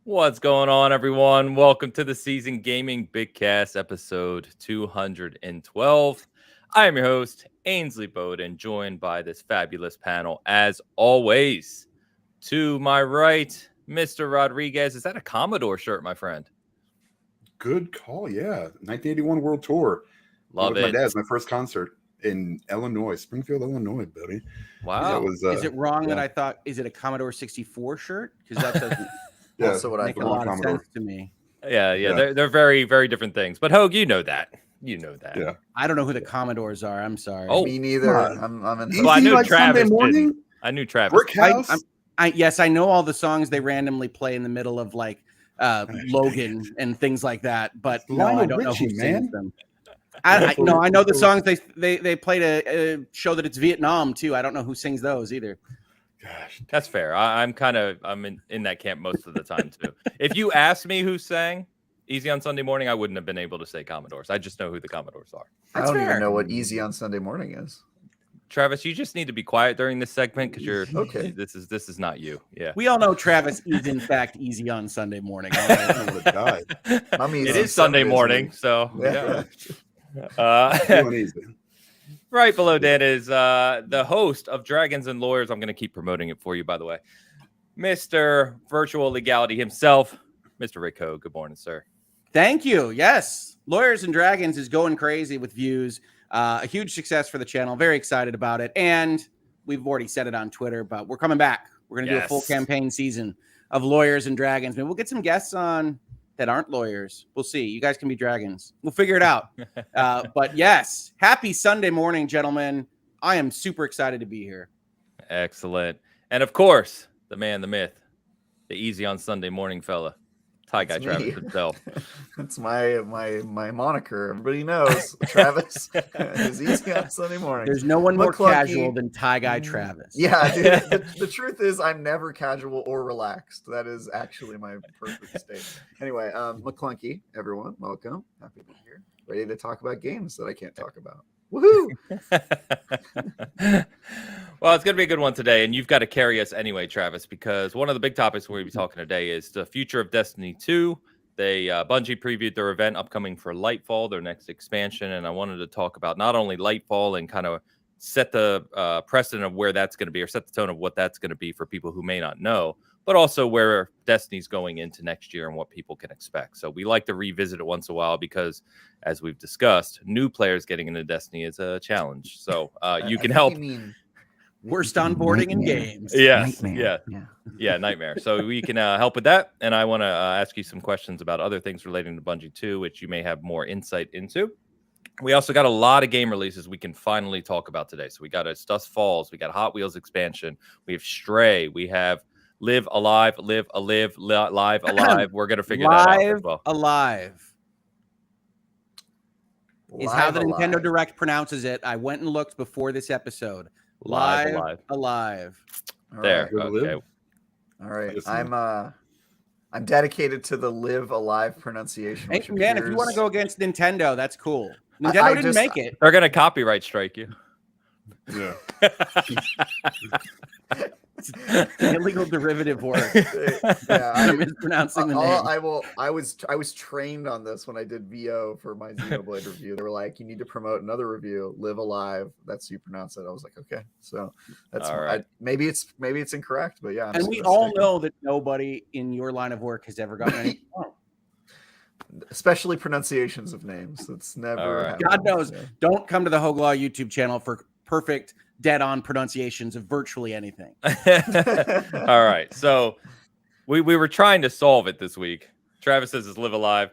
What's going on, everyone? Welcome to the Season Gaming Bitcast, episode 212. I am your host, Ainsley Bowden, joined by this fabulous panel, as always. To my right, Mr. Rodriguez. Is that a Commodore shirt, my friend? Good call, yeah. 1981 World Tour. Love with it. My dad's my first concert in Illinois, Springfield, Illinois, buddy. Wow. Is it wrong that I thought, is it a Commodore 64 shirt? Because that doesn't make a lot of sense to me. Yeah. They're very, very different things. But Hoeg, you know that. Yeah. I don't know who the Commodores are. I'm sorry. Oh, me neither. I'm in. Well, I knew like Travis Sunday morning? didn't. I knew Travis. Brick House? Yes, I know all the songs they randomly play in the middle of like Logan and things like that, but no, I don't know who sings them. I know the songs they play to show that it's Vietnam too. I don't know who sings those either. Gosh, That's fair. I'm in that camp most of the time too. If you asked me who sang Easy on Sunday Morning, I wouldn't have been able to say Commodores. I just know who the Commodores are. I don't even know what Easy on Sunday Morning is. Travis, you just need to be quiet during this segment because you're okay. This is not you. Yeah. We all know Travis is in fact easy on Sunday morning. It is Sunday morning, so yeah. Right below Dan is the host of Dragons and Lawyers. I'm going to keep promoting it for you, by the way. Mr. Virtual Legality himself, Mr. Rick Hoeg. Good morning, sir. Thank you. Yes. Lawyers and Dragons is going crazy with views. A huge success for the channel. Very excited about it. And we've already said it on Twitter, but we're coming back. We're going to do a full campaign season of Lawyers and Dragons. Maybe we'll get some guests on that aren't lawyers. We'll see. You guys can be dragons. We'll figure it out. But yes, happy Sunday morning, gentlemen. I am super excited to be here. Excellent. And of course, the man, the myth, the Easy on Sunday Morning fella. Hi, guy Travis himself. That's my moniker. Everybody knows Travis is Easy on Sunday Morning. There's no one more casual than Tie Guy Travis. Yeah, dude, the truth is I'm never casual or relaxed. That is actually my perfect state. Anyway, McClunky, everyone, welcome. Happy to be here. Ready to talk about games that I can't talk about. Woohoo! Well, it's going to be a good one today, and you've got to carry us anyway, Travis, because one of the big topics we're going to be talking today is the future of Destiny 2. They Bungie previewed their event upcoming for Lightfall, their next expansion, and I wanted to talk about not only Lightfall and kind of set the precedent of where that's going to be, or set the tone of what that's going to be for people who may not know, but also where Destiny's going into next year and what people can expect. So we like to revisit it once in a while because, as we've discussed, new players getting into Destiny is a challenge. So you can help. Worst onboarding in games. Yes. Yeah, nightmare. So we can help with that. And I want to ask you some questions about other things relating to Bungie 2, which you may have more insight into. We also got a lot of game releases we can finally talk about today. So we got a Dusk Falls, we got Hot Wheels expansion, we have Stray, we have Live Alive, Live Alive. We're going to figure that out as well. Alive is how the Nintendo Direct pronounces it. I went and looked before this episode. Live Alive. There. Okay. All right. I'm dedicated to the Live Alive pronunciation. Hey, man, if you want to go against Nintendo, that's cool. Nintendo didn't make it. They're going to copyright strike you. Yeah. It's an illegal derivative word. I'm mispronouncing the name. I was trained on this when I did VO for my Xenoblade review. They were like, you need to promote another review, Live Alive. That's how you pronounce it. I was like, okay. So that's all right. Maybe it's incorrect, but yeah. And we all know that nobody in your line of work has ever gotten any wrong. Especially pronunciations of names. That's never happened. God knows. Don't come to the Hoeg Law YouTube channel for perfect dead-on pronunciations of virtually anything. All right. So we were trying to solve it this week. Travis says it's Live Alive.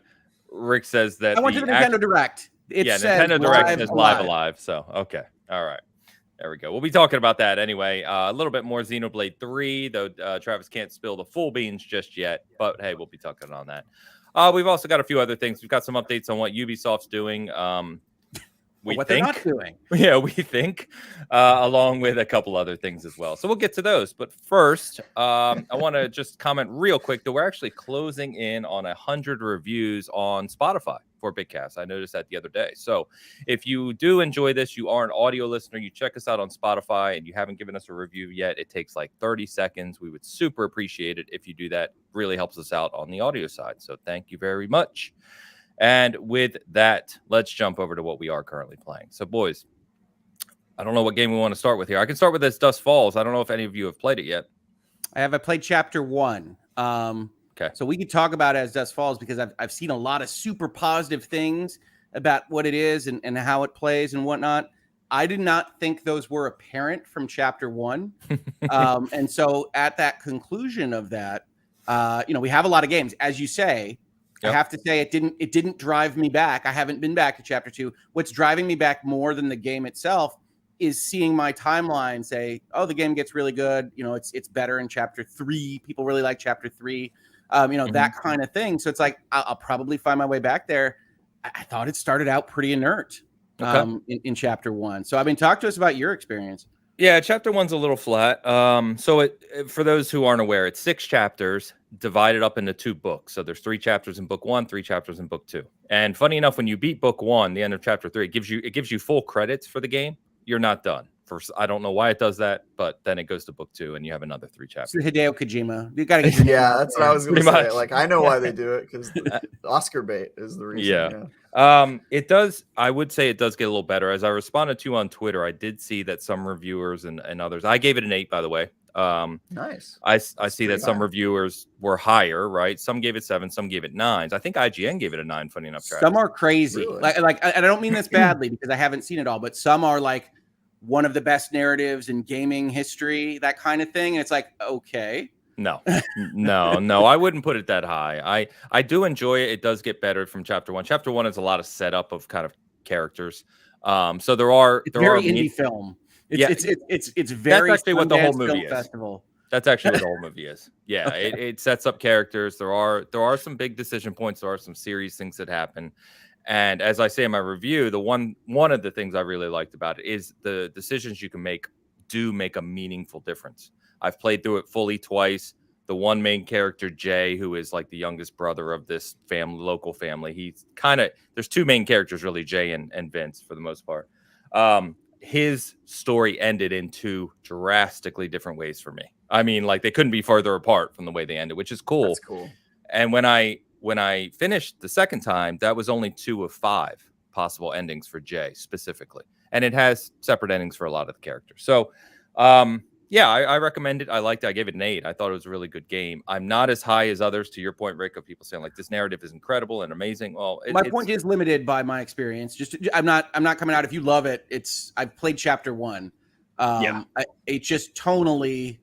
Rick says that I went to the Nintendo Direct. Nintendo Direct says Live Alive. So, okay. All right. There we go. We'll be talking about that anyway. A little bit more Xenoblade 3, though Travis can't spill the full beans just yet. But, hey, we'll be talking on that. We've also got a few other things. We've got some updates on what Ubisoft's doing. They're not doing. Yeah, we think, along with a couple other things as well. So we'll get to those. But first, I want to just comment real quick that we're actually closing in on 100 reviews on Spotify. for Bitcast. I noticed that the other day. So if you do enjoy this, you are an audio listener, you check us out on Spotify and you haven't given us a review yet, it takes like 30 seconds. We would super appreciate it if you do that. Really helps us out on the audio side. So thank you very much. And with that, let's jump over to what we are currently playing. So, boys, I don't know what game we want to start with here. I can start with this Dusk Falls. I don't know if any of you have played it yet. I played chapter 1. Okay. So we could talk about it as Dusk Falls because I've seen a lot of super positive things about what it is and how it plays and whatnot. I did not think those were apparent from chapter 1. And so at that conclusion of that, we have a lot of games, as you say. Yep. I have to say it didn't drive me back. I haven't been back to chapter 2. What's driving me back more than the game itself is seeing my timeline say, oh, the game gets really good. It's better in chapter 3. People really like chapter 3. That kind of thing. So it's like, I'll probably find my way back there. I thought it started out pretty inert in chapter 1. So I mean, talk to us about your experience. Yeah, chapter 1's a little flat. So for those who aren't aware, it's 6 chapters divided up into 2 books. So there's 3 chapters in book 1, 3 chapters in book 2. And funny enough, when you beat book 1, the end of chapter 3, it gives you full credits for the game. You're not done. I don't know why it does that, but then it goes to book 2 and you have another 3 chapters. It's Hideo Kojima. You gotta get yeah, that's what I was going to say. Much. Like, I know why they do it because Oscar bait is the reason. Yeah. It does. I would say it does get a little better. As I responded to on Twitter, I did see that some reviewers and others. I gave it an 8, by the way. Nice. I see that some reviewers were higher, right? Some gave it 7, some gave it 9s. I think IGN gave it a 9. Funny enough, Travis. Some are crazy. Really? Like I don't mean this badly because I haven't seen it all, but some are like one of the best narratives in gaming history, that kind of thing. And it's like, okay. No, I wouldn't put it that high. I do enjoy it. It does get better from chapter 1. Chapter 1 is a lot of setup of kind of characters. So there are very indie film. It's very. That's actually what the whole movie film is. Festival. That's actually what the whole movie is. Yeah, it sets up characters. There are some big decision points. There are some serious things that happen. And as I say in my review, one of the things I really liked about it is the decisions you can make do make a meaningful difference. I've played through it fully twice. The one main character, Jay, who is like the youngest brother of this local family, there's 2 main characters really, Jay and Vince for the most part. His story ended in 2 drastically different ways for me. I mean, like they couldn't be further apart from the way they ended, which is cool. That's cool. And when I finished the second time, that was only 2 of 5 possible endings for Jay specifically. And it has separate endings for a lot of the characters. So, I recommend it. I liked it. I gave it an 8. I thought it was a really good game. I'm not as high as others, to your point, Rick, of people saying like this narrative is incredible and amazing. Well, my point is limited by my experience. I'm not coming out. If you love it, I've played chapter 1. It just tonally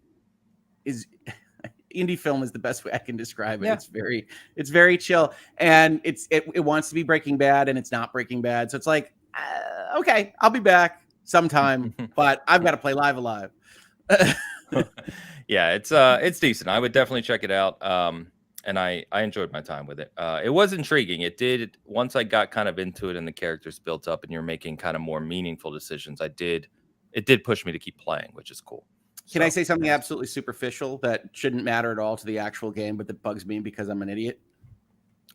is indie film is the best way I can describe it. Yeah. It's very chill, and it wants to be Breaking Bad, and it's not Breaking Bad. So it's like, okay, I'll be back sometime, but I've got to play Live Alive. Yeah, it's decent. I would definitely check it out. And I enjoyed my time with it. It was intriguing. It did, once I got kind of into it and the characters built up and you're making kind of more meaningful decisions, it did push me to keep playing, which is cool. Can I say something absolutely superficial that shouldn't matter at all to the actual game, but that bugs me because I'm an idiot?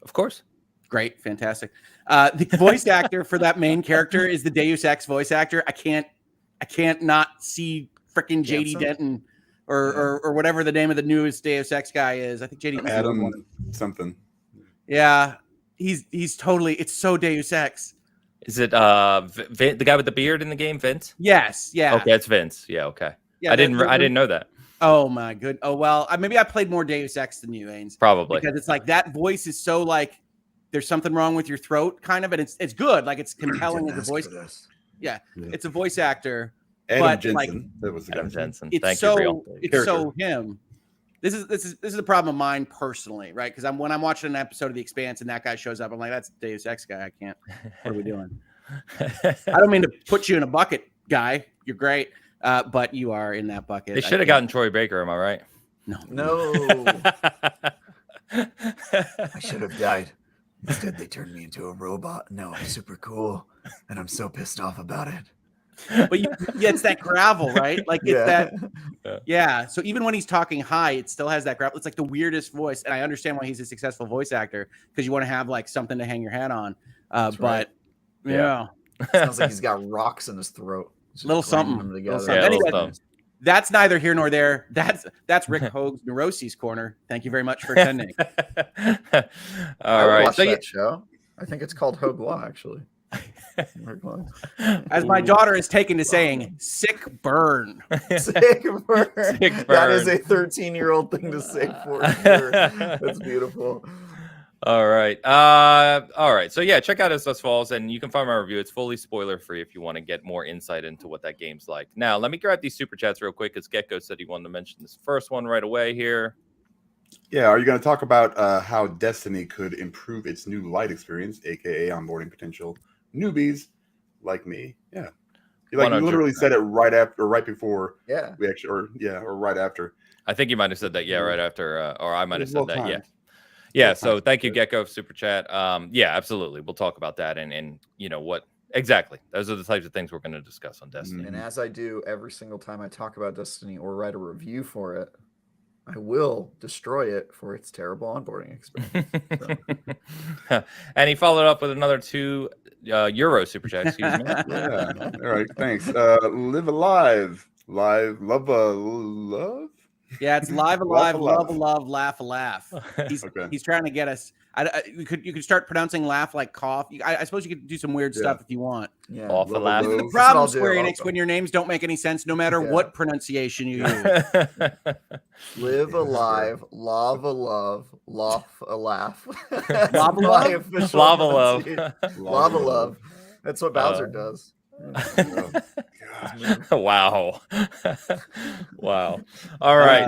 Of course. Great. Fantastic. The voice actor for that main character is the Deus Ex voice actor. I can't not see freaking JD Denton or whatever the name of the newest Deus Ex guy is. I think JD Adam something. Yeah. He's totally, it's so Deus Ex. Is it the guy with the beard in the game, Vince? Yes. Yeah. Okay, it's Vince. Yeah, okay. Yeah, I didn't know that. Oh my good. Oh well, maybe I played more Deus Ex than you, Ains. Probably because it's like that voice is so like there's something wrong with your throat, kind of, and it's good. Like it's compelling as a voice. Yeah, it's a voice actor. Adam but Jensen. Like, that was the Adam guy's Jensen. It's Thank so you, it's so him. This is a problem of mine personally, right? Because when I'm watching an episode of The Expanse and that guy shows up, I'm like, that's Deus Ex guy. I can't. What are we doing? I don't mean to put you in a bucket, guy. You're great. But you are in that bucket. They should have gotten Troy Baker. Am I right? No. I should have died. Instead, they turned me into a robot. No, I'm super cool, and I'm so pissed off about it. But it's that gravel, right? Like it's that. Yeah. Yeah. So even when he's talking high, it still has that gravel. It's like the weirdest voice, and I understand why he's a successful voice actor because you want to have like something to hang your hat on. But right. yeah, Sounds like he's got rocks in his throat. Just little grinding something. them Little together. something. Yeah, Anyway, little something. that's neither here nor there. That's Rick Hoeg's Neuroses Corner. Thank you very much for attending. All I would right. watch So that show. I think it's called Hogwart, actually. As my daughter is taken to saying, sick burn. Sick burn. Sick That is burn. a 13-year-old thing to say for sure. That's beautiful. All right. All right. So yeah, check out his Dusk Falls, and you can find my review. It's fully spoiler free if you want to get more insight into what that game's like. Now, let me grab these super chats real quick because Gecko said he wanted to mention this first one right away here. Yeah, are you going to talk about how Destiny could improve its new light experience, aka onboarding potential newbies like me? Yeah, you literally said it right after, or right before. Yeah, we actually, or right after. I think you might have said that. Yeah, right after, or I might have said that. Timed. Yeah. Yeah. So thank you, Gecko, for super chat. Yeah, absolutely. We'll talk about that and you know what exactly. Those are the types of things we're going to discuss on Destiny. and as I do every single time I talk about Destiny or write a review for it, I will destroy it for its terrible onboarding experience. So. And he followed up with another 2 euro super chat. Excuse me. Yeah. All right. Thanks. Live alive. Love. Yeah, it's live, alive, love, laugh, laugh. He's trying to get us. You could start pronouncing laugh like cough. I suppose you could do some weird stuff if you want. Yeah, Off a laugh. The problem, Square Enix, when your names don't make any sense, no matter what pronunciation you use. Live alive, lava love, laugh a laugh. Lava love, lava love, lava love. That's what Bowser does. Wow. Wow. All right.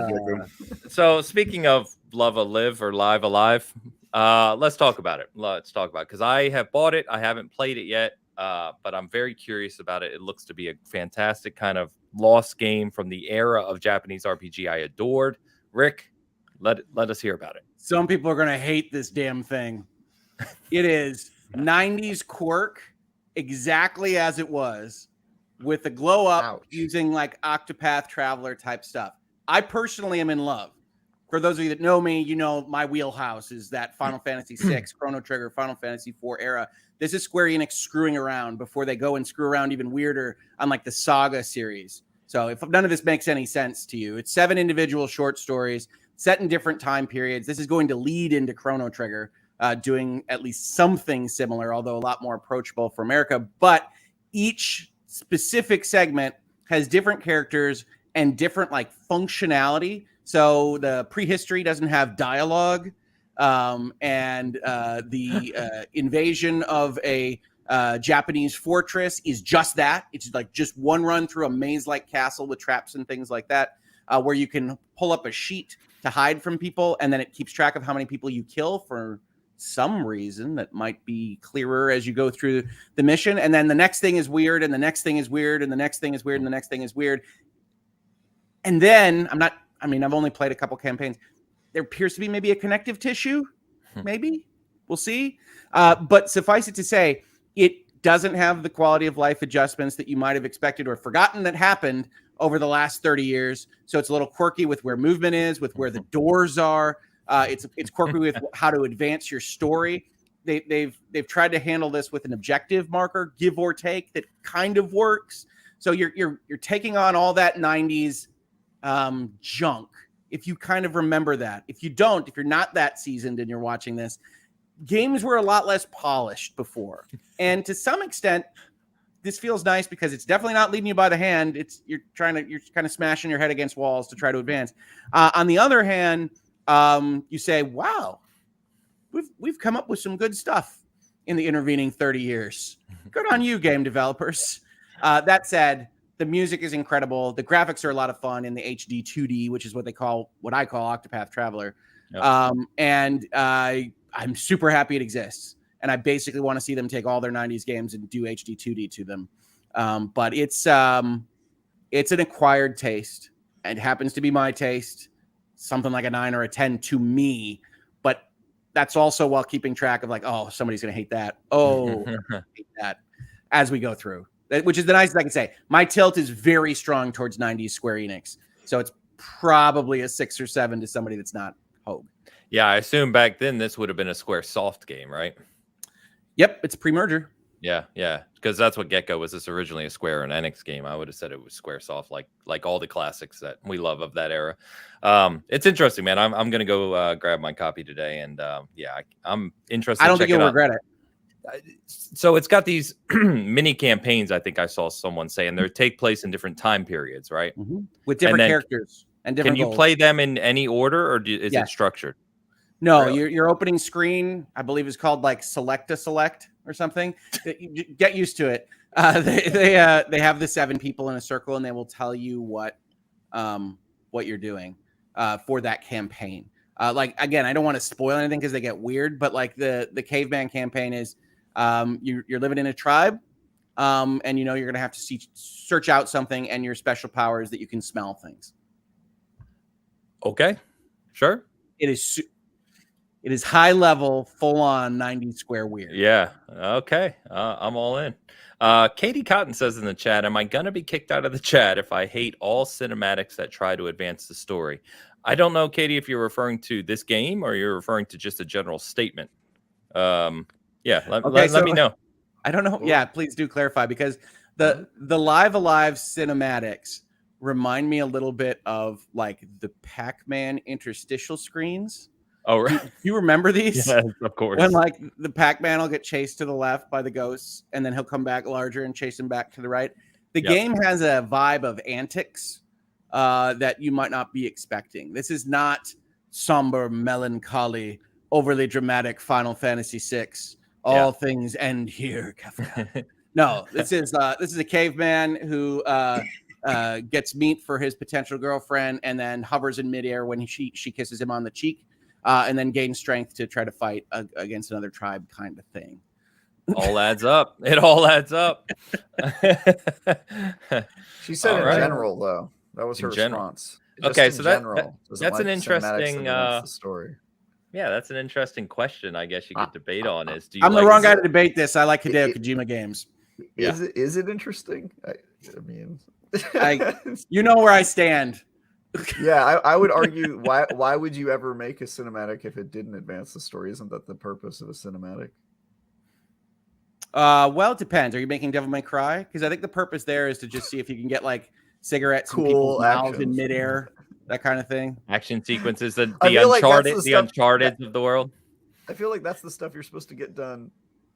So speaking of Love Live or Live Alive, let's talk about it. Because I have bought it. I haven't played it yet, but I'm very curious about it. It looks to be a fantastic kind of lost game from the era of Japanese RPG I adored. Rick, let us hear about it. Some people are going to hate this damn thing. It is 90s quirk exactly as it was, with the glow up using like Octopath Traveler type stuff. I personally am in love. For those of you that know me, you know my wheelhouse is that Final Fantasy VI, Chrono Trigger, Final Fantasy IV era. This is Square Enix screwing around before they go and screw around even weirder on like the Saga series. So if none of this makes any sense to you, it's 7 individual short stories set in different time periods. This is going to lead into Chrono Trigger, doing at least something similar, although a lot more approachable for America. But each specific segment has different characters and different like functionality. So the prehistory doesn't have dialogue, and the invasion of a Japanese fortress is just that. It's like just one run through a maze-like castle with traps and things like that, where you can pull up a sheet to hide from people, and then it keeps track of how many people you kill for some reason that might be clearer as you go through the mission. And then the next thing is weird, and the next thing is weird, and the next thing is weird, and the next thing is weird. And then I've only played a couple campaigns. There appears to be maybe a connective tissue. Maybe. We'll see. But suffice it to say, it doesn't have the quality of life adjustments that you might have expected or forgotten that happened over the last 30 years. So it's a little quirky with where movement is, with where the doors are. It's quirky with how to advance your story. They've tried to handle this with an objective marker, give or take, that kind of works. So you're taking on all that 90s junk. If you kind of remember that, if you don't, if you're not that seasoned and you're watching this, games were a lot less polished before, and to some extent, this feels nice because it's definitely not leading you by the hand. You're kind of smashing your head against walls to try to advance. On the other hand, you say, wow, we've come up with some good stuff in the intervening 30 years. Good on you, game developers. That said, the music is incredible. The graphics are a lot of fun in the HD 2D, which is what I call Octopath Traveler. Yep. And I'm super happy it exists. And I basically want to see them take all their 90s games and do HD 2D to them. But it's an acquired taste. It happens to be my taste. Something like a 9 or a 10 to me. But that's also while keeping track of like, oh, somebody's going to hate that. Oh, hate that as we go through. which is the nicest I can say. My tilt is very strong towards 90s Square Enix. So it's probably a 6 or 7 to somebody that's not Hoeg. Yeah, I assume back then this would have been a Square Soft game, right? Yep, it's pre-merger. Yeah, because that's what Gecko was. This originally a Square and Enix game. I would have said it was Square Soft, like all the classics that we love of that era. It's interesting, man. I'm gonna go grab my copy today, and I'm interested. I don't think you'll regret it. So it's got these mini campaigns. I think I saw someone say, and they take place in different time periods, right? Mm-hmm. With different characters and different. Can you play them in any order, or is it structured? No, really? your opening screen, I believe, is called like Select a Select or something. Get used to it. They have the 7 people in a circle, and they will tell you what you're doing for that campaign. Like, again, I don't want to spoil anything because they get weird, but like the caveman campaign is you're living in a tribe, and you're going to have to search out something, and your special power is that you can smell things. Okay, sure. It is high level, full on 90s Square weird. Yeah. Okay. I'm all in. Katie Cotton says in the chat, am I going to be kicked out of the chat if I hate all cinematics that try to advance the story? I don't know, Katie, if you're referring to this game or you're referring to just a general statement. Let me know. I don't know. Yeah, please do clarify, because the Live Alive cinematics remind me a little bit of like the Pac-Man interstitial screens. Oh, right. Do you remember these? Yes, of course. When like the Pac-Man will get chased to the left by the ghosts, and then he'll come back larger and chase him back to the right. The game has a vibe of antics that you might not be expecting. This is not somber, melancholy, overly dramatic Final Fantasy VI. All things end here, Kafka. No, this is a caveman who gets meat for his potential girlfriend, and then hovers in midair when she kisses him on the cheek. And then gain strength to try to fight against another tribe, kind of thing. All adds up. It all adds up. She said in general, though. That was her response. Okay, so that's an interesting story. Yeah, that's an interesting question. I guess you could debate on. I'm the wrong guy to debate this. I like Hideo Kojima games. Is it interesting? I mean, you know where I stand. Yeah, I would argue why would you ever make a cinematic if it didn't advance the story? Isn't that the purpose of a cinematic? Well, it depends. Are you making Devil May Cry? Because I think the purpose there is to just see if you can get like cigarettes in people's mouths in midair, that kind of thing. Action sequences, the Uncharted of the world. I feel like that's the stuff you're supposed to get done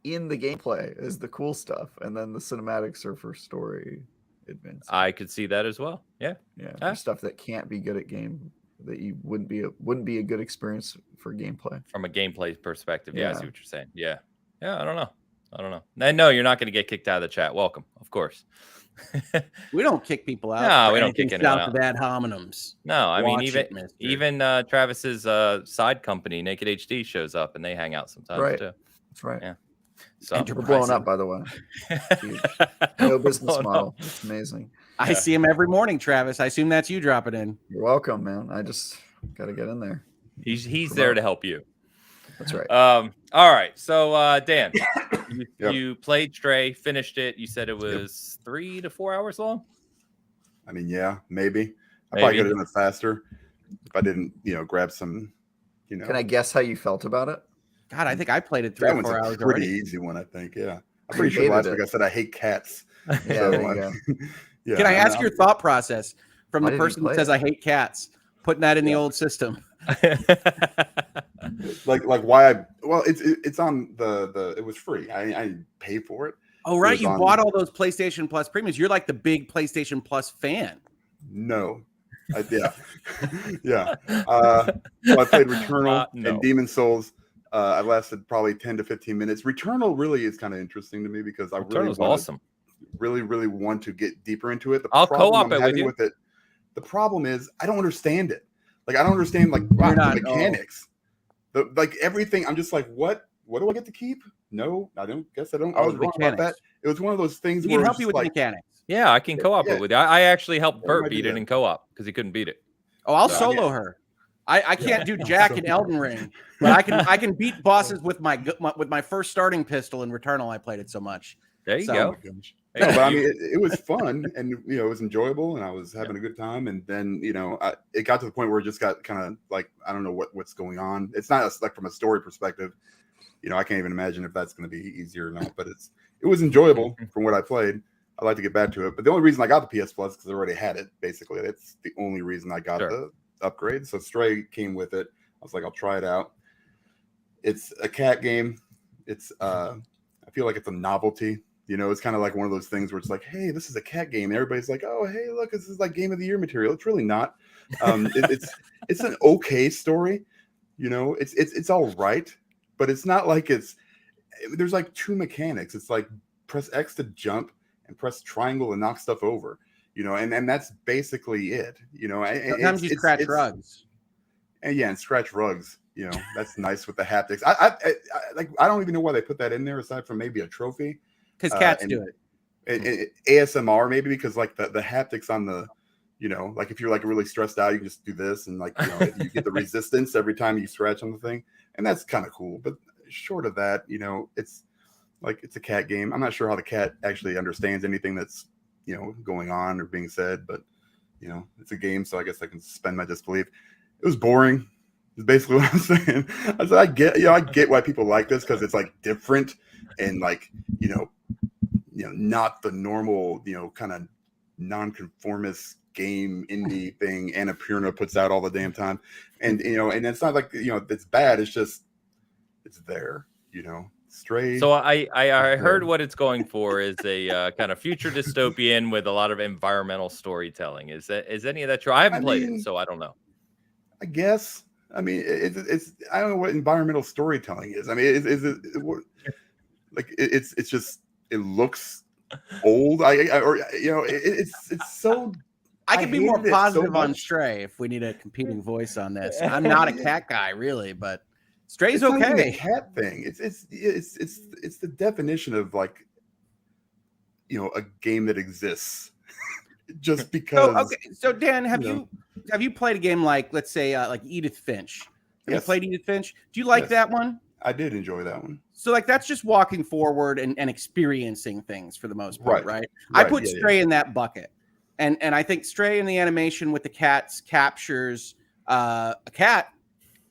in the gameplay, is the cool stuff, and then the cinematics are for story advance. I could see that as well. Yeah. Stuff that can't be good at game, that you wouldn't be a good experience for gameplay. From a gameplay perspective, I see what you're saying. Yeah, I don't know. And no, you're not going to get kicked out of the chat. Welcome, of course. We don't kick people out. No, we don't kick anyone out. Bad homonym. No, I mean even Travis's side company, Naked HD, shows up and they hang out sometimes too. That's right. Yeah. So we're blowing up, by the way. No business model. It's amazing. I see him every morning, Travis. I assume that's you dropping in. You're welcome, man. I just got to get in there. He's there to help you. That's right. All right. So Dan, you played Stray, finished it. You said it was 3 to 4 hours long. I mean, yeah, maybe. I probably could have done it faster if I didn't, grab some. Can I guess how you felt about it? God, I think I played it 3 or 4 hours. Pretty easy one, I think. Yeah, I'm pretty sure last week I said I hate cats. Yeah. Can I ask your thought process from the person that says I hate cats? Putting that in the old system. like why? It's on the. It was free. I paid for it. Oh right, you bought all those PlayStation Plus premiums. You're like the big PlayStation Plus fan. No. Yeah. So I played Returnal and Demon Souls. I lasted probably 10 to 15 minutes. Returnal really is kind of interesting to me because I really want to get deeper into it. I'll co-op it with you. The problem is I don't understand it. Like I don't understand the mechanics. Everything. I'm just like, what do I get to keep? No, I don't. Guess I don't. I was wrong about that. It was one of those things. We can help you with the mechanics. Yeah, I can co-op it with you. I actually helped Bert beat it in co-op because he couldn't beat it. Oh, I'll solo her. I can't do Jack in Elden Ring, but I can beat bosses with my first starting pistol in Returnal. I played it so much. There you go. No, but I mean, it was fun, and it was enjoyable, and I was having a good time. And then it got to the point where it just got kind of like I don't know what's going on. It's not like from a story perspective. I can't even imagine if that's going to be easier or not. But it was enjoyable from what I played. I'd like to get back to it. But the only reason I got the PS Plus because I already had it. Basically, that's the only reason I got the upgrade. So Stray came with it. I was like, I'll try it out. It's a cat game. It's I feel like it's a novelty. It's kind of like one of those things where it's like, hey, this is a cat game. And everybody's like, oh, hey, look, this is like Game of the Year material. It's really not. It's an okay story. It's all right, but it's not like there's like two mechanics. It's like press X to jump and press triangle to knock stuff over. And that's basically it. Sometimes you scratch rugs. And scratch rugs. That's nice with the haptics. I don't even know why they put that in there aside from maybe a trophy. Because cats do it. ASMR maybe because like the haptics on the, like if you're like really stressed out, you can just do this and like you get the resistance every time you scratch on the thing, and that's kind of cool. But short of that, it's like it's a cat game. I'm not sure how the cat actually understands anything that's going on or being said, but it's a game, so I guess I can suspend my disbelief. It was boring. Is basically what I'm saying. I said I get why people like this because it's like different and like not the normal kind of non-conformist game indie thing Annapurna puts out all the damn time, and and it's not like it's bad. It's just it's there. Stray. So I heard what it's going for is a kind of future dystopian with a lot of environmental storytelling. Is any of that true? I haven't played it, so I don't know. I guess. I mean, it's I don't know what environmental storytelling is. I mean, is it like it's just it looks old. It's so. I could be more positive on Stray if we need a competing voice on this. I'm not a cat guy, really, but Stray's okay. Not even a cat thing. It's the definition of like a game that exists just because. So Dan, have you played a game like, let's say, like Edith Finch? Have you played Edith Finch? Do you like that one? I did enjoy that one. So like that's just walking forward and experiencing things for the most part, right? I put Stray in that bucket. And I think Stray in the animation with the cats captures a cat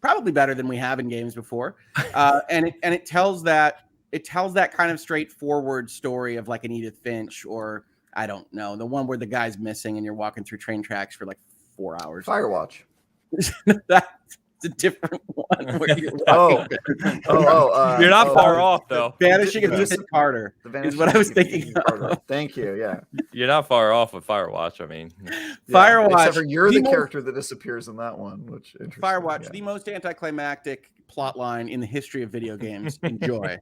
probably better than we have in games before. And it tells that kind of straightforward story of like an Edith Finch or I don't know, the one where the guy's missing and you're walking through train tracks for like 4 hours. Firewatch. That's a different one. Where you're you're not far off though. Vanishing of Ethan Carter is what I was thinking of. Thank you. Yeah, you're not far off with Firewatch. I mean, Firewatch. Except for you're the character that disappears in that one. Which Firewatch, the most anticlimactic plot line in the history of video games. Enjoy.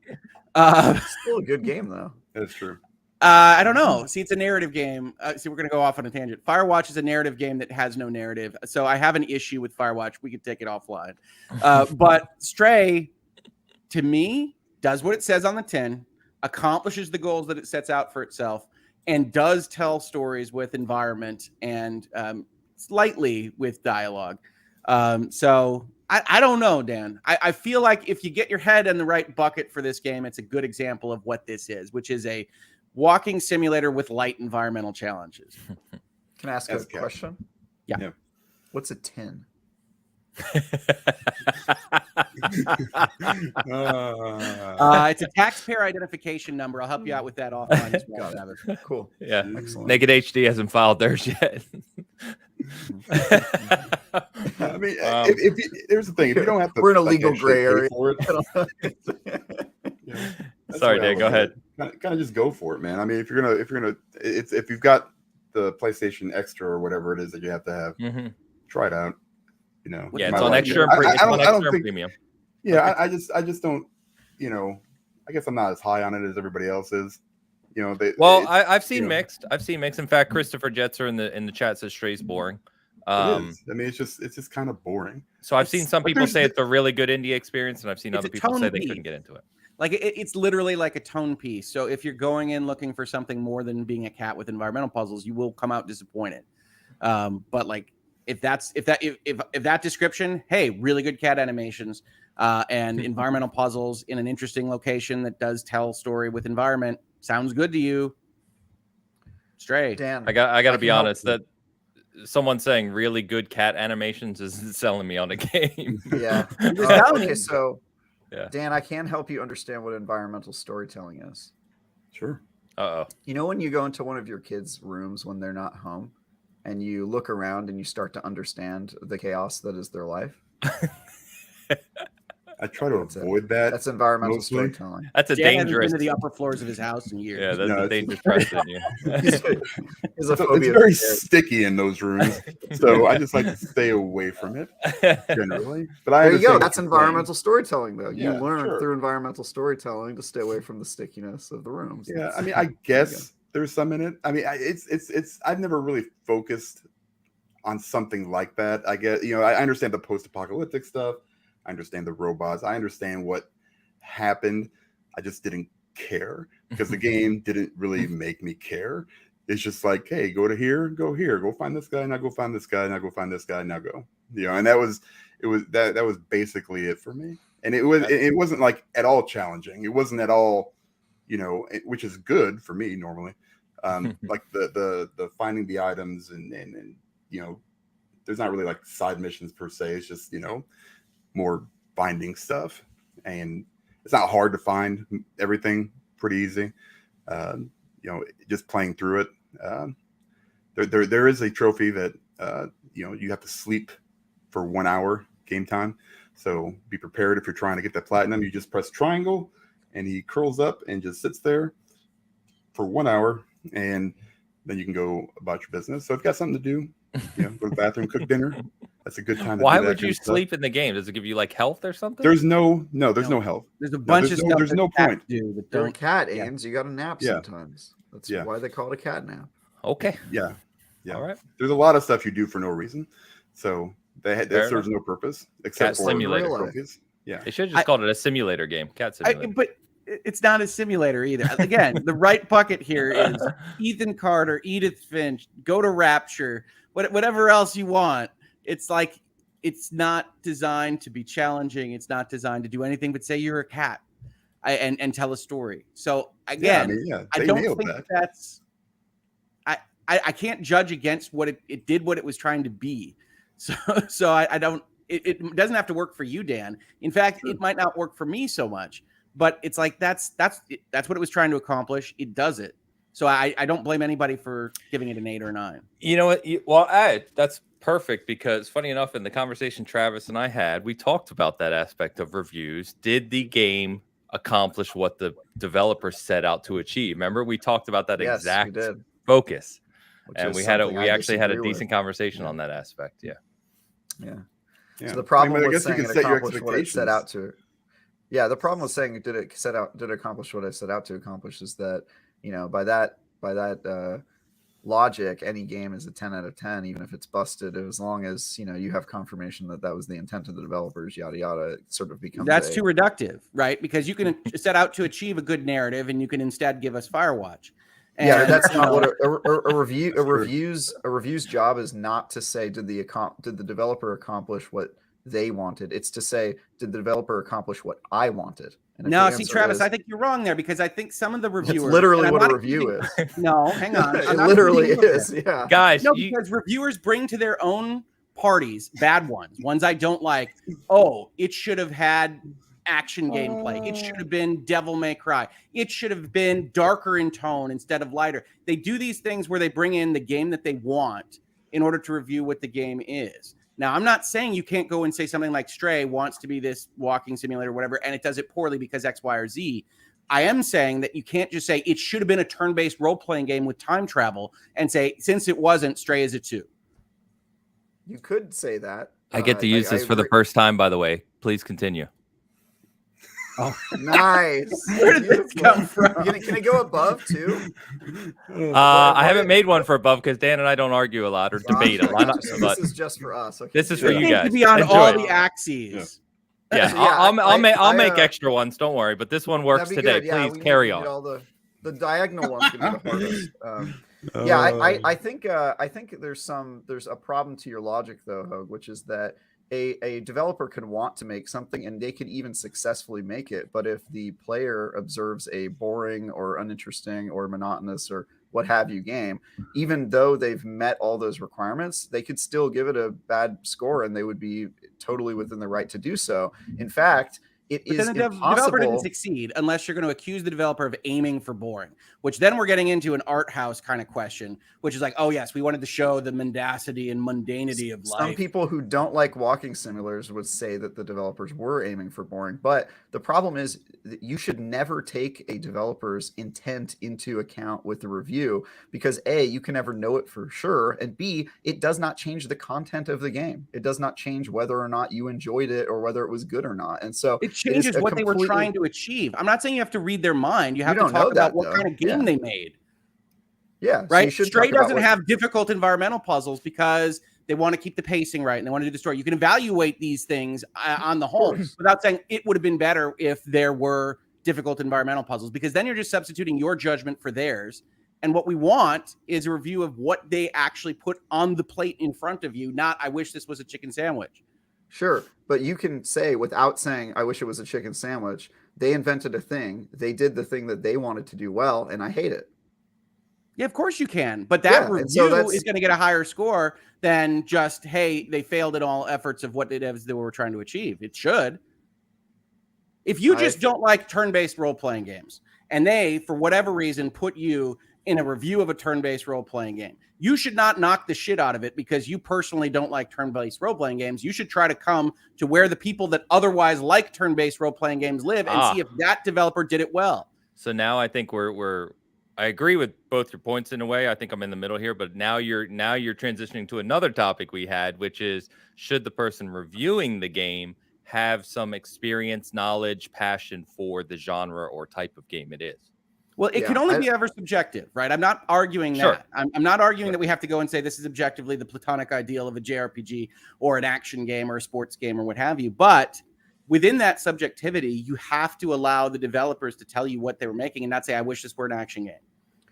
Still a good game though. That's true. I don't know. See, it's a narrative game. See, we're going to go off on a tangent. Firewatch is a narrative game that has no narrative. So I have an issue with Firewatch. We could take it offline. But Stray, to me, does what it says on the tin, accomplishes the goals that it sets out for itself, and does tell stories with environment and slightly with dialogue. So I don't know, Dan. I feel like if you get your head in the right bucket for this game, it's a good example of what this is, which is a walking simulator with light environmental challenges. Can I ask a question? Yeah. What's a 10? It's a taxpayer identification number. I'll help you out with that offline as well. Cool. Yeah. Excellent. Naked HD hasn't filed theirs yet. I mean, here's the thing: if you don't have to, we're in a legal gray area for it. Sorry, Dave. Go ahead. Kind of just go for it, man. I mean, if you've got the PlayStation Extra or whatever it is that you have to have, try it out. Yeah, it's on extra. I don't think premium. Yeah, I just don't. I guess I'm not as high on it as everybody else is. I've seen mixed. In fact, Christopher Jetzer in the chat says Stray's boring. It is. I mean, it's just kind of boring. So I've seen some people say it's a really good indie experience, and I've seen other people say they couldn't get into it. Like it's literally like a tone piece. So if you're going in looking for something more than being a cat with environmental puzzles, you will come out disappointed. But like if that description, hey, really good cat animations and environmental puzzles in an interesting location that does tell story with environment sounds good to you. Stray. Dan, I got to be can help honest you. that someone saying really good cat animations isn't selling me on a game. Yeah. I'm just telling Okay, you. so Yeah. Dan, I can help you understand what environmental storytelling is. Sure. Uh-oh. You know when you go into one of your kids' rooms when they're not home and you look around and you start to understand the chaos that is their life? I try to That's it. avoid that. That's environmental mostly. storytelling. That's a Dan hasn't dangerous. been to the upper floors of his house in years. Yeah, that's No, a it's- dangerous precedent. Yeah. He's a It's phobia. very sticky in those rooms, so I just like to stay away from it generally. But I There you go. understand what That's you're environmental storytelling, though. You Yeah, learn sure. through environmental storytelling to stay away from the stickiness of the rooms. saying. Yeah, That's- I mean, I guess there's some in it. I mean, it's. I've never really focused on something like that. I get, I understand the post-apocalyptic stuff. I understand the robots. I understand what happened. I just didn't care because the game didn't really make me care. It's just like, hey, go here, go find this guy, now go find this guy, now go find this guy, now go. And that was basically it for me. And it wasn't like at all challenging. It wasn't at all, which is good for me normally. Like the finding the items and there's not really like side missions per se. It's just, more finding stuff, and it's not hard to find everything. Pretty easy. Just playing through it. There is a trophy that you have to sleep for 1 hour game time. So be prepared if you're trying to get that platinum. You just press triangle, and he curls up and just sits there for 1 hour, and then you can go about your business. So if you've got something to do, go to the bathroom, cook dinner. That's a good time. Why would you sleep in the game? Does it give you like health or something? There's no health. There's a bunch of stuff. There's no point. That You're a don't. cat, yeah. Ames. You got to nap sometimes. That's why they call it a cat nap. Okay. Yeah. All right. There's a lot of stuff you do for no reason, so that serves no purpose except Cat for simulator trophies. Yeah. They should have just called it a simulator game. Cat simulator. But it's not a simulator either. Again, the right bucket here is Ethan Carter, Edith Finch, go to Rapture, whatever else you want. It's like, it's not designed to be challenging. It's not designed to do anything but say you're a cat and tell a story. So again, I don't think that's, I can't judge against what it did, what it was trying to be. So I don't, it doesn't have to work for you, Dan. In fact, it might not work for me so much, but it's like, that's what it was trying to accomplish. It does it. So I don't blame anybody for giving it an 8 or 9. You know what? Well, that's perfect, because funny enough, in the conversation Travis and I had, we talked about that aspect of reviews. Did the game accomplish what the developer set out to achieve? Remember, we talked about that exact focus, and we actually had a decent conversation on that aspect. Yeah. So the problem with saying it accomplished what it set out to. Yeah, the problem with saying did it accomplish what I set out to accomplish is that, by that logic, any game is a 10 out of 10, even if it's busted, as long as you have confirmation that was the intent of the developers, yada yada. It sort of becomes too reductive, right? Because you can set out to achieve a good narrative, and you can instead give us Firewatch. And, that's not what a review's job is. Not to say did the developer accomplish what they wanted. It's to say, did the developer accomplish what I wanted? No, see, Travis, I think you're wrong there, because I think some of the reviewers. It's literally what a review is. No, hang on. It literally is. Yeah, guys. No, because reviewers bring to their own parties bad ones I don't like. Oh, it should have had action gameplay. It should have been Devil May Cry. It should have been darker in tone instead of lighter. They do these things where they bring in the game that they want in order to review what the game is. Now, I'm not saying you can't go and say something like Stray wants to be this walking simulator or whatever, and it does it poorly because X, Y, or Z. I am saying that you can't just say it should have been a turn-based role-playing game with time travel and say, since it wasn't, Stray is a 2. You could say that. I get to use this for the first time, by the way. Please continue. Oh, nice. Where did this come from? Can it go above too? I haven't made one for above because Dan and I don't argue a lot or debate a lot. So this is just for us. Okay. This is for you guys. To be on all the axes. Yeah, I'll make extra ones. Don't worry. But this one works today. Yeah, please carry on. All the diagonal ones can be the hardest. I think there's a problem to your logic though, Hoeg, which is that a developer could want to make something and they could even successfully make it, but if the player observes a boring or uninteresting or monotonous or what have you game, even though they've met all those requirements, they could still give it a bad score and they would be totally within the right to do so. In fact, it is then the developer didn't succeed unless you're going to accuse the developer of aiming for boring, which then we're getting into an art house kind of question, which is like, oh yes, we wanted to show the mendacity and mundanity of life. Some people who don't like walking simulators would say that the developers were aiming for boring, but the problem is that you should never take a developer's intent into account with the review, because A, you can never know it for sure, and B, it does not change the content of the game. It does not change whether or not you enjoyed it or whether it was good or not. And so it changes what they were trying to achieve. I'm not saying you have to read their mind. You have to talk about what kind of game they made. Yeah. Right. So Stray doesn't have difficult environmental puzzles because they want to keep the pacing right and they want to do the story. You can evaluate these things on the whole without saying it would have been better if there were difficult environmental puzzles, because then you're just substituting your judgment for theirs. And what we want is a review of what they actually put on the plate in front of you, not I wish this was a chicken sandwich. Sure, but you can say, without saying, I wish it was a chicken sandwich, they invented a thing. They did the thing that they wanted to do well, and I hate it. Yeah, of course you can. But that review is going to get a higher score than just, hey, they failed at all efforts of what it is they were trying to achieve. It should. If you just don't like turn-based role-playing games, and they, for whatever reason, put you in a review of a turn-based role-playing game, you should not knock the shit out of it because you personally don't like turn-based role-playing games. You should try to come to where the people that otherwise like turn-based role-playing games live and see if that developer did it well. So now I think I agree with both your points in a way. I think I'm in the middle here, but now you're transitioning to another topic we had, which is, should the person reviewing the game have some experience, knowledge, passion for the genre or type of game it is? Well, it can only be ever subjective, right? I'm not arguing that. I'm not arguing that we have to go and say this is objectively the platonic ideal of a JRPG or an action game or a sports game or what have you. But within that subjectivity, you have to allow the developers to tell you what they were making and not say, I wish this were an action game,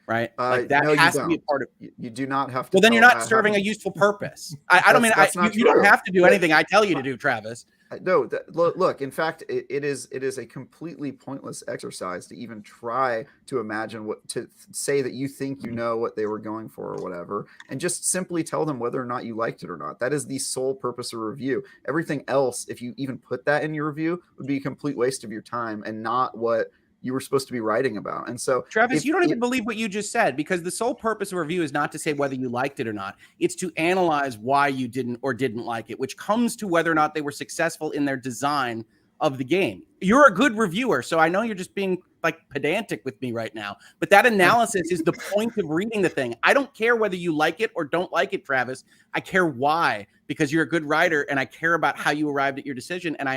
right? Like that has to be a part of it. You do not have to. Well, then you're not serving a useful purpose. I don't mean, you don't have to do anything I tell you to do, Travis. No, look, in fact, it is a completely pointless exercise to even try to imagine to say that you think you know what they were going for or whatever, and just simply tell them whether or not you liked it or not. That is the sole purpose of review. Everything else, if you even put that in your review, would be a complete waste of your time and not what you were supposed to be writing about. And so, Travis, you don't even believe what you just said, because the sole purpose of review is not to say whether you liked it or not. It's to analyze why you didn't or didn't like it, which comes to whether or not they were successful in their design of the game. You're a good reviewer, so I know you're just being like pedantic with me right now, but that analysis is the point of reading the thing. I don't care whether you like it or don't like it, Travis. I care why, because you're a good writer and I care about how you arrived at your decision. And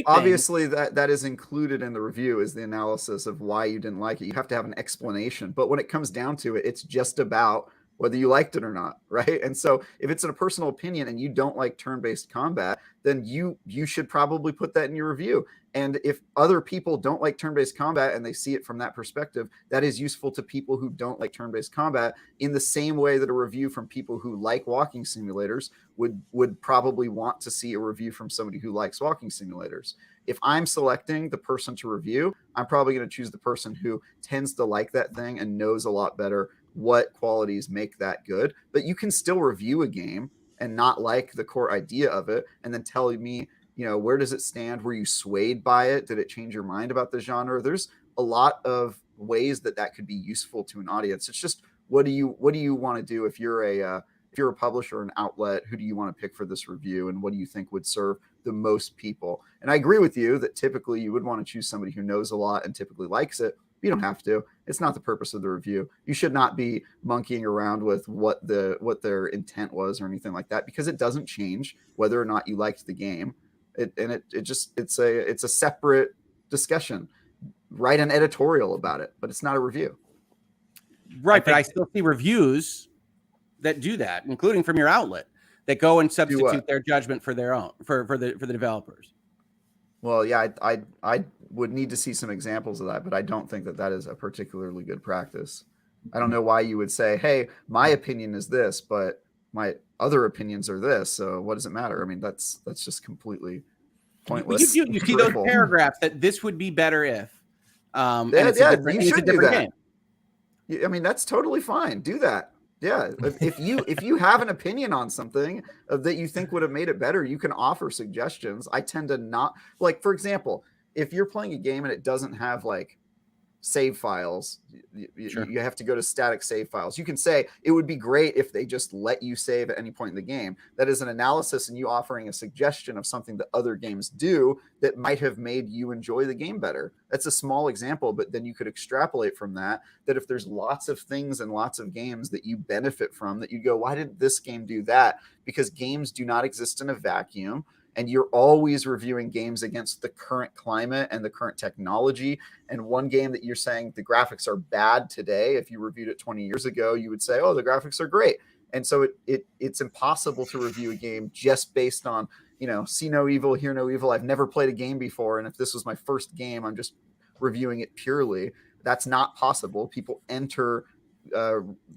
obviously that is included in the review, is the analysis of why you didn't like it. You have to have an explanation, but when it comes down to it, it's just about whether you liked it or not, right? And so if it's a personal opinion and you don't like turn-based combat, then you should probably put that in your review. And if other people don't like turn-based combat and they see it from that perspective, that is useful to people who don't like turn-based combat, in the same way that a review from people who like walking simulators would probably want to see a review from somebody who likes walking simulators. If I'm selecting the person to review, I'm probably going to choose the person who tends to like that thing and knows a lot better what qualities make that good. But you can still review a game and not like the core idea of it, and then tell me, where does it stand? Were you swayed by it? Did it change your mind about the genre? There's a lot of ways that could be useful to an audience. It's just, what do you want to do if you're a publisher or an outlet? Who do you want to pick for this review, and what do you think would serve the most people? And I agree with you that typically you would want to choose somebody who knows a lot and typically likes it. You don't have to. It's not the purpose of the review. You should not be monkeying around with what their intent was or anything like that, because it doesn't change whether or not you liked the game. It's a separate discussion. Write an editorial about it, but it's not a review. Right, but I still see reviews that do that, including from your outlet, that go and substitute their judgment for their own for the developers. Well, yeah, I would need to see some examples of that, but I don't think that is a particularly good practice. I don't know why you would say, hey, my opinion is this, but my other opinions are this, so what does it matter? I mean, that's just completely pointless. You see those paragraphs that this would be better if. You should do that. Game. I mean, that's totally fine. Do that. Yeah. If you have an opinion on something that you think would have made it better, you can offer suggestions. I tend to not, like, for example, if you're playing a game and it doesn't have like save files, you have to go to static save files. You can say it would be great if they just let you save at any point in the game. That is an analysis and you offering a suggestion of something that other games do that might have made you enjoy the game better. That's a small example, but then you could extrapolate from that if there's lots of things and lots of games that you benefit from, that you go, why did this game do that? Because games do not exist in a vacuum. And you're always reviewing games against the current climate and the current technology. And one game that you're saying the graphics are bad today, if you reviewed it 20 years ago, you would say, oh, the graphics are great. And so it's impossible to review a game just based on, see no evil, hear no evil. I've never played a game before. And if this was my first game, I'm just reviewing it purely. That's not possible. People enter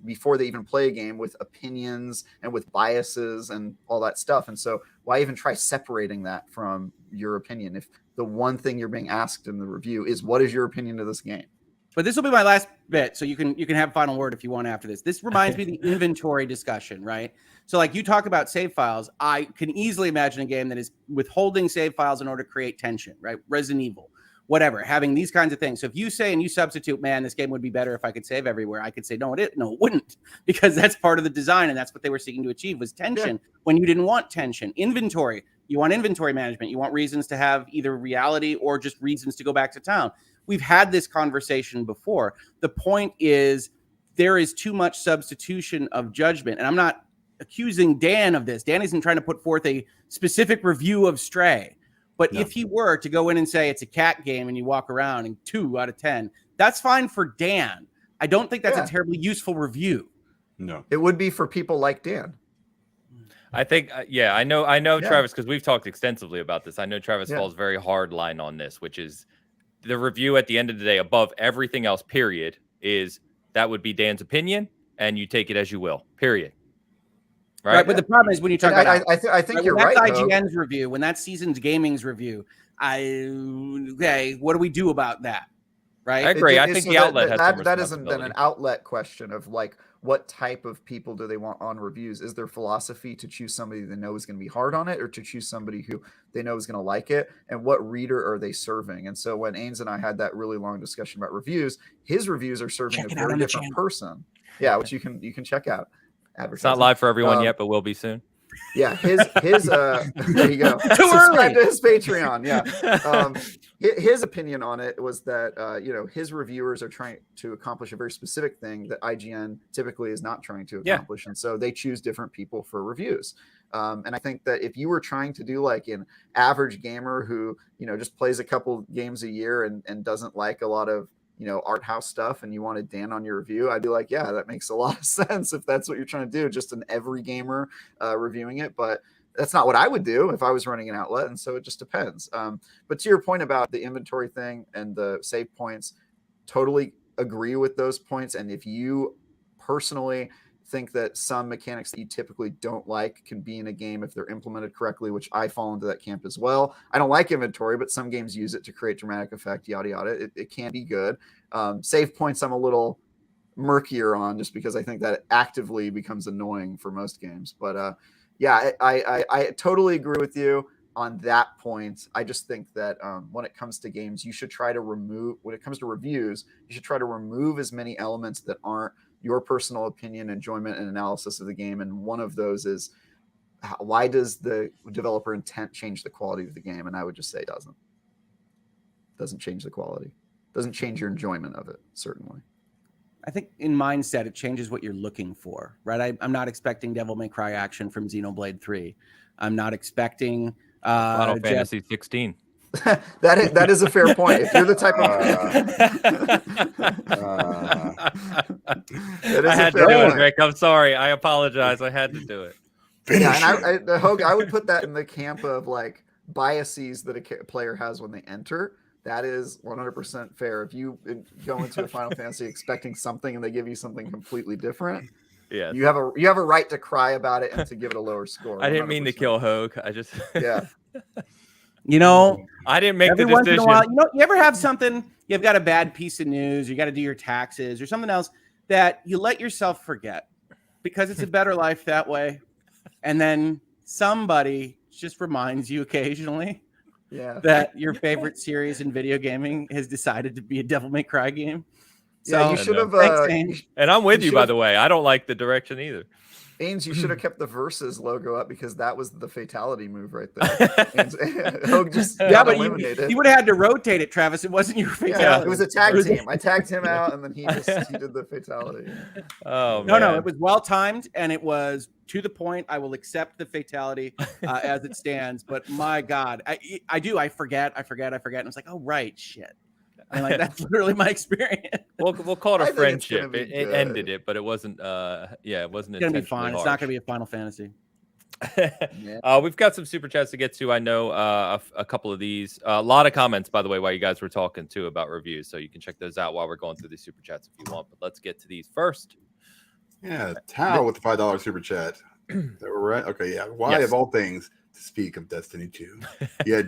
before they even play a game with opinions and with biases and all that stuff. And so why even try separating that from your opinion if the one thing you're being asked in the review is what is your opinion of this game? But this will be my last bit, so you can have final word if you want after this. This reminds me of the inventory discussion, right? So like you talk about save files, I can easily imagine a game that is withholding save files in order to create tension, right? Resident Evil, whatever, having these kinds of things. So if you say and you substitute, man, this game would be better if I could save everywhere, I could say, no, it wouldn't, because that's part of the design and that's what they were seeking to achieve was tension when you didn't want tension. Inventory, you want inventory management. You want reasons to have either reality or just reasons to go back to town. We've had this conversation before. The point is there is too much substitution of judgment. And I'm not accusing Dan of this. Dan isn't trying to put forth a specific review of Stray. But if he were to go in and say it's a cat game and you walk around and 2 out of 10, that's fine for Dan. I don't think that's a terribly useful review. No, it would be for people like Dan. I think, I know, Travis, because we've talked extensively about this. I know Travis falls very hard line on this, which is the review at the end of the day, above everything else, period, is that would be Dan's opinion, and you take it as you will, period. Right, but the problem is when you talk about, I think you're right. That's IGN's review. When that's Seasons Gaming's review, what do we do about that? Right, I agree. I think the outlet has that isn't then an outlet question of like what type of people do they want on reviews? Is their philosophy to choose somebody they know is going to be hard on it, or to choose somebody who they know is going to like it? And what reader are they serving? And so when Ains and I had that really long discussion about reviews, his reviews are serving a very different person. Yeah, which you can check out. It's not live for everyone yet, but will be soon. Yeah, his there you go. Subscribe to his Patreon. Yeah. His opinion on it was that his reviewers are trying to accomplish a very specific thing that IGN typically is not trying to accomplish, and so they choose different people for reviews. And I think that if you were trying to do like an average gamer who just plays a couple games a year and doesn't like a lot of art house stuff, and you wanted Dan on your review, I'd be like, yeah, that makes a lot of sense if that's what you're trying to do, just an every gamer reviewing it. But that's not what I would do if I was running an outlet. And so it just depends. But to your point about the inventory thing and the save points, totally agree with those points. And if you personally think that some mechanics that you typically don't like can be in a game if they're implemented correctly, which I fall into that camp as well. I don't like inventory, but some games use it to create dramatic effect, yada, yada. It can be good. Save points I'm a little murkier on, just because I think that it actively becomes annoying for most games. But I totally agree with you on that point. I just think that when it comes to games, you should try to remove, when it comes to reviews, you should try to remove as many elements that aren't your personal opinion, enjoyment, and analysis of the game. And one of those is, why does the developer intent change the quality of the game? And I would just say it doesn't change the quality. Doesn't change your enjoyment of it, certainly. I think in mindset, it changes what you're looking for, right? I'm not expecting Devil May Cry action from Xenoblade 3. I'm not expecting Final Fantasy 16. that is a fair point. If you're the type of I had to do it, Rick. I'm sorry. I apologize. I had to do it. And I would put that in the camp of like biases that a player has when they enter. That is 100% fair. If you go into a Final Fantasy expecting something and they give you something completely different, you have a right to cry about it and to give it a lower score. 100%. I didn't mean to kill Hoeg. I just I didn't make the decision. Once in a while, you ever have something, you've got a bad piece of news, you got to do your taxes or something else that you let yourself forget because it's a better life that way. And then somebody just reminds you occasionally that your favorite series in video gaming has decided to be a Devil May Cry game. So yeah, you should have. And I'm with you, by the way. I don't like the direction either. Ains, you should have kept the Versus logo up because that was the fatality move right there. Hoeg just got eliminated. You would have had to rotate it, Travis. It wasn't your fatality. Yeah, it was a tag team. I tagged him out, and then he did the fatality. Oh no, it was well timed, and it was to the point. I will accept the fatality as it stands. But my God, I forget. And it's like, oh right, shit. And like that's literally my experience. We'll call it a friendship. It ended it, but it wasn't. It wasn't. It's gonna be fine. It's not gonna be a Final Fantasy. We've got some super chats to get to. I know a couple of these. A lot of comments, by the way, while you guys were talking too about reviews, so you can check those out while we're going through these super chats if you want. But let's get to these first. Yeah, Tao with the $5 super chat. Right? Okay, yeah. Why of all things to speak of Destiny 2? Yeah,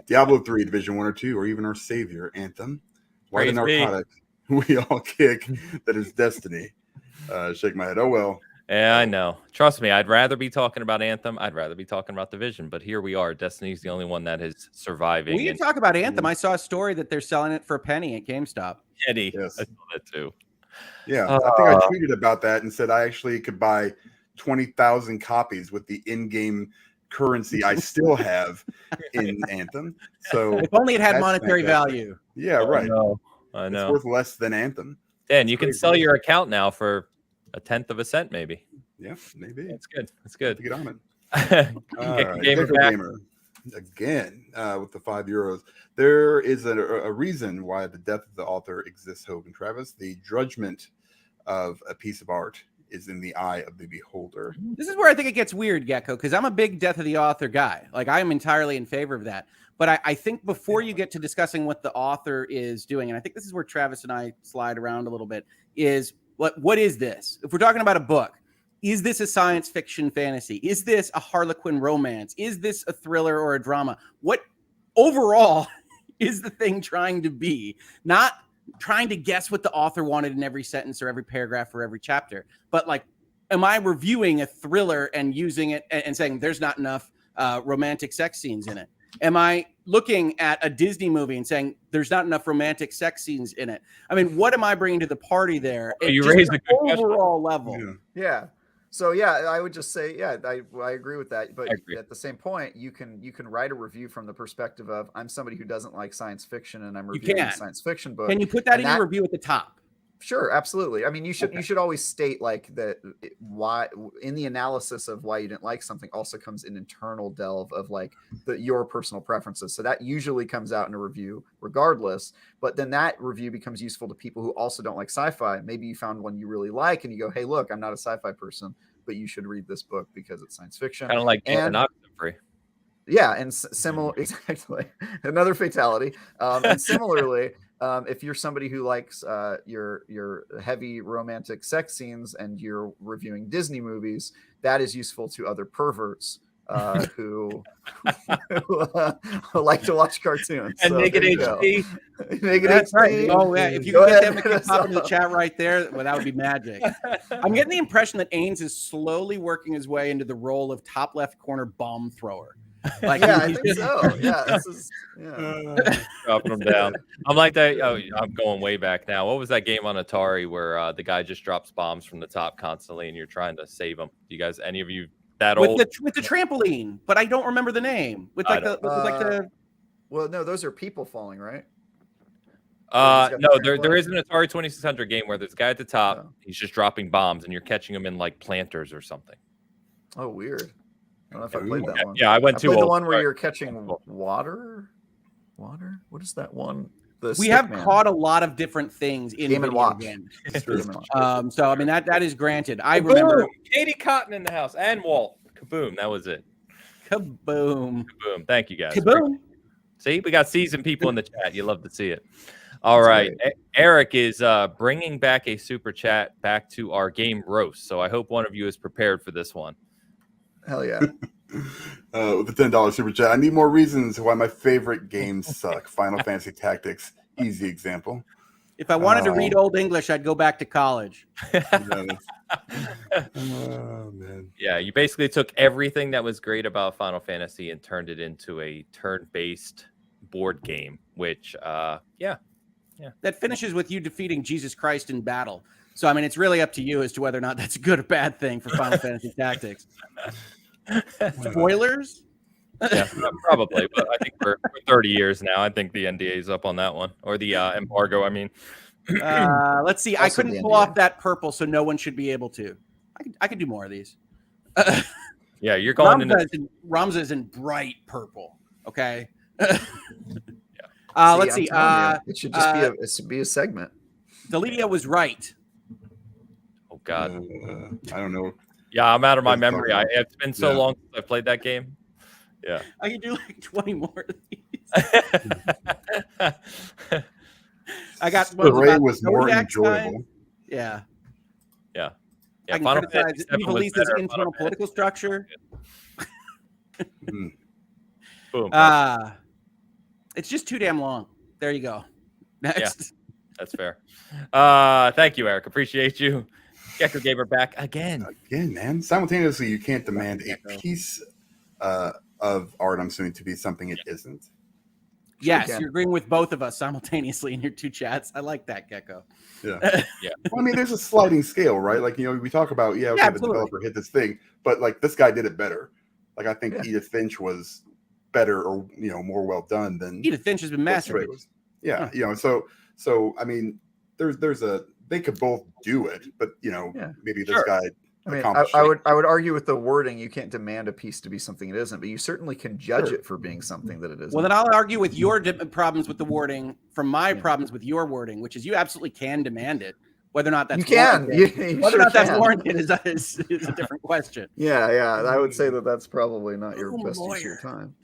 Diablo 3, Division 1 or 2, or even our savior, Anthem. Why the narcotic we all kick that is Destiny? Shake my head. Oh, well. Yeah, I know. Trust me, I'd rather be talking about Anthem. I'd rather be talking about Division. But here we are. Destiny's the only one that is surviving. We talk about Anthem. I saw a story that they're selling it for a penny at GameStop. Penny. Yes. I saw that too. Yeah, I think I tweeted about that and said I actually could buy 20,000 copies with the in-game currency I still have in Anthem. So if only it had monetary value. Yeah, right. I know. It's worth less than Anthem. Dan, you can sell your account now for 1/10 of a cent, maybe. Yeah, maybe. That's good. That's good. To get on it. Right. Gamer again with the €5. There is a reason why the death of the author exists, Hoeg and Travis. The judgment of a piece of art is in the eye of the beholder. This is where I think it gets weird, Gecko, because I'm a big death of the author guy. Like, I am entirely in favor of that. But I think before you get to discussing what the author is doing, and I think this is where Travis and I slide around a little bit, is what is this? If we're talking about a book, is this a science fiction fantasy? Is this a Harlequin romance? Is this a thriller or a drama? What overall is the thing trying to be? Not trying to guess what the author wanted in every sentence or every paragraph or every chapter, but like, am I reviewing a thriller and using it and saying there's not enough romantic sex scenes in it? Am I looking at a Disney movie and saying there's not enough romantic sex scenes in it? I mean, what am I bringing to the party there? You raise a good overall level. Yeah. So I would just say, I agree with that. But at the same point, you can write a review from the perspective of I'm somebody who doesn't like science fiction and I'm reviewing a science fiction book. Can you put that in your review at the top? Sure, absolutely. I mean, you should always state like that why in the analysis of why you didn't like something also comes an internal delve of like your personal preferences. So that usually comes out in a review regardless, but then that review becomes useful to people who also don't like sci-fi. Maybe you found one you really like and you go, hey, look, I'm not a sci-fi person, but you should read this book because it's science fiction. Kind of like Oxenfree. Yeah, and similar, exactly. Another fatality. And similarly, if you're somebody who likes your heavy romantic sex scenes and you're reviewing Disney movies, that is useful to other perverts who like to watch cartoons. And so Naked HD. Naked That's HD. right. Oh, yeah. If you can get them to pop into the chat right there, well, that would be magic. I'm getting the impression that Ains is slowly working his way into the role of top left corner bomb thrower. Like, yeah, I think so. Yeah, this is dropping them down. I'm like that. Oh, I'm going way back now. What was that game on Atari where the guy just drops bombs from the top constantly and you're trying to save him? Do you guys, any of you that with old? With the trampoline, but I don't remember the name. With like the well, no, those are people falling, right? No, there is an Atari 2600 game where there's a guy at the top. Oh. He's just dropping bombs and you're catching him in like planters or something. Oh, weird. I don't know if I played that one. Yeah, I went to the one where you're catching water. What is that one? We have caught a lot of different things in Game and Watch. So I mean that is granted. I remember Katie Cotton in the house and Walt. Kaboom! That was it. Kaboom! Kaboom! Thank you guys. Kaboom! See, we got seasoned people in the chat. You love to see it. All right, Eric is bringing back a super chat back to our game roast. So I hope one of you is prepared for this one. Hell yeah. With the $10 super chat, I need more reasons why my favorite games suck. Final Fantasy Tactics, easy example. If I wanted to read Old English, I'd go back to college. Oh man. Yeah, you basically took everything that was great about Final Fantasy and turned it into a turn-based board game, which That finishes with you defeating Jesus Christ in battle. So I mean, it's really up to you as to whether or not that's a good or bad thing for Final Fantasy Tactics. Spoilers? Yeah, probably, but I think for 30 years now, I think the NDA is up on that one, or the embargo. I mean, let's see. I couldn't pull off that purple, so no one should be able to. I could do more of these. Yeah, you're going Ramza is in bright purple. Okay. See, let's see. it should just be a segment. Delidia was right. Oh God. I don't know. Yeah, I'm out of my memory. It's been so long since I played that game. Yeah. I could do like 20 more of these. I got the raid was more enjoyable. Yeah. Yeah. I can criticize Evilis's internal political structure. Boom. It's just too damn long. There you go. Next. Yeah, that's fair. Thank you, Eric. Appreciate you. Gecko Gamer back again. Again, man. Simultaneously, you can't demand a piece of art, I'm assuming, to be something it isn't. Yes, you're agreeing with both of us simultaneously in your two chats. I like that, Gecko. Yeah. Yeah. Well, I mean, there's a sliding scale, right? Like, we talk about, the developer hit this thing, but like this guy did it better. Like, I think Edith Finch was better or, more well done than Edith Finch has been masterful. Yeah. So I mean, they could both do it, but maybe this guy. I mean, I would argue with the wording. You can't demand a piece to be something it isn't, but you certainly can judge it for being something that it isn't. Well, then I'll argue with your problems with the wording from my problems with your wording, which is you absolutely can demand it. Whether or not that's that's warranted is a different question. Yeah, I would say that's probably not your best use of your time.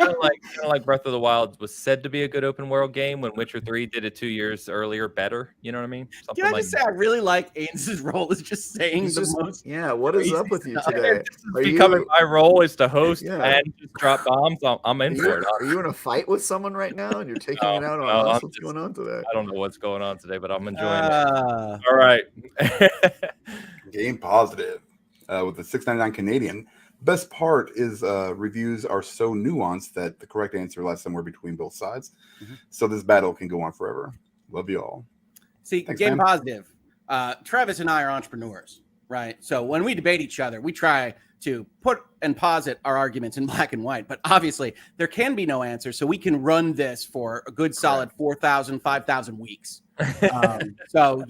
kind of like Breath of the Wild was said to be a good open world game when Witcher 3 did it 2 years earlier better. You know what I mean? Something Can I just say I really like Ains's role is just saying most. Yeah, what is up with you today? My role is to host and just drop bombs. I'm in for it. Are you in a fight with someone right now and you're taking it out on us? What's going on today? I don't know what's going on today, but I'm enjoying it. All right. Game positive with the $6.99 Canadian. Best part is reviews are so nuanced that the correct answer lies somewhere between both sides. Mm-hmm. So this battle can go on forever. Love you all. See, thanks, game positive. Travis and I are entrepreneurs, right? So when we debate each other, we try to put and posit our arguments in black and white. But obviously, there can be no answer. So we can run this for a good solid 4,000, 5,000 weeks. So,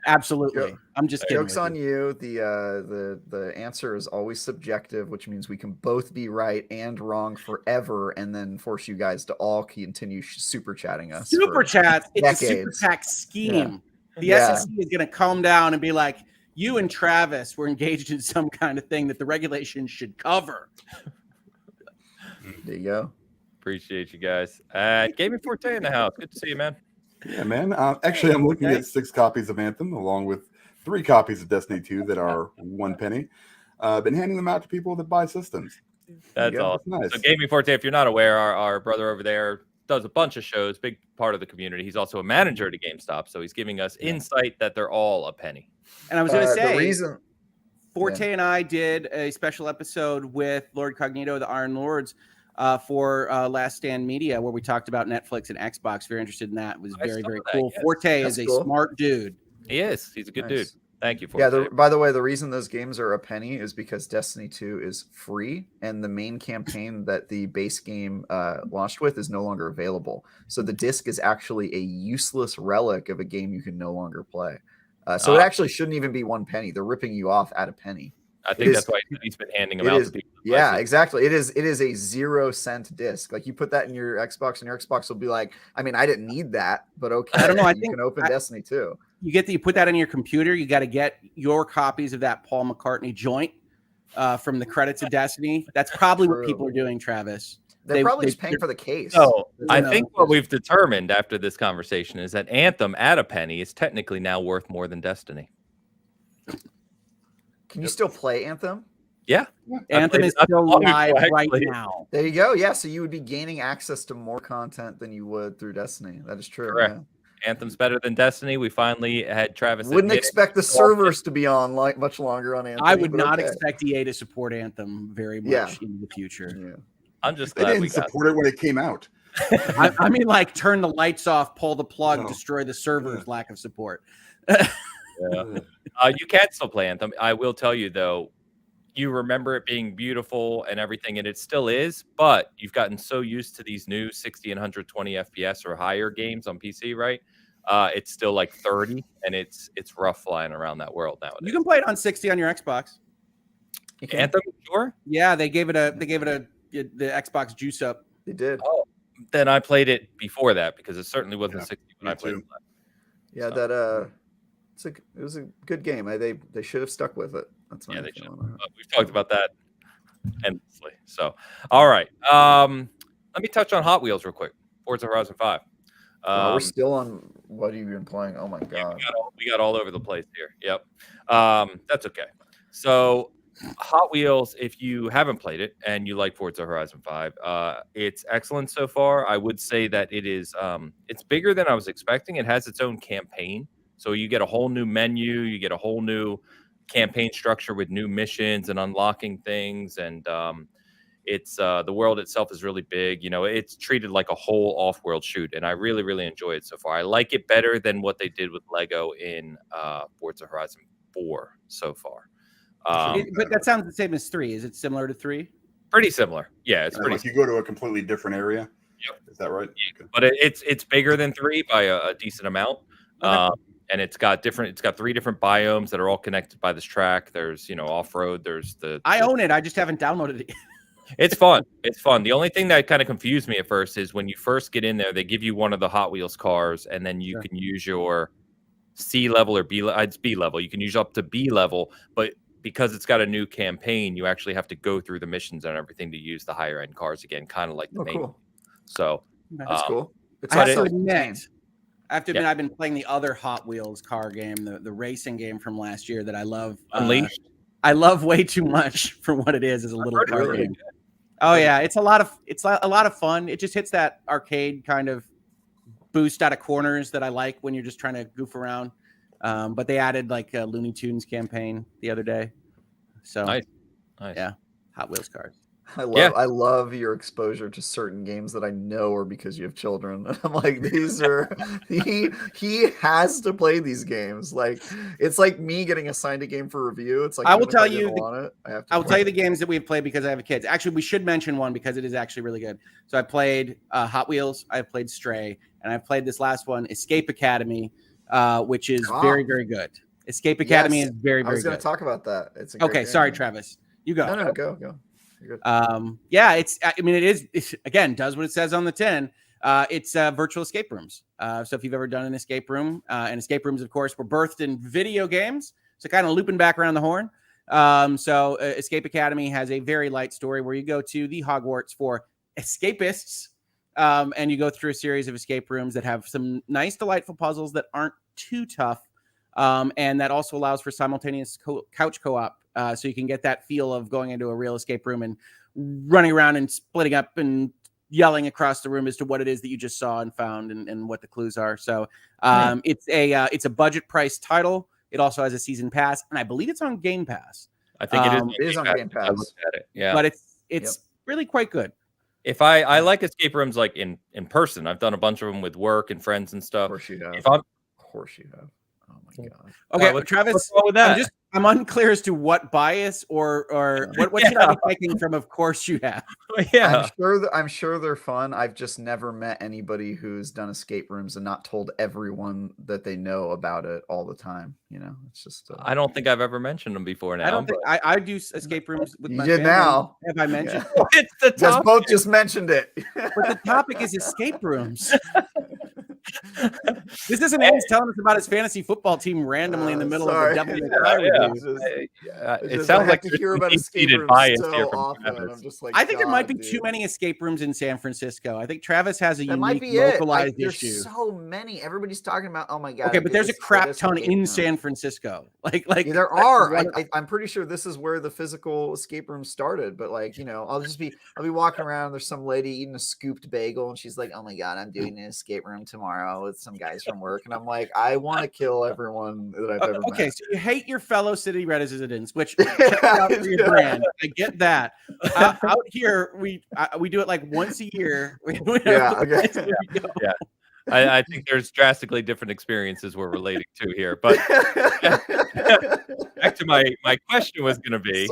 absolutely. Yep. I'm just kidding. Joke's on you. The answer is always subjective, which means we can both be right and wrong forever, and then force you guys to all continue super chatting us. Super chats. It's a super tax scheme. Yeah. The SEC is going to calm down and be like, you and Travis were engaged in some kind of thing that the regulations should cover. There you go. Appreciate you guys. Gaming Forte in the house. Good to see you, man. Yeah, man. Actually, I'm looking at 6 copies of Anthem along with 3 copies of Destiny 2 that are 1 penny. Been handing them out to people that buy systems. That's awesome. Nice. So Gaming Forte, if you're not aware, our brother over there does a bunch of shows, big part of the community. He's also a manager at GameStop, so he's giving us insight that they're all a penny. And I was going to say, Forte and I did a special episode with Lord Cognito, the Iron Lords, for Last Stand Media, where we talked about Netflix and Xbox. Very interested in that. It was very, very cool. Yes. Forte is a smart dude. He is. He's a good dude. Thank you, Forte. Yeah, by the way, the reason those games are a penny is because Destiny 2 is free, and the main campaign that the base game launched with is no longer available. So the disc is actually a useless relic of a game you can no longer play. So it actually shouldn't even be 1 penny. They're ripping you off at a penny. I think that's why he's been handing them out to people. Yeah, exactly. It is a 0-cent disc. Like you put that in your Xbox, and your Xbox will be like, I mean, I didn't need that, but okay. I don't know. I think you can open Destiny 2. You put that in your computer. You got to get your copies of that Paul McCartney joint from the credits of Destiny. That's probably what people are doing, Travis. They're probably just paying for the case. So I think what we've determined after this conversation is that Anthem at a penny is technically now worth more than Destiny. Can you still play Anthem? Yeah. Anthem is still live right now. There you go. Yeah, so you would be gaining access to more content than you would through Destiny. That is true. Correct. Anthem's better than Destiny. We finally had Travis. Wouldn't expect the servers to be on like much longer on Anthem. I would not expect EA to support Anthem very much in the future. Yeah. I'm just They glad didn't support it when it came out. I mean, like turn the lights off, pull the plug, destroy the server's lack of support. You can still play Anthem. I will tell you though, you remember it being beautiful and everything, and it still is, but you've gotten so used to these new 60 and 120 FPS or higher games on PC, right? It's still like 30, and it's rough flying around that world nowadays. You can play it on 60 on your Xbox. Anthem, sure. Yeah, they gave it the Xbox juice up. They did. Oh, then I played it before that because it certainly wasn't 60 when I played it. Yeah, it was a good game. They should have stuck with it. That's they should. We've talked about that endlessly. So, all right. Let me touch on Hot Wheels real quick. Forza Horizon 5. We're still on. What have you been playing? Oh my god, yeah, we got all over the place here. Yep. That's okay. So, Hot Wheels, if you haven't played it and you like Forza Horizon 5, it's excellent so far. I would say that it is. It's bigger than I was expecting. It has its own campaign, so you get a whole new menu. You get a whole new campaign structure with new missions and unlocking things, and it's the world itself is really big. You know, it's treated like a whole off-world shoot, and I really, really enjoy it so far. I like it better than what they did with Lego in Forza Horizon 4 so far. But that sounds the same as 3. Is it similar to 3? Pretty similar. Yeah, it's pretty. Like you go to a completely different area. Yep. Is that right? Yeah, but it's bigger than 3 by a decent amount. Okay. And it's got 3 different biomes that are all connected by this track. There's, off-road. There's I own it. I just haven't downloaded it. It's fun. It's fun. The only thing that kind of confused me at first is when you first get in there, they give you one of the Hot Wheels cars, and then you can use your C level or B level. It's B level. You can use up to B level, but because it's got a new campaign, you actually have to go through the missions and everything to use the higher end cars again, kind of like the main. Cool. So that's cool. I have to admit, I've been playing the other Hot Wheels car game, the racing game from last year that I love. Unleashed. I love way too much for what it is as a little car game. Oh yeah, it's a lot of fun. It just hits that arcade kind of boost out of corners that I like when you're just trying to goof around. But they added like a Looney Tunes campaign the other day. So nice. Yeah, Hot Wheels cars. I love your exposure to certain games that I know are because you have children. I'm like, these are he has to play these games. Like it's like me getting assigned a game for review. It's like I will tell you I will tell you the games that we've played because I have kids. Actually, we should mention one because it is actually really good. So I played Hot Wheels, I've played Stray, and I've played this last one, Escape Academy, which is very, very good. Escape Academy is very, very good. I was going to talk about that. It's okay. Sorry, Travis. You go. No, go. Yeah, it again does what it says on the tin. It's virtual escape rooms. So if you've ever done an escape room, and escape rooms, of course, were birthed in video games. So kind of looping back around the horn. So Escape Academy has a very light story where you go to the Hogwarts for escapists, and you go through a series of escape rooms that have some nice, delightful puzzles that aren't too tough, and that also allows for simultaneous couch co-op. So you can get that feel of going into a real escape room and running around and splitting up and yelling across the room as to what it is that you just saw and found and what the clues are. So it's a budget price title. It also has a season pass, and I believe it's on Game Pass. I think it is on Game Pass. I looked at it. Yeah, but it's really quite good. If I like escape rooms like in person, I've done a bunch of them with work and friends and stuff. Of course you have. Of course you have. Oh my god. Okay, Travis, what's wrong with that? I'm unclear as to what bias or what should I be taking from. Of course you have. Yeah, I'm sure they're fun. I've just never met anybody who's done escape rooms and not told everyone that they know about it all the time. It's just. I don't think I've ever mentioned them before. Now I don't think I do escape rooms with my family. Now have I mentioned? It's the topic. Both just mentioned it. But the topic is escape rooms. This isn't Ames telling us about his fantasy football team randomly in the middle of the Devil May Cry review. It sounds like to hear about escape rooms so often. I'm just like, I think there might be too many escape rooms in San Francisco. I think Travis has a unique localized issue. There's so many. Everybody's talking about. Oh my god. Okay, but there's a crap ton in San Francisco. Like there are. I'm pretty sure this is where the physical escape room started. But I'll be walking around. There's some lady eating a scooped bagel, and she's like, "Oh my god, I'm doing an escape room tomorrow." tomorrow with some guys from work, and I'm like, I want to kill everyone that I've ever met. Okay, so you hate your fellow city residents, which check out for your brand. I get that. Out here, we do it like once a year. Yeah. Okay. Yeah. I think there's drastically different experiences we're relating to here. But back to my question was going to be,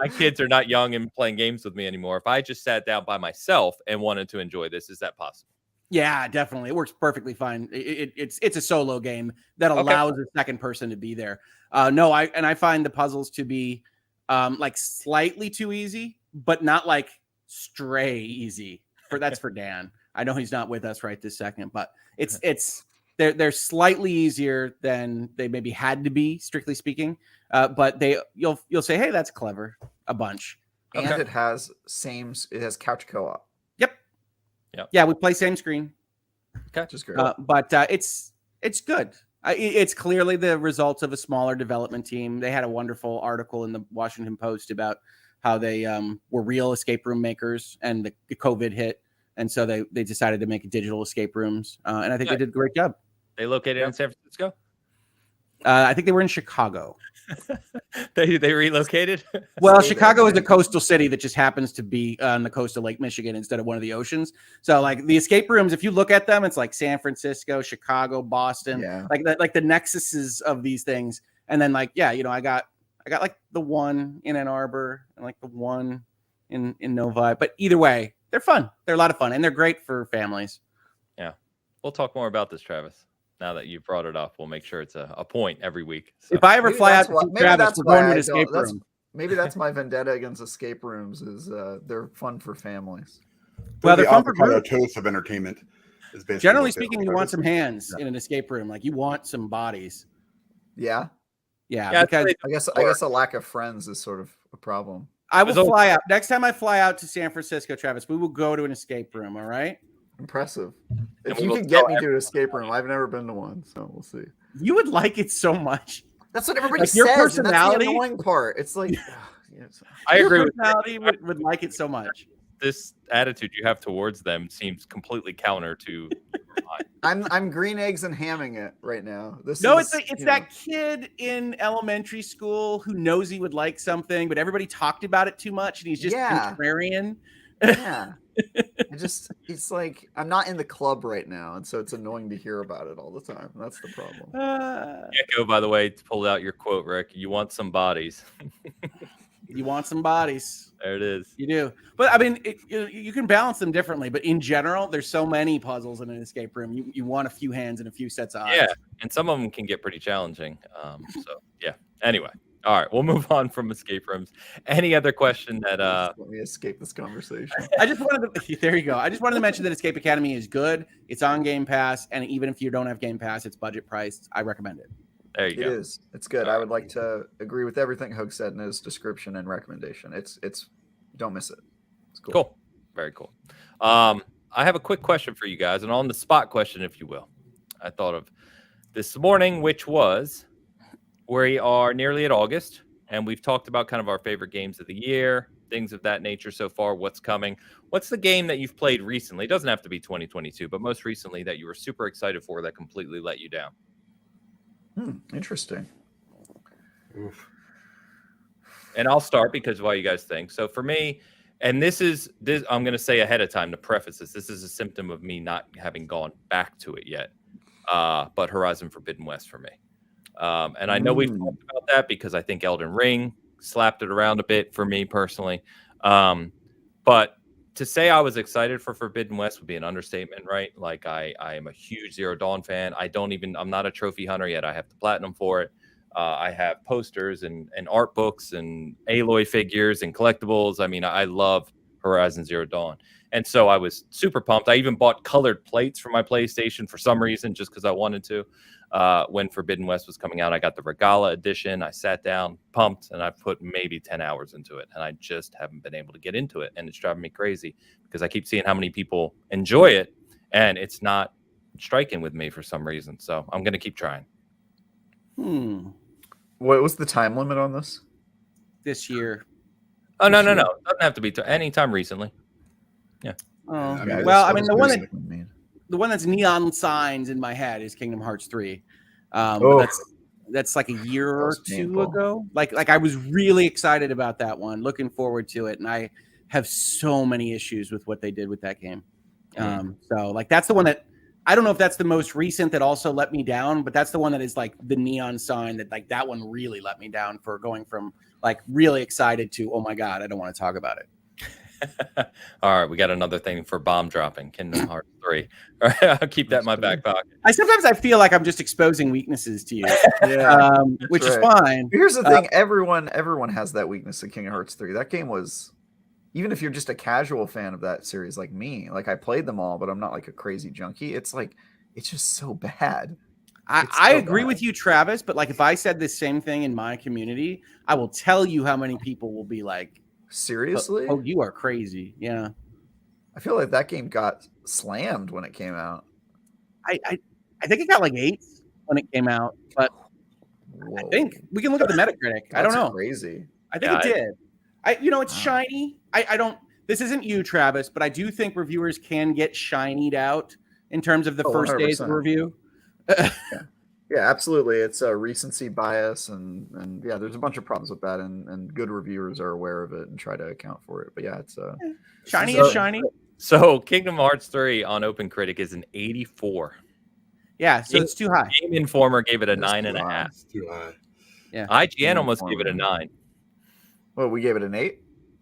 my kids are not young and playing games with me anymore. If I just sat down by myself and wanted to enjoy this, is that possible? Yeah, definitely. It works perfectly fine. It's a solo game that allows a second person to be there. I find the puzzles to be like slightly too easy, but not like stray easy. That's for Dan. I know he's not with us right this second, but they're slightly easier than they maybe had to be, strictly speaking. But you'll say, hey, that's clever, a bunch. And it has couch co-op. Yep. Yeah, we play same screen. Okay, just great. But it's good. It's clearly the result of a smaller development team. They had a wonderful article in the Washington Post about how they were real escape room makers, and the COVID hit. And so they decided to make digital escape rooms. And I think they did a great job. They located in San Francisco? I think they were in Chicago. They relocated? Well, Chicago is a coastal city that just happens to be on the coast of Lake Michigan instead of one of the oceans. So like the escape rooms, if you look at them, it's like San Francisco, Chicago, Boston, like the nexuses of these things. And then like, I got like the one in Ann Arbor and like the one in Novi. But either way, they're fun. They're a lot of fun, and they're great for families. Yeah. We'll talk more about this, Travis. Now that you brought it up, we'll make sure it's a point every week. So. If I ever fly out to Travis, we're going to an escape room. Maybe that's my vendetta against escape rooms is they're fun for families. Well, they're fun for groups of entertainment. Is basically generally speaking, you want some hands in an escape room. Like you want some bodies. Yeah. Because I guess a lack of friends is sort of a problem. I will fly out. Next time I fly out to San Francisco, Travis, we will go to an escape room. All right. Impressive. If you can get me to an escape room, I've never been to one, so we'll see. You would like it so much. That's what everybody says. Your personality, that's the annoying part. It's like I agree. Your personality would like it so much. This attitude you have towards them seems completely counter to. I'm green eggs and hamming it right now. It's that kid in elementary school who knows he would like something, but everybody talked about it too much, and he's just contrarian. Yeah. It's like I'm not in the club right now, and so it's annoying to hear about it all the time. That's the problem. Gecko, by the way, pulled out your quote, Rick. You want some bodies. You want some bodies. There it is. You do. But I mean, you can balance them differently. But in general, there's so many puzzles in an escape room. You want a few hands and a few sets of eyes. Yeah, and some of them can get pretty challenging. Anyway. All right, we'll move on from escape rooms. Any other question that let me escape this conversation. There you go. I just wanted to mention that Escape Academy is good. It's on Game Pass, and even if you don't have Game Pass, it's budget priced. I recommend it. There you go. It is. It's good. I would like to agree with everything Hoeg said in his description and recommendation. It's don't miss it. It's cool. Cool. Very cool. I have a quick question for you guys, an on the spot question, if you will. I thought of this morning, which was, we are nearly at August, and we've talked about kind of our favorite games of the year, things of that nature so far, what's coming. What's the game that you've played recently? It doesn't have to be 2022, but most recently that you were super excited for that completely let you down? Interesting. Oof. And I'll start because while you guys think. So for me, and this I'm going to say ahead of time to preface this is a symptom of me not having gone back to it yet, but Horizon Forbidden West for me. And I know we've talked about that because I think Elden Ring slapped it around a bit for me personally. But to say I was excited for Forbidden West would be an understatement, right? Like I am a huge Zero Dawn fan. I'm not a trophy hunter yet. I have the platinum for it. I have posters and art books and Aloy figures and collectibles. I mean, I love Horizon Zero Dawn. And so I was super pumped. I even bought colored plates for my PlayStation for some reason, just because I wanted to. When Forbidden West was coming out, I got the Regala edition. I sat down, pumped, and I put maybe 10 hours into it. And I just haven't been able to get into it. And it's driving me crazy because I keep seeing how many people enjoy it. And it's not striking with me for some reason. So I'm going to keep trying. What was the time limit on this? This year. Oh, no. It doesn't have to be any time recently. Yeah. Oh, well, I mean, the one that the one that's neon signs in my head is Kingdom Hearts 3. But that's like a year or two ago. Like I was really excited about that one, looking forward to it, and I have so many issues with what they did with that game. So like that's the one that I don't know if that's the most recent that also let me down, but that's the one that is like the neon sign that like that one really let me down for going from like really excited to, oh my God, I don't want to talk about it. All right, we got another thing for bomb dropping, Kingdom Hearts 3. All right, I'll keep that in my back pocket. Sometimes I feel like I'm just exposing weaknesses to you, which is fine. Here's the thing: everyone has that weakness in Kingdom Hearts 3. That game was, even if you're just a casual fan of that series like me, like I played them all, but I'm not like a crazy junkie. It's like it's just so bad. I agree with you, Travis, but like if I said the same thing in my community, I will tell you how many people will be like, seriously? Oh, you are crazy. Yeah. I feel like that game got slammed when it came out. I think it got like 8 when it came out, but I think we can look at the Metacritic. I don't know. Crazy. I think it did. It's shiny. I don't. This isn't you, Travis, but I do think reviewers can get shinied out in terms of the first 100%. days of review. Yeah, absolutely. It's a recency bias, and yeah, there's a bunch of problems with that, and good reviewers are aware of it and try to account for it. But yeah, it's shiny is shiny. So Kingdom Hearts 3 on OpenCritic is an 84. Yeah, so it's too high. Game Informer gave it a 9.5. It's too high. Yeah, IGN almost gave it a 9. Well, we gave it an 8.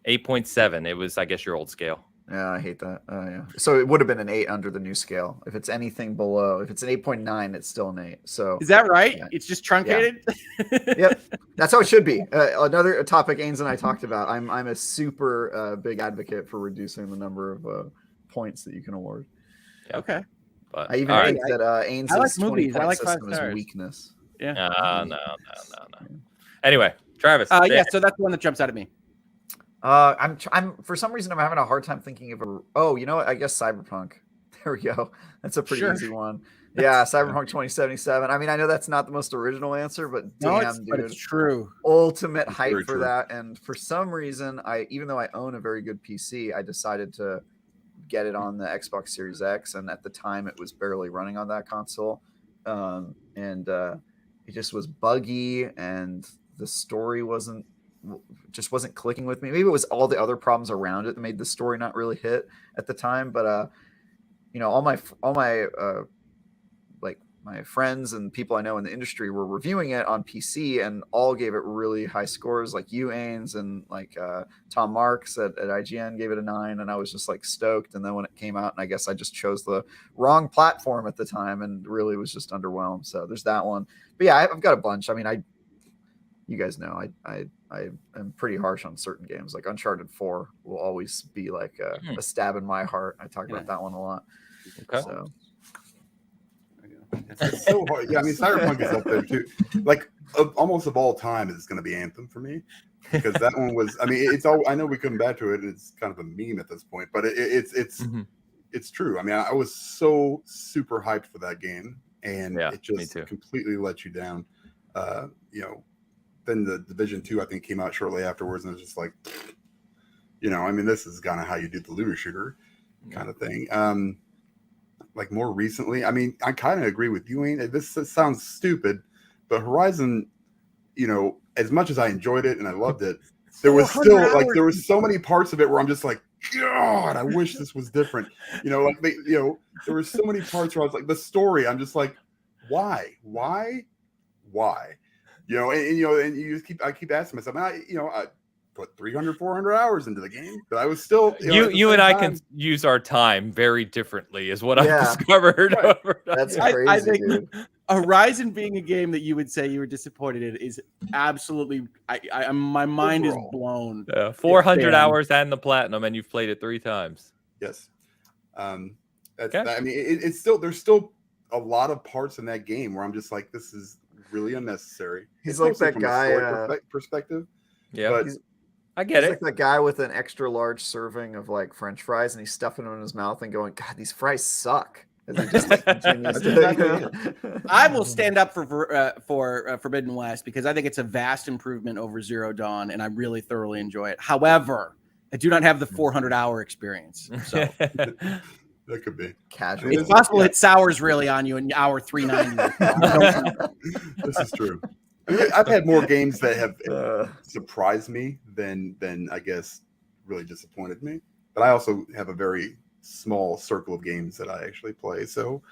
8.7. It was, I guess, your old scale. Yeah, I hate that. Yeah. So it would have been an 8 under the new scale. If it's anything below, if it's an 8.9, it's still an 8. So is that right? Yeah. It's just truncated. Yeah. Yep, that's how it should be. Another topic Ains and I talked about. I'm a super big advocate for reducing the number of points that you can award. Yeah. Okay. But I even think that Ains' I like 20 movies. I like 5 system is stars. weakness. Yeah. No. Anyway, Travis. Yeah. So that's the one that jumps out at me. I'm for some reason I'm having a hard time thinking of a. Oh, you know what? I guess Cyberpunk. There we go. That's a pretty easy one. Yeah, Cyberpunk 2077. I mean, I know that's not the most original answer, but damn, but it's true. Ultimate hype for that. And for some reason, even though I own a very good PC, I decided to get it on the Xbox Series X, and at the time it was barely running on that console, and it just was buggy, and the story wasn't clicking with me. Maybe it was all the other problems around it that made the story not really hit at the time. But all my like my friends and people I know in the industry were reviewing it on PC, and all gave it really high scores, like you, Ains, and like Tom Marks at IGN gave it a 9, and I was just like stoked. And then when it came out, and I guess I just chose the wrong platform at the time, and really was just underwhelmed. So there's that one. But yeah, I've got a bunch. I mean, you guys know I am pretty harsh on certain games. Like Uncharted 4 will always be like a stab in my heart. I talk about that one a lot. Okay. So it's so hard. Yeah, I mean, Cyberpunk is up there too. Like almost of all time, it's going to be Anthem for me, because that one was. I mean, it's all. I know we come back to it, and it's kind of a meme at this point, but it's true. I mean, I was so super hyped for that game, and it just completely let you down. Then the Division 2, I think, came out shortly afterwards, and it was just like, I mean, this is kind of how you do the looter shooter kind of thing. Like more recently, I mean, I kind of agree with you, Ain. This sounds stupid, but Horizon, as much as I enjoyed it and I loved it, there was still there was so many parts of it where I'm just like, God, I wish this was different. There were so many parts where I was like, the story, I'm just like, why? And I keep asking myself, I put 300, 400 hours into the game, but I was still, you and I can use our time very differently is what I've discovered. Right. That's crazy. I think dude. Horizon being a game that you would say you were disappointed in is absolutely, my mind is blown. 400 hours and the platinum, and you've played it 3 times. Yes. I mean, it's still, there's still a lot of parts in that game where I'm just like, this is really unnecessary. He's like that guy perspective. Yeah, I get it. Like that guy with an extra large serving of like French fries, and he's stuffing them in his mouth and going, God, these fries suck. As he just continues to I will stand up for Forbidden West, because I think it's a vast improvement over Zero Dawn, and I really thoroughly enjoy it. However, I do not have the 400-hour experience. So That could be Casual. It's possible it sours really on you in hour 390. This is true. I mean, I've had more games that have surprised me than I guess really disappointed me. But I also have a very small circle of games that I actually play. So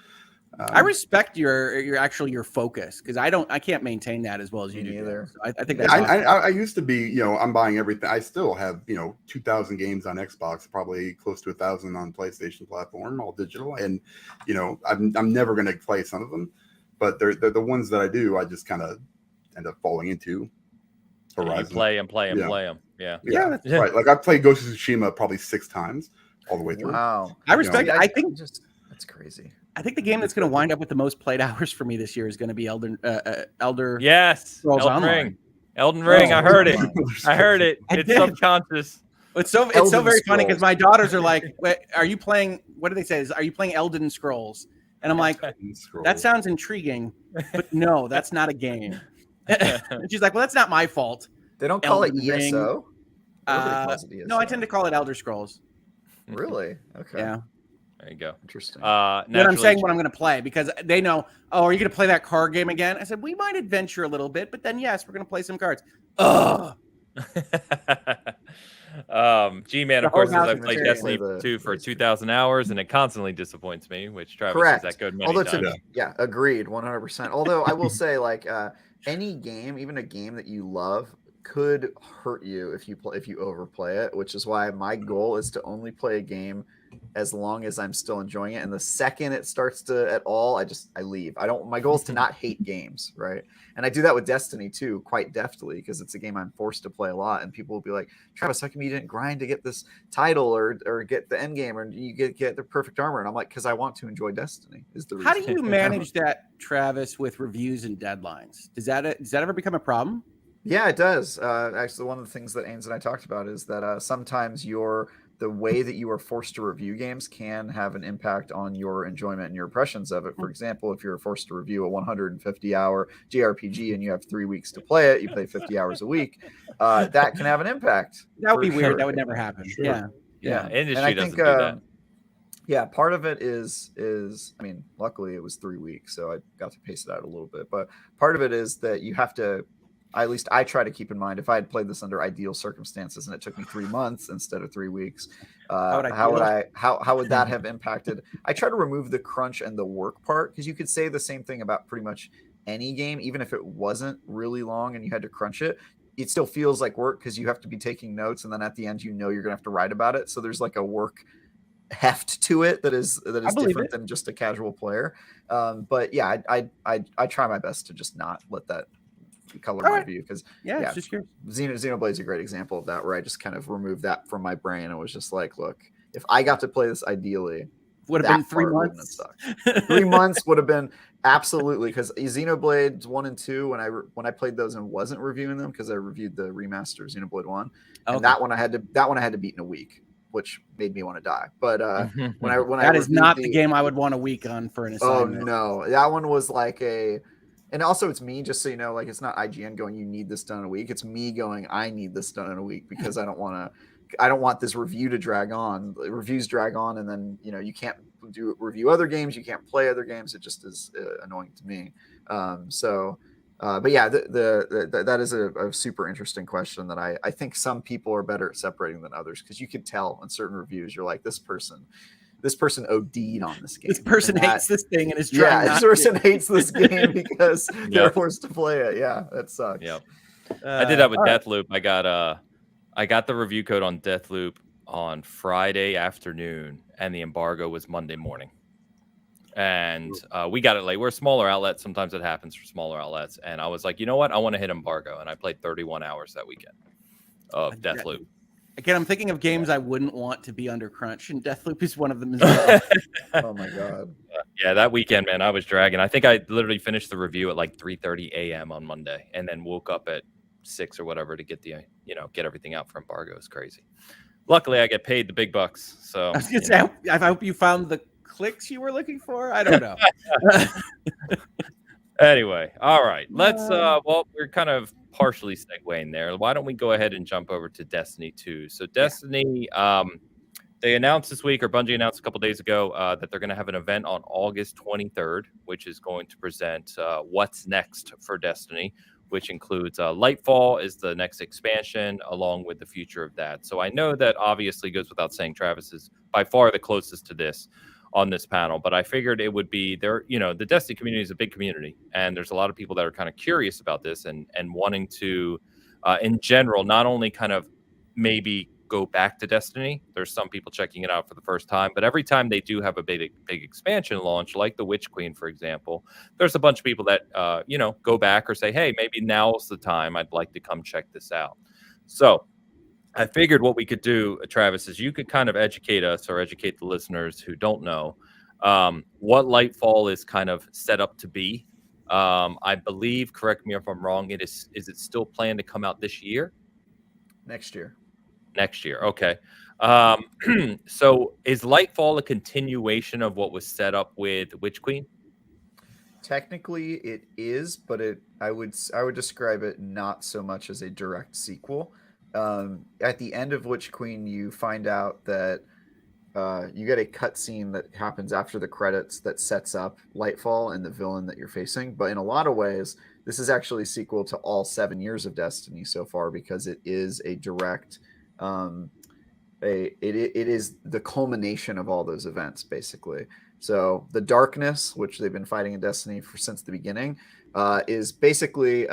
I respect your focus because I can't maintain that as well as you do. Either. So I think that's I used to be, I'm buying everything. I still have 2,000 games on Xbox, probably close to 1,000 on PlayStation platform, all digital, and I'm never going to play some of them, but they're the ones that I do. I just kind of end up falling into. Horizon. You play them. Yeah. That's right. Like I played Ghost of Tsushima probably 6 times all the way through. Wow. I respect it. I think that's crazy. I think the game that's going to wind up with the most played hours for me this year is going to be Elder. Yes, Scrolls Elden Online. Ring. Elden Ring. I heard it. I heard it. It's subconscious. It's so very funny because my daughters are like, "Are you playing? What do they say? Are you playing Elden Scrolls?" And I'm like, "That sounds intriguing, but no, that's not a game." And she's like, "Well, that's not my fault." They don't call Elden it ESO. No, I tend to call it Elder Scrolls. Really? Okay. Yeah. There you go. Interesting. When I'm saying what I'm going to play because they know, oh, are you going to play that card game again? I said, we might adventure a little bit, but then yes, we're going to play some cards. Ugh. G-Man, of course, says I played Destiny 2 for 2,000 hours, and it constantly disappoints me, which Travis Correct. has echoed many Although times. agreed, 100%. Although I will say, like, any game, even a game that you love, could hurt you if you overplay it, which is why my goal is to only play a game as long as I'm still enjoying it. And the second it starts to at all, I leave. My goal is to not hate games, right? And I do that with Destiny too, quite deftly, because it's a game I'm forced to play a lot. And people will be like, Travis, how come you didn't grind to get this title or get the end game or you get the perfect armor? And I'm like, because I want to enjoy Destiny is the reason. How do you manage that, Travis, with reviews and deadlines? Does that ever become a problem? Yeah, it does. Actually, one of the things that Ains and I talked about is that sometimes the way that you are forced to review games can have an impact on your enjoyment and your impressions of it. For example, if you're forced to review a 150-hour JRPG and you have 3 weeks to play it, you play 50 hours a week, that can have an impact. That would be weird. That would never happen. Sure. Yeah. Industry and I doesn't think, do that. Yeah, part of it is I mean, luckily it was 3 weeks, so I got to pace it out a little bit. But part of it is that you have to, at least I try to keep in mind, if I had played this under ideal circumstances and it took me 3 months instead of 3 weeks, how would that have impacted? I try to remove the crunch and the work part, because you could say the same thing about pretty much any game, even if it wasn't really long and you had to crunch it. It still feels like work because you have to be taking notes, and then at the end, you're gonna have to write about it. So there's like a work heft to it that is different than just a casual player. But yeah, I try my best to just not let that color my view, because Xenoblade's a great example of that, where I just kind of removed that from my brain and was just like, look, if I got to play this ideally, would have been 3 months. 3 months would have been absolutely, because Xenoblade 1 and 2, when I played those and wasn't reviewing them, because I reviewed the remaster of Xenoblade 1, and that one I had to beat in a week, which made me want to die. But that is not the game I would want a week on for an assignment. Oh no, that one was like and also it's me, just so you know, like, it's not IGN going, you need this done in a week. It's me going, I need this done in a week, because I don't want this review to drag on. Reviews drag on, and then you can't review other games, you can't play other games. It just is annoying to me. But yeah, that is a super interesting question that I think some people are better at separating than others, because you could tell in certain reviews, you're like, this person OD'd on this game. This person hates this thing and is trying. Yeah, this person hates this game because they're forced to play it. Yeah, that sucks. Yep. I did that with Deathloop. I got the review code on Deathloop on Friday afternoon, and the embargo was Monday morning. And we got it late. We're a smaller outlet. Sometimes it happens for smaller outlets. And I was like, you know what? I want to hit embargo. And I played 31 hours that weekend of Deathloop. Again, I'm thinking of games I wouldn't want to be under crunch, and Deathloop is one of them as well. Oh my god! Yeah, that weekend, man, I was dragging. I think I literally finished the review at like 3:30 a.m. on Monday, and then woke up at 6 or whatever to get get everything out for embargo. It's crazy. Luckily, I get paid the big bucks. So I was gonna say, I hope you found the clicks you were looking for. I don't know. Anyway, all right. Let's we're kind of partially segueing there. Why don't we go ahead and jump over to Destiny 2? So Destiny, They announced this week, or Bungie announced a couple days ago, that they're going to have an event on August 23rd, which is going to present what's next for Destiny, which includes Lightfall is the next expansion, along with the future of that. So I know that obviously goes without saying, Travis is by far the closest to this on this panel, but I figured it would be there. You know, the Destiny community is a big community, and there's a lot of people that are kind of curious about this and wanting to, in general, not only kind of maybe go back to Destiny. There's some people checking it out for the first time, but every time they do have a big expansion launch, like the Witch Queen, for example, there's a bunch of people that go back or say, hey, maybe now's the time. I'd like to come check this out. So I figured what we could do, Travis, is you could kind of educate us or educate the listeners who don't know what Lightfall is kind of set up to be. I believe, correct me if I'm wrong, is it still planned to come out this year? Next year. Okay. So is Lightfall a continuation of what was set up with Witch Queen? Technically it is, but I would describe it not so much as a direct sequel. At the end of Witch Queen, you find out that you get a cutscene that happens after the credits that sets up Lightfall and the villain that you're facing. But in a lot of ways, this is actually a sequel to all 7 years of Destiny so far, because it is a direct it is the culmination of all those events, basically. So the darkness, which they've been fighting in Destiny since the beginning, is basically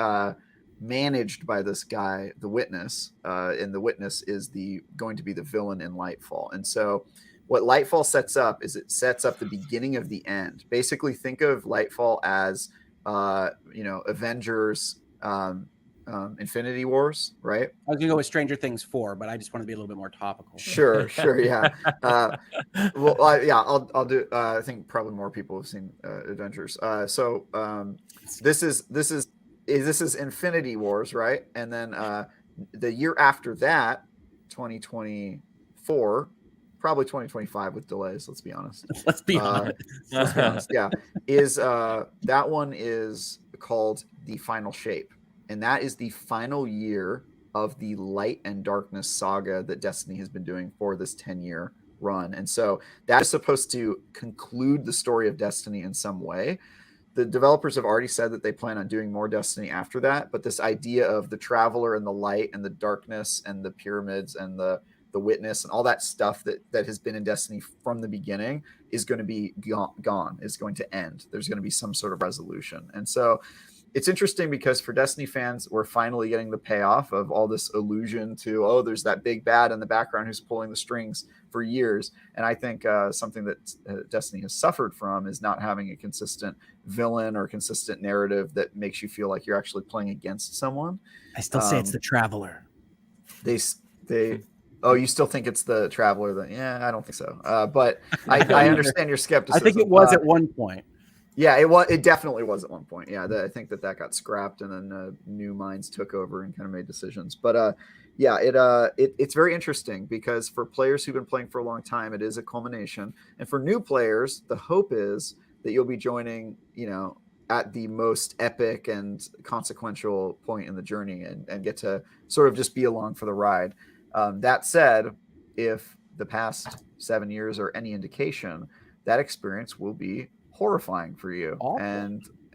managed by this guy, the Witness, and the Witness is going to be the villain in Lightfall. And so what Lightfall sets up is it sets up the beginning of the end. Basically, think of Lightfall as Avengers, Infinity Wars, right? I was gonna go with Stranger Things 4, but I just want to be a little bit more topical. Sure, yeah. I'll do. I think probably more people have seen Avengers. This is Infinity Wars, right? And then the year after that, 2024, probably 2025 with delays. Let's be honest. Let's be honest. Yeah, that one is called The Final Shape. And that is the final year of the Light and Darkness saga that Destiny has been doing for this 10-year run. And so that is supposed to conclude the story of Destiny in some way. The developers have already said that they plan on doing more Destiny after that. But this idea of the Traveler and the Light and the Darkness and the Pyramids and the Witness and all that stuff that has been in Destiny from the beginning is going to be gone, is going to end. There's going to be some sort of resolution. And so it's interesting because for Destiny fans, we're finally getting the payoff of all this allusion to, oh, there's that big bad in the background who's pulling the strings for years. And I think something that Destiny has suffered from is not having a consistent villain or consistent narrative that makes you feel like you're actually playing against someone. I still say it's the Traveler. Oh, you still think it's the Traveler? Yeah, I don't think so. But I understand your skepticism. I think it was at one point. Yeah, it definitely was at one point. Yeah, I think that got scrapped, and then new minds took over and kind of made decisions. But it's very interesting because for players who've been playing for a long time, it is a culmination, and for new players, the hope is that you'll be joining, at the most epic and consequential point in the journey, and get to sort of just be along for the ride. That said, if the past 7 years are any indication, that experience will be horrifying for you. Awful.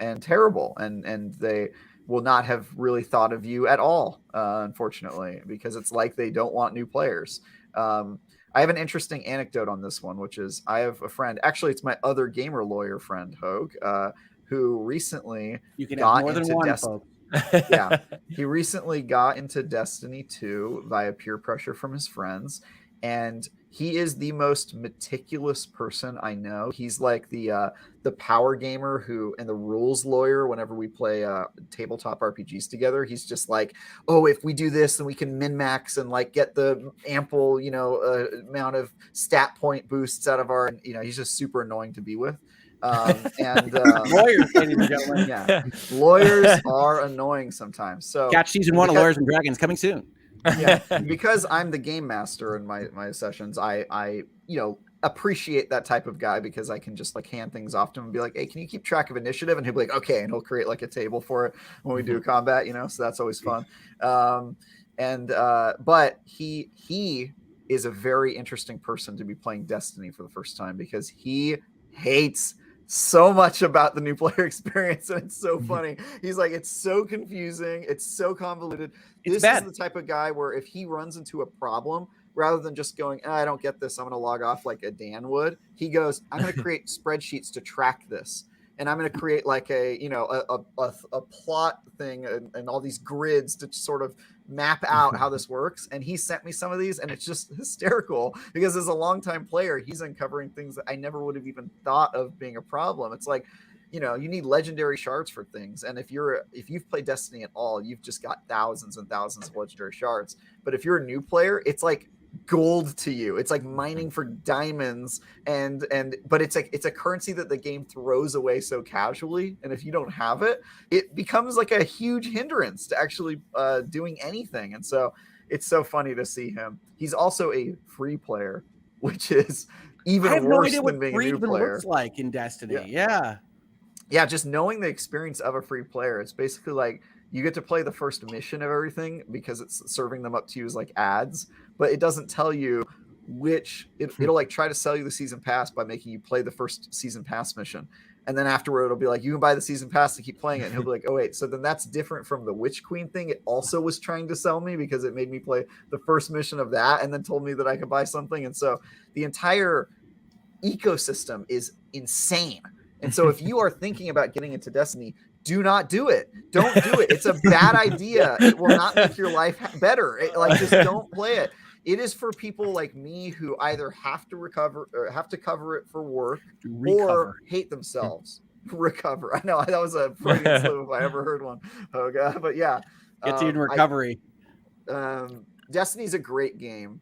and terrible, and they will not have really thought of you at all, unfortunately, because it's like they don't want new players. I have an interesting anecdote on this one, which is I have a friend, actually it's my other gamer lawyer friend, Hoeg, who recently got into Destiny. Yeah, he recently got into Destiny 2 via peer pressure from his friends, and he is the most meticulous person I know. He's like the power gamer who and the rules lawyer whenever we play tabletop RPGs together. He's just like, oh, if we do this, then we can min-max and like get the ample, amount of stat point boosts out of our, he's just super annoying to be with. Lawyers, ladies and gentlemen. Yeah, lawyers are annoying sometimes. So catch season 1 of Lawyers and Dragons coming soon. Yeah, because I'm the game master in my sessions, I appreciate that type of guy because I can just like hand things off to him and be like, hey, can you keep track of initiative? And he'll be like, okay, and he'll create like a table for it when we do combat, so that's always fun. But he is a very interesting person to be playing Destiny for the first time, because he hates so much about the new player experience, and it's so funny. He's like, it's so confusing, it's so convoluted. This is the type of guy where if he runs into a problem, rather than just going, I don't get this, I'm going to log off like a Dan would, he goes, I'm going to create spreadsheets to track this. And I'm going to create like a plot thing and all these grids to sort of map out how this works. And he sent me some of these, and it's just hysterical, because as a longtime player, he's uncovering things that I never would have even thought of being a problem. It's like, you need legendary shards for things. And if you've played Destiny at all, you've just got thousands and thousands of legendary shards. But if you're a new player, it's like gold to you. It's like mining for diamonds, but it's a currency that the game throws away so casually, and if you don't have it, it becomes like a huge hindrance to actually doing anything. And so it's so funny to see him. He's also a free player, which is even worse than being a new player. Looks like in Destiny. Yeah, just knowing the experience of a free player, it's basically like you get to play the first mission of everything because it's serving them up to you as like ads, but it doesn't tell you it'll like try to sell you the season pass by making you play the first season pass mission. And then afterward, it'll be like, you can buy the season pass to keep playing it. And he'll be like, oh wait, so then that's different from the Witch Queen thing. It also was trying to sell me because it made me play the first mission of that and then told me that I could buy something. And so the entire ecosystem is insane. And so if you are thinking about getting into Destiny, do not do it. Don't do it. It's a bad idea. It will not make your life better. Just don't play it. It is for people like me who either have to recover or have to cover it for work or hate themselves. Recover. I know that was a Freudian slip if I ever heard one. Oh god, but yeah, gets you in recovery. Destiny's a great game.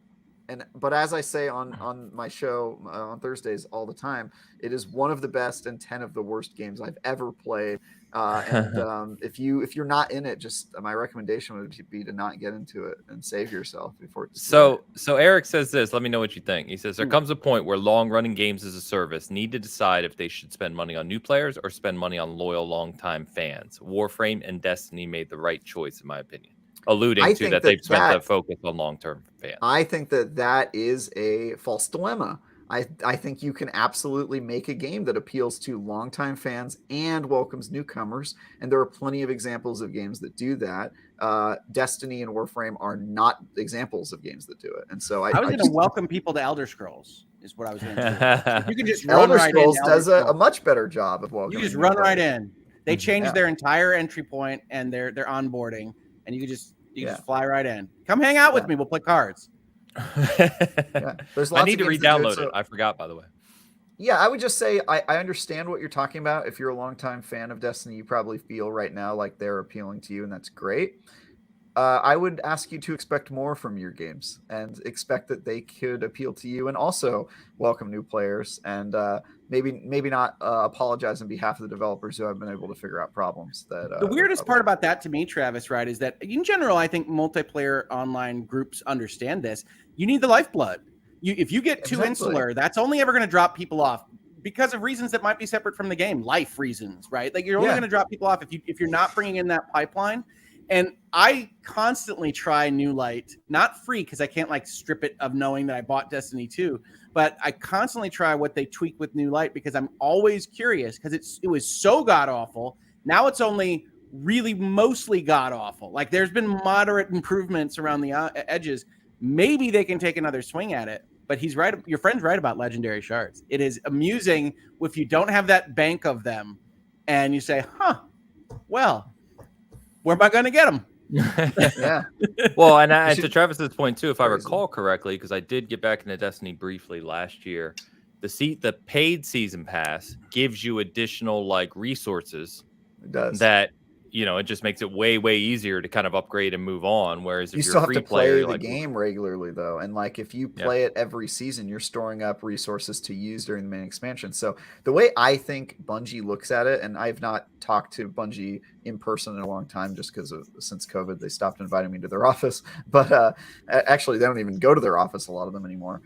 But as I say on my show on Thursdays all the time, it is one of the best and 10 of the worst games I've ever played. If you're not in it, just my recommendation would be to not get into it and save yourself before. So Eric says this. Let me know what you think. He says there comes a point where long-running games as a service need to decide if they should spend money on new players or spend money on loyal, long-time fans. Warframe and Destiny made the right choice, in my opinion. Alluding to that they've spent the focus on long-term fans. I think that is a false dilemma. I think you can absolutely make a game that appeals to longtime fans and welcomes newcomers, and there are plenty of examples of games that do that. Destiny and Warframe are not examples of games that do it, and so I was going to welcome people to Elder Scrolls. Is what I was going to do. You can just Elder Scrolls does a much better job of welcoming. You just run right in. They changed their entire entry point and their onboarding, and you just fly right in. Come hang out with me. We'll play cards. There's lots I need to re-download it. I forgot, by the way. Yeah, I would just say I understand what you're talking about. If you're a longtime fan of Destiny, you probably feel right now like they're appealing to you, and that's great. I would ask you to expect more from your games and expect that they could appeal to you and also welcome new players, and maybe not apologize on behalf of the developers who have been able to figure out problems. The weirdest part about that to me, Travis, right, is that in general, I think multiplayer online groups understand this. You need the lifeblood. If you get too insular, that's only ever going to drop people off because of reasons that might be separate from the game, life reasons, right? Like you're only going to drop people off if you're not bringing in that pipeline. And I constantly try New Light, not free because I can't like strip it of knowing that I bought Destiny 2, but I constantly try what they tweak with New Light because I'm always curious because it was so god awful. Now it's only really mostly god awful. Like there's been moderate improvements around the edges. Maybe they can take another swing at it. But he's right. Your friend's right about legendary shards. It is amusing if you don't have that bank of them, and you say, well, where am I going to get them? Yeah. Well, and to Travis's point too, if I recall correctly, because I did get back into Destiny briefly last year, the paid season pass gives you additional like resources. It does. That it just makes it way, way easier to kind of upgrade and move on. Whereas if you you're still a have free to player, play the game regularly, though. And like if you play it every season, you're storing up resources to use during the main expansion. So the way I think Bungie looks at it, and I've not talked to Bungie in person in a long time just because since COVID, they stopped inviting me to their office. But actually, they don't even go to their office, a lot of them anymore.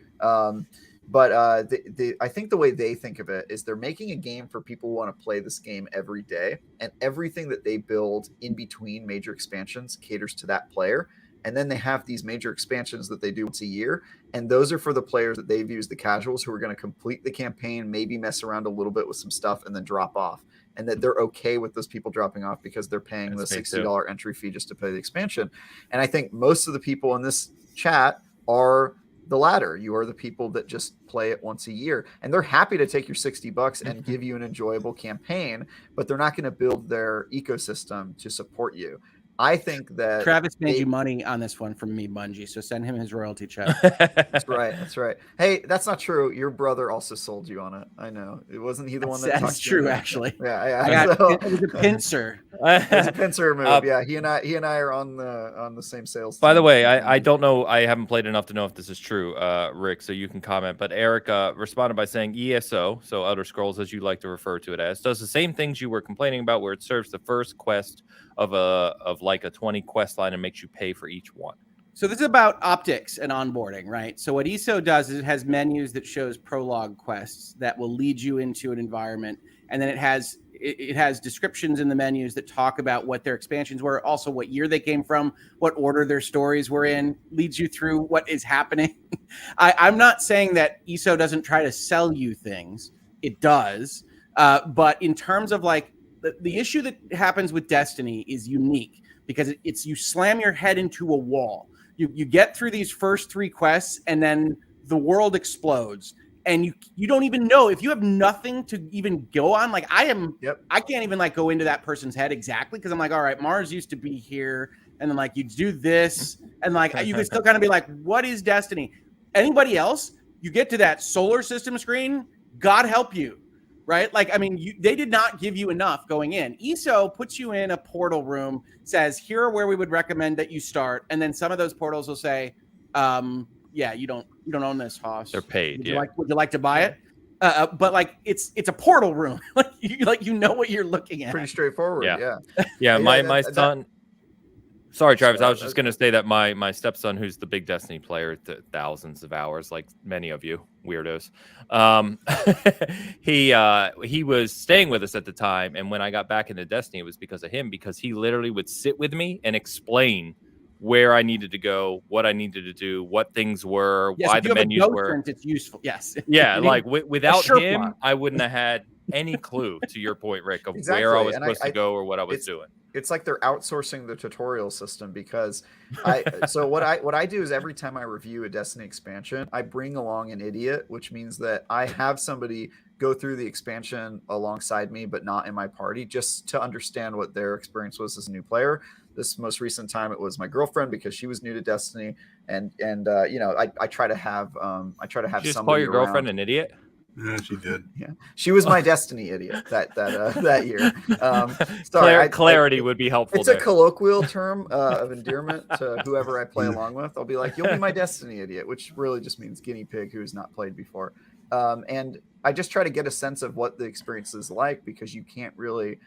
But I think the way they think of it is they're making a game for people who want to play this game every day, and everything that they build in between major expansions caters to that player. and then they have these major expansions that they do once a year, and those are for the players that they view as the casuals who are going to complete the campaign, maybe mess around a little bit with some stuff, and then drop off. And that they're okay with those people dropping off because they're paying the $60 entry fee just to play the expansion. And I think most of the people in this chat are the latter. You are the people that just play it once a year, and they're happy to take your $60 and give you an enjoyable campaign, but they're not going to build their ecosystem to support you. I think that Travis made you money on this one from me, Bungie, so send him his royalty check. That's right. That's right. Hey, that's not true. Your brother also sold you on it. I know. It wasn't he the one that That's true, actually. Yeah. It was a pincer. It was a pincer move. Yeah, he and I are on the same sales team. By the way, I don't know. I haven't played enough to know if this is true, Rick. So you can comment. But Eric responded by saying ESO, so Elder Scrolls, as you like to refer to it as, does the same things you were complaining about, where it serves the first quest of like a 20 quest line and makes you pay for each one. So this is about optics and onboarding, right? So what ESO does is it has menus that shows prologue quests that will lead you into an environment, and then it has descriptions in the menus that talk about what their expansions were, also what year they came from, what order their stories were in, leads you through what is happening. I'm not saying that ESO doesn't try to sell you things. It does. But in terms of like the issue that happens with Destiny is unique because it's you slam your head into a wall. You get through these first 3 quests, and then the world explodes, and you don't even know if you have nothing to even go on. Like I can't even like go into that person's head exactly because I'm like, all right, Mars used to be here, and then like you do this, and like you can still kind of be like, what is Destiny? Anybody else? You get to that solar system screen, God help you. Right? Like, I mean, they did not give you enough going in. ESO puts you in a portal room, says, here are where we would recommend that you start. And then some of those portals will say, yeah, you don't own this, Hoss. They're paid. Would you like to buy it? But like, it's a portal room. like you know what you're looking at. Pretty straightforward. Yeah. Yeah. My son. Sorry, Travis. I was just going to say that my stepson, who's the big Destiny player, thousands of hours, like many of you weirdos, he was staying with us at the time. And when I got back into Destiny, it was because of him, because he literally would sit with me and explain where I needed to go, what I needed to do, what things were, why the menus were. It's useful. Yes. Yeah. like without him, I wouldn't have had any clue, to your point, Rick, of where I was supposed to go or what I was doing. It's like they're outsourcing the tutorial system because what I do is every time I review a Destiny expansion, I bring along an idiot, which means that I have somebody go through the expansion alongside me, but not in my party, just to understand what their experience was as a new player. This most recent time, it was my girlfriend because she was new to Destiny, and I try to have Just somebody call your around. girlfriend an idiot? Yeah, she did. Yeah, she was my Destiny idiot that year. Sorry, clarity would be helpful. It's a colloquial term of endearment to whoever I play along with. I'll be like, "You'll be my Destiny idiot," which really just means guinea pig who has not played before. And I just try to get a sense of what the experience is like, because you can't really,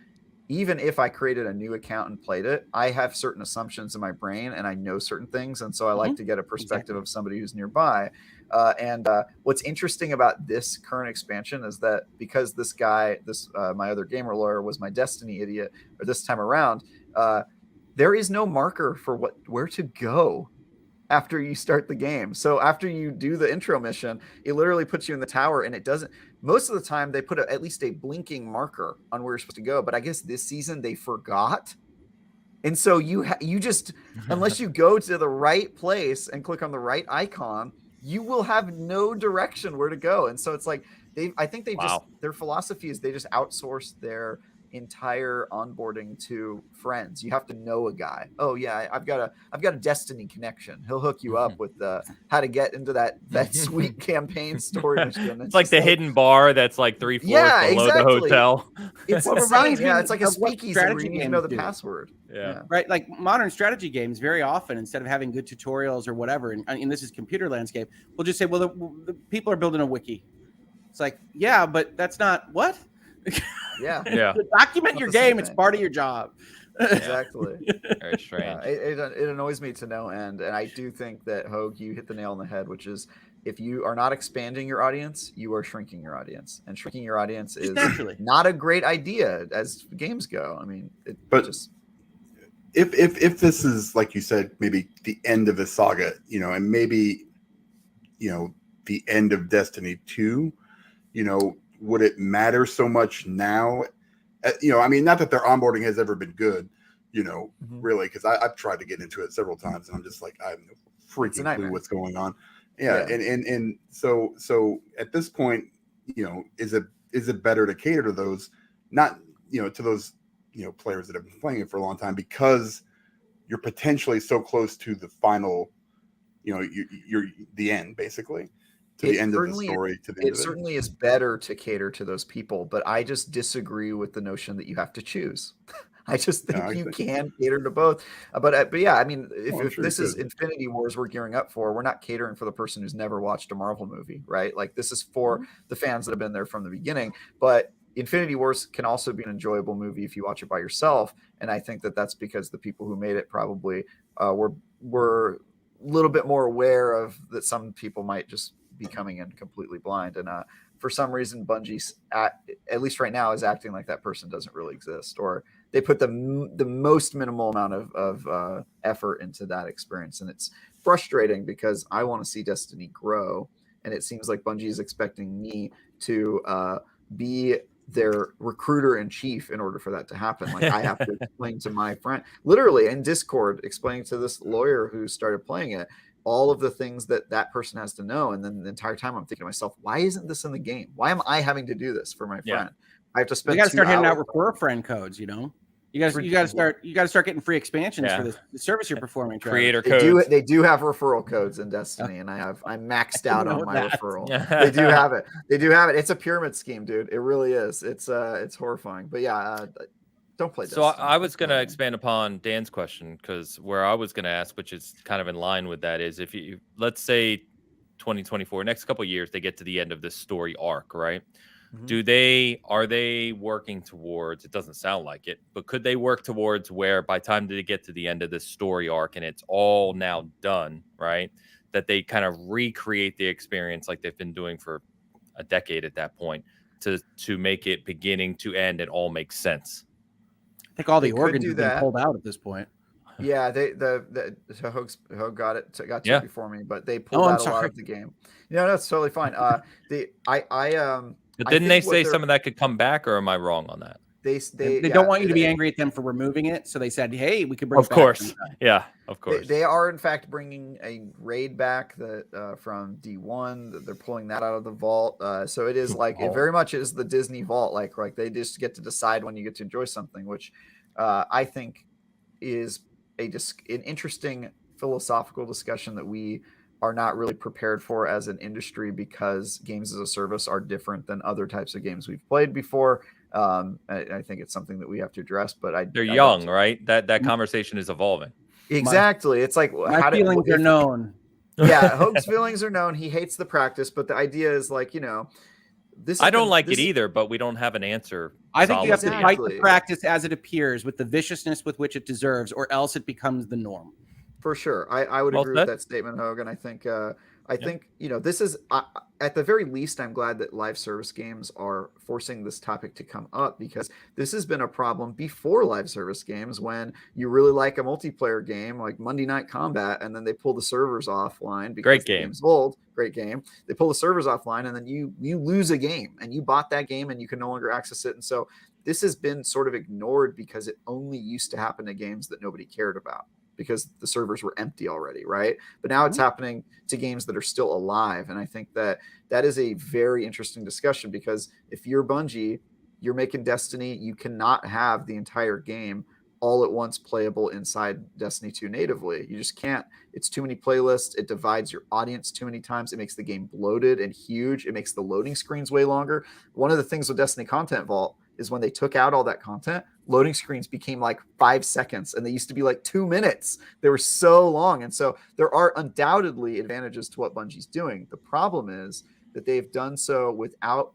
even if I created a new account and played it, I have certain assumptions in my brain and I know certain things. And so I like to get a perspective of somebody who's nearby. What's interesting about this current expansion is that because this guy, my other gamer lawyer, was my Destiny idiot, or this time around, there is no marker for where to go after you start the game. So after you do the intro mission, it literally puts you in the tower, and it doesn't. Most of the time, they put at least a blinking marker on where you're supposed to go. But I guess this season they forgot. And so you just, unless you go to the right place and click on the right icon, you will have no direction where to go. And so it's like their philosophy is they just outsource their entire onboarding to friends. You have to know a guy. Oh yeah, I've got a Destiny connection. He'll hook you up with how to get into that sweet campaign story mission. It's like the hidden bar that's like 3 floors below the hotel. It's insane. Yeah, it's like a speakeasy where you need to know the password. Yeah. Right. Like modern strategy games, very often, instead of having good tutorials or whatever, and this is computer landscape, we'll just say, well, the people are building a wiki. It's like, yeah, but that's not what? Yeah. Document your game. It's part of your job. Exactly. Very strange. It annoys me to no end. And I do think that, Hoeg, you hit the nail on the head, which is if you are not expanding your audience, you are shrinking your audience. And shrinking your audience is not a great idea as games go. I mean, if this is, like you said, maybe the end of the saga, and maybe, the end of Destiny 2, would it matter so much now? I mean, not that their onboarding has ever been good, really, because I've tried to get into it several times and I'm just like, I have no freaking clue what's going on. Yeah. And so at this point, is it better to cater to those, not, to those, players that have been playing it for a long time, because you're potentially so close to the final, you're the end, basically, to the end of the story. It certainly is better to cater to those people, but I just disagree with the notion that you have to choose. I just think you can cater to both. But yeah, I mean, if this is Infinity Wars we're gearing up for, we're not catering for the person who's never watched a Marvel movie, right? Like, this is for the fans that have been there from the beginning. But Infinity Wars can also be an enjoyable movie if you watch it by yourself. And I think that that's because the people who made it probably were a little bit more aware of that some people might just be coming in completely blind. And for some reason, Bungie, at least right now, is acting like that person doesn't really exist, or they put the most minimal amount of effort into that experience. And it's frustrating because I want to see Destiny grow. And it seems like Bungie is expecting me to be their recruiter in chief in order for that to happen. Like, I have to explain to my friend, literally in Discord, explaining to this lawyer who started playing it, all of the things that person has to know. And then the entire time I'm thinking to myself, why isn't this in the game? Why am I having to do this for my friend? I have to spend. You got to start handing out refer friend codes. You got to start getting free expansions for the service you're performing. Creator codes. They do have referral codes in Destiny, and I'm maxed out on my referral. They do have it. It's a pyramid scheme, dude. It really is. It's horrifying. But yeah, don't play Destiny. So I was going to expand upon Dan's question, because where I was going to ask, which is kind of in line with that, is if you, let's say 2024, next couple of years, they get to the end of this story arc, right? Are they working towards, it doesn't sound like it, but could they work towards where by the time they get to the end of this story arc and it's all now done, right, that they kind of recreate the experience like they've been doing for a decade at that point, to make it beginning to end and all make sense? I think all the organs have been pulled out at this point. Yeah, Hoeg got to it before me, but they pulled out a lot of the game. Yeah, that's totally fine. But didn't they say some of that could come back, or am I wrong on that? They don't want you to be angry at them for removing it, so they said, "Hey, we could bring." Of course, yeah, of course. They are in fact bringing a raid back that from D1. They're pulling that out of the vault. So it is like it very much is the Disney vault. Like they just get to decide when you get to enjoy something, which I think is an interesting philosophical discussion that we are not really prepared for as an industry, because games as a service are different than other types of games we've played before. I think it's something that we have to address, but they're young, right? That conversation is evolving. Exactly. It's like my feelings are known. Yeah, Hoeg's feelings are known. He hates the practice, but the idea is like, this. I don't like it either, but we don't have an answer. I think you have to fight the practice as it appears with the viciousness with which it deserves, or else it becomes the norm. For sure. I would agree with that statement, Hoeg. And I think, this is, at the very least, I'm glad that live service games are forcing this topic to come up, because this has been a problem before live service games, when you really like a multiplayer game like Monday Night Combat, and then they pull the servers offline because the game's old. Great game. They pull the servers offline, and then you lose a game, and you bought that game and you can no longer access it. And so this has been sort of ignored because it only used to happen to games that nobody cared about, because the servers were empty already, right? But now it's happening to games that are still alive. And I think that is a very interesting discussion, because if you're Bungie, you're making Destiny, you cannot have the entire game all at once playable inside Destiny 2 natively. You just can't. It's too many playlists. It divides your audience too many times. It makes the game bloated and huge. It makes the loading screens way longer. One of the things with Destiny Content Vault is when they took out all that content, loading screens became like 5 seconds, and they used to be like 2 minutes. They were so long. And so there are undoubtedly advantages to what Bungie's doing. The problem is that they've done so without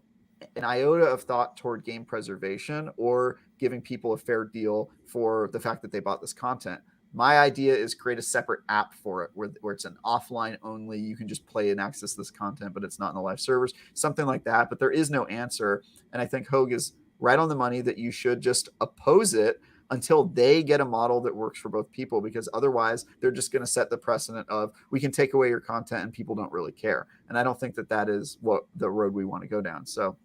an iota of thought toward game preservation or giving people a fair deal for the fact that they bought this content. My idea is create a separate app for it where it's an offline only. You can just play and access this content, but it's not in the live servers, something like that. But there is no answer. And I think Hoeg is right on the money that you should just oppose it, until they get a model that works for both people, because otherwise they're just going to set the precedent of we can take away your content and people don't really care. And I don't think that is what the road we want to go down. So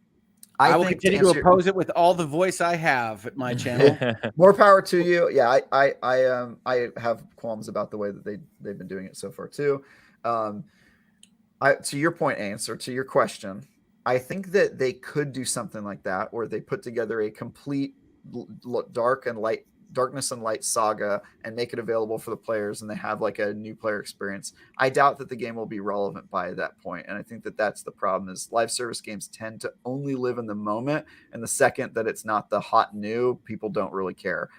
I will continue to oppose it with all the voice I have at my channel. More power to you. Yeah, I have qualms about the way that they've been doing it so far too. To your point, Ains, or to your question, I think that they could do something like that, where they put together a complete darkness and light saga and make it available for the players, and they have like a new player experience. I doubt that the game will be relevant by that point, and I think that that's the problem. Is live service games tend to only live in the moment, and the second that it's not the hot new, people don't really care.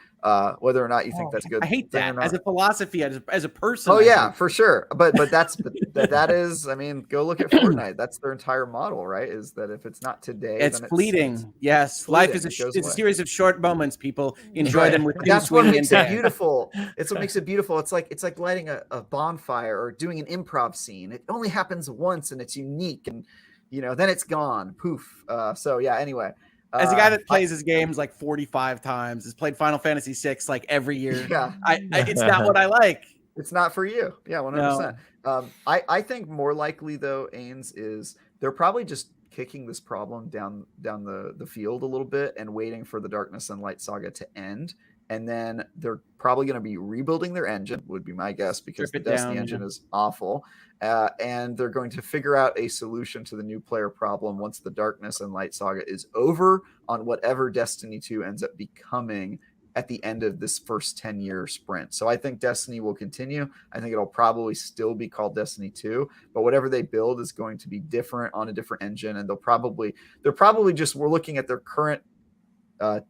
Whether or not you think that's a good. I hate that as a philosophy, as a person. Oh yeah, for sure. But that is. I mean, go look at Fortnite. That's their entire model, right? Is that if it's not today, it's then fleeting. Yes, fleeting. Life is it's a series of short moments. People enjoy them with. That's what makes it beautiful. It's what makes it beautiful. It's like lighting a bonfire or doing an improv scene. It only happens once and it's unique, and then it's gone. Poof. So yeah. Anyway. As a guy that plays his games like 45 times, has played Final Fantasy VI like every year. Yeah, it's not what I like. It's not for you. Yeah, 100%. No. I think more likely though, Ains, is they're probably just kicking this problem down the field a little bit and waiting for the Darkness and Light saga to end. And then they're probably going to be rebuilding their engine, would be my guess, because the Destiny engine is awful. And they're going to figure out a solution to the new player problem once the Darkness and Light saga is over on whatever Destiny 2 ends up becoming at the end of this first 10-year sprint. So I think Destiny will continue. I think it'll probably still be called Destiny 2, but whatever they build is going to be different on a different engine. And they're probably just, we're looking at their current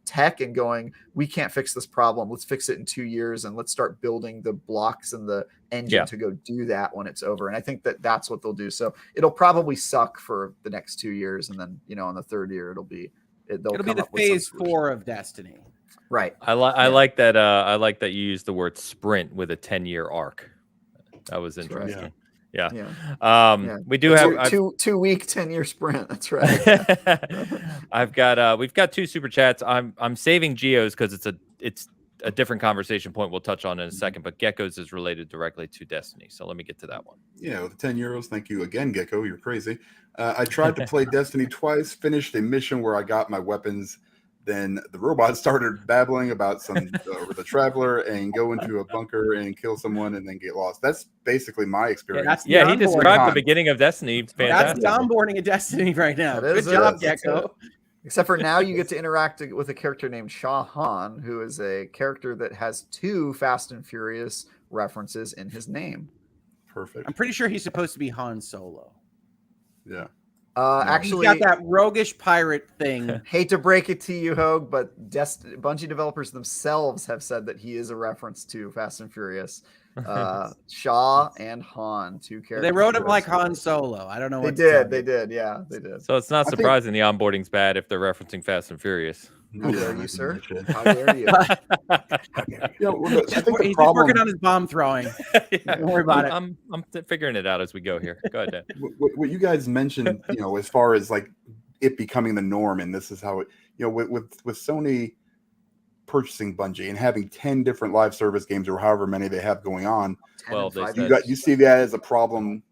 tech and going, we can't fix this problem. Let's fix it in 2 years, and let's start building the blocks and the engine to go do that when it's over. And I think that that's what they'll do. So it'll probably suck for the next 2 years, and then on the third year it'll be the phase 4 of Destiny. Right. I like that. I like that you used the word sprint with a 10-year arc. That was interesting. Right. Yeah. We do have 2 week 10-year sprint. That's right. We've got 2 super chats. I'm saving Geo's because it's a different conversation point we'll touch on in a second, but Gecko's is related directly to Destiny. So let me get to that one. Yeah, with the 10 euros. Thank you again, Gecko. You're crazy. I tried to play Destiny twice, finished a mission where I got my weapons. Then the robot started babbling about with a traveler and go into a bunker and kill someone and then get lost. That's basically my experience. He described the beginning of Destiny. Fantastic. That's the onboarding of Destiny right now. Good job, Gecko. Except for now you get to interact with a character named Shah Han, who is a character that has 2 Fast and Furious references in his name. Perfect. I'm pretty sure he's supposed to be Han Solo. Yeah. Actually, he's got that roguish pirate thing. Hate to break it to you, Hoeg, but Bungie developers themselves have said that he is a reference to Fast and Furious. Shaw and Han, 2 characters. They wrote him like Han Solo. I don't know what they did. Yeah, they did. So it's not surprising the onboarding's bad if they're referencing Fast and Furious. How dare you, sir? How dare you? He's working on his bomb throwing. Don't worry about it. I'm figuring it out as we go here. Go ahead, Dan. What you guys mentioned, as far as like it becoming the norm, and this is how it, with Sony purchasing Bungie and having 10 different live service games or however many they have going on. Well, you see that as a problem.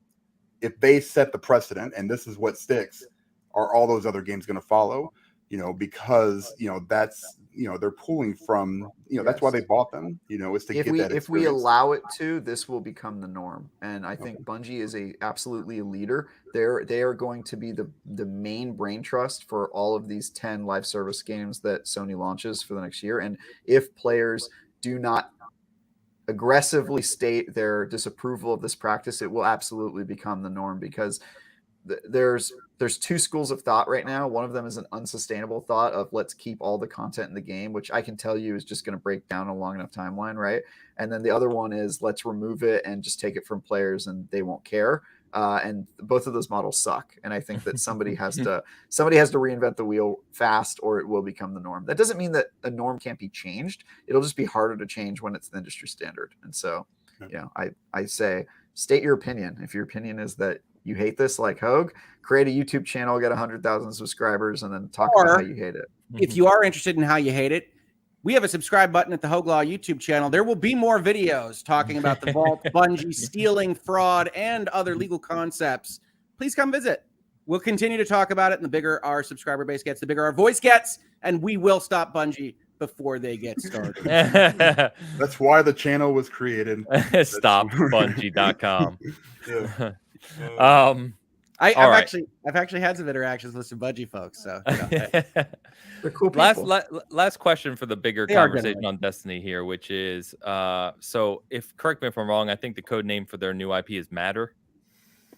If they set the precedent and this is what sticks, are all those other games going to follow? Because that's they're pulling from that's why they bought them. Is to get that experience. If we allow it to, this will become the norm. And I think Bungie is absolutely a leader. They are going to be the main brain trust for all of these 10 live service games that Sony launches for the next year. And if players do not aggressively state their disapproval of this practice, it will absolutely become the norm, because there's 2 schools of thought right now. One of them is an unsustainable thought of let's keep all the content in the game, which I can tell you is just going to break down a long enough timeline, right? And then the other one is let's remove it and just take it from players and they won't care. And both of those models suck. And I think that somebody has to reinvent the wheel fast, or it will become the norm. That doesn't mean that a norm can't be changed. It'll just be harder to change when it's the industry standard. And so, I say, state your opinion. If your opinion is that you hate this, like Hoeg, create a YouTube channel, get 100,000 subscribers, and then talk about how you hate it. If you are interested in how you hate it, we have a subscribe button at the Hoglaw YouTube channel. There will be more videos talking about the Vault, Bungie, stealing, fraud, and other legal concepts. Please come visit. We'll continue to talk about it, and the bigger our subscriber base gets, the bigger our voice gets, and we will stop Bungie before they get started. That's why the channel was created. StopBungie.com. Yeah. I've actually had some interactions with some Bungie folks. So they're cool people. Last question for the bigger conversation on Destiny here, which is so if correct me if I'm wrong, I think the code name for their new IP is Matter.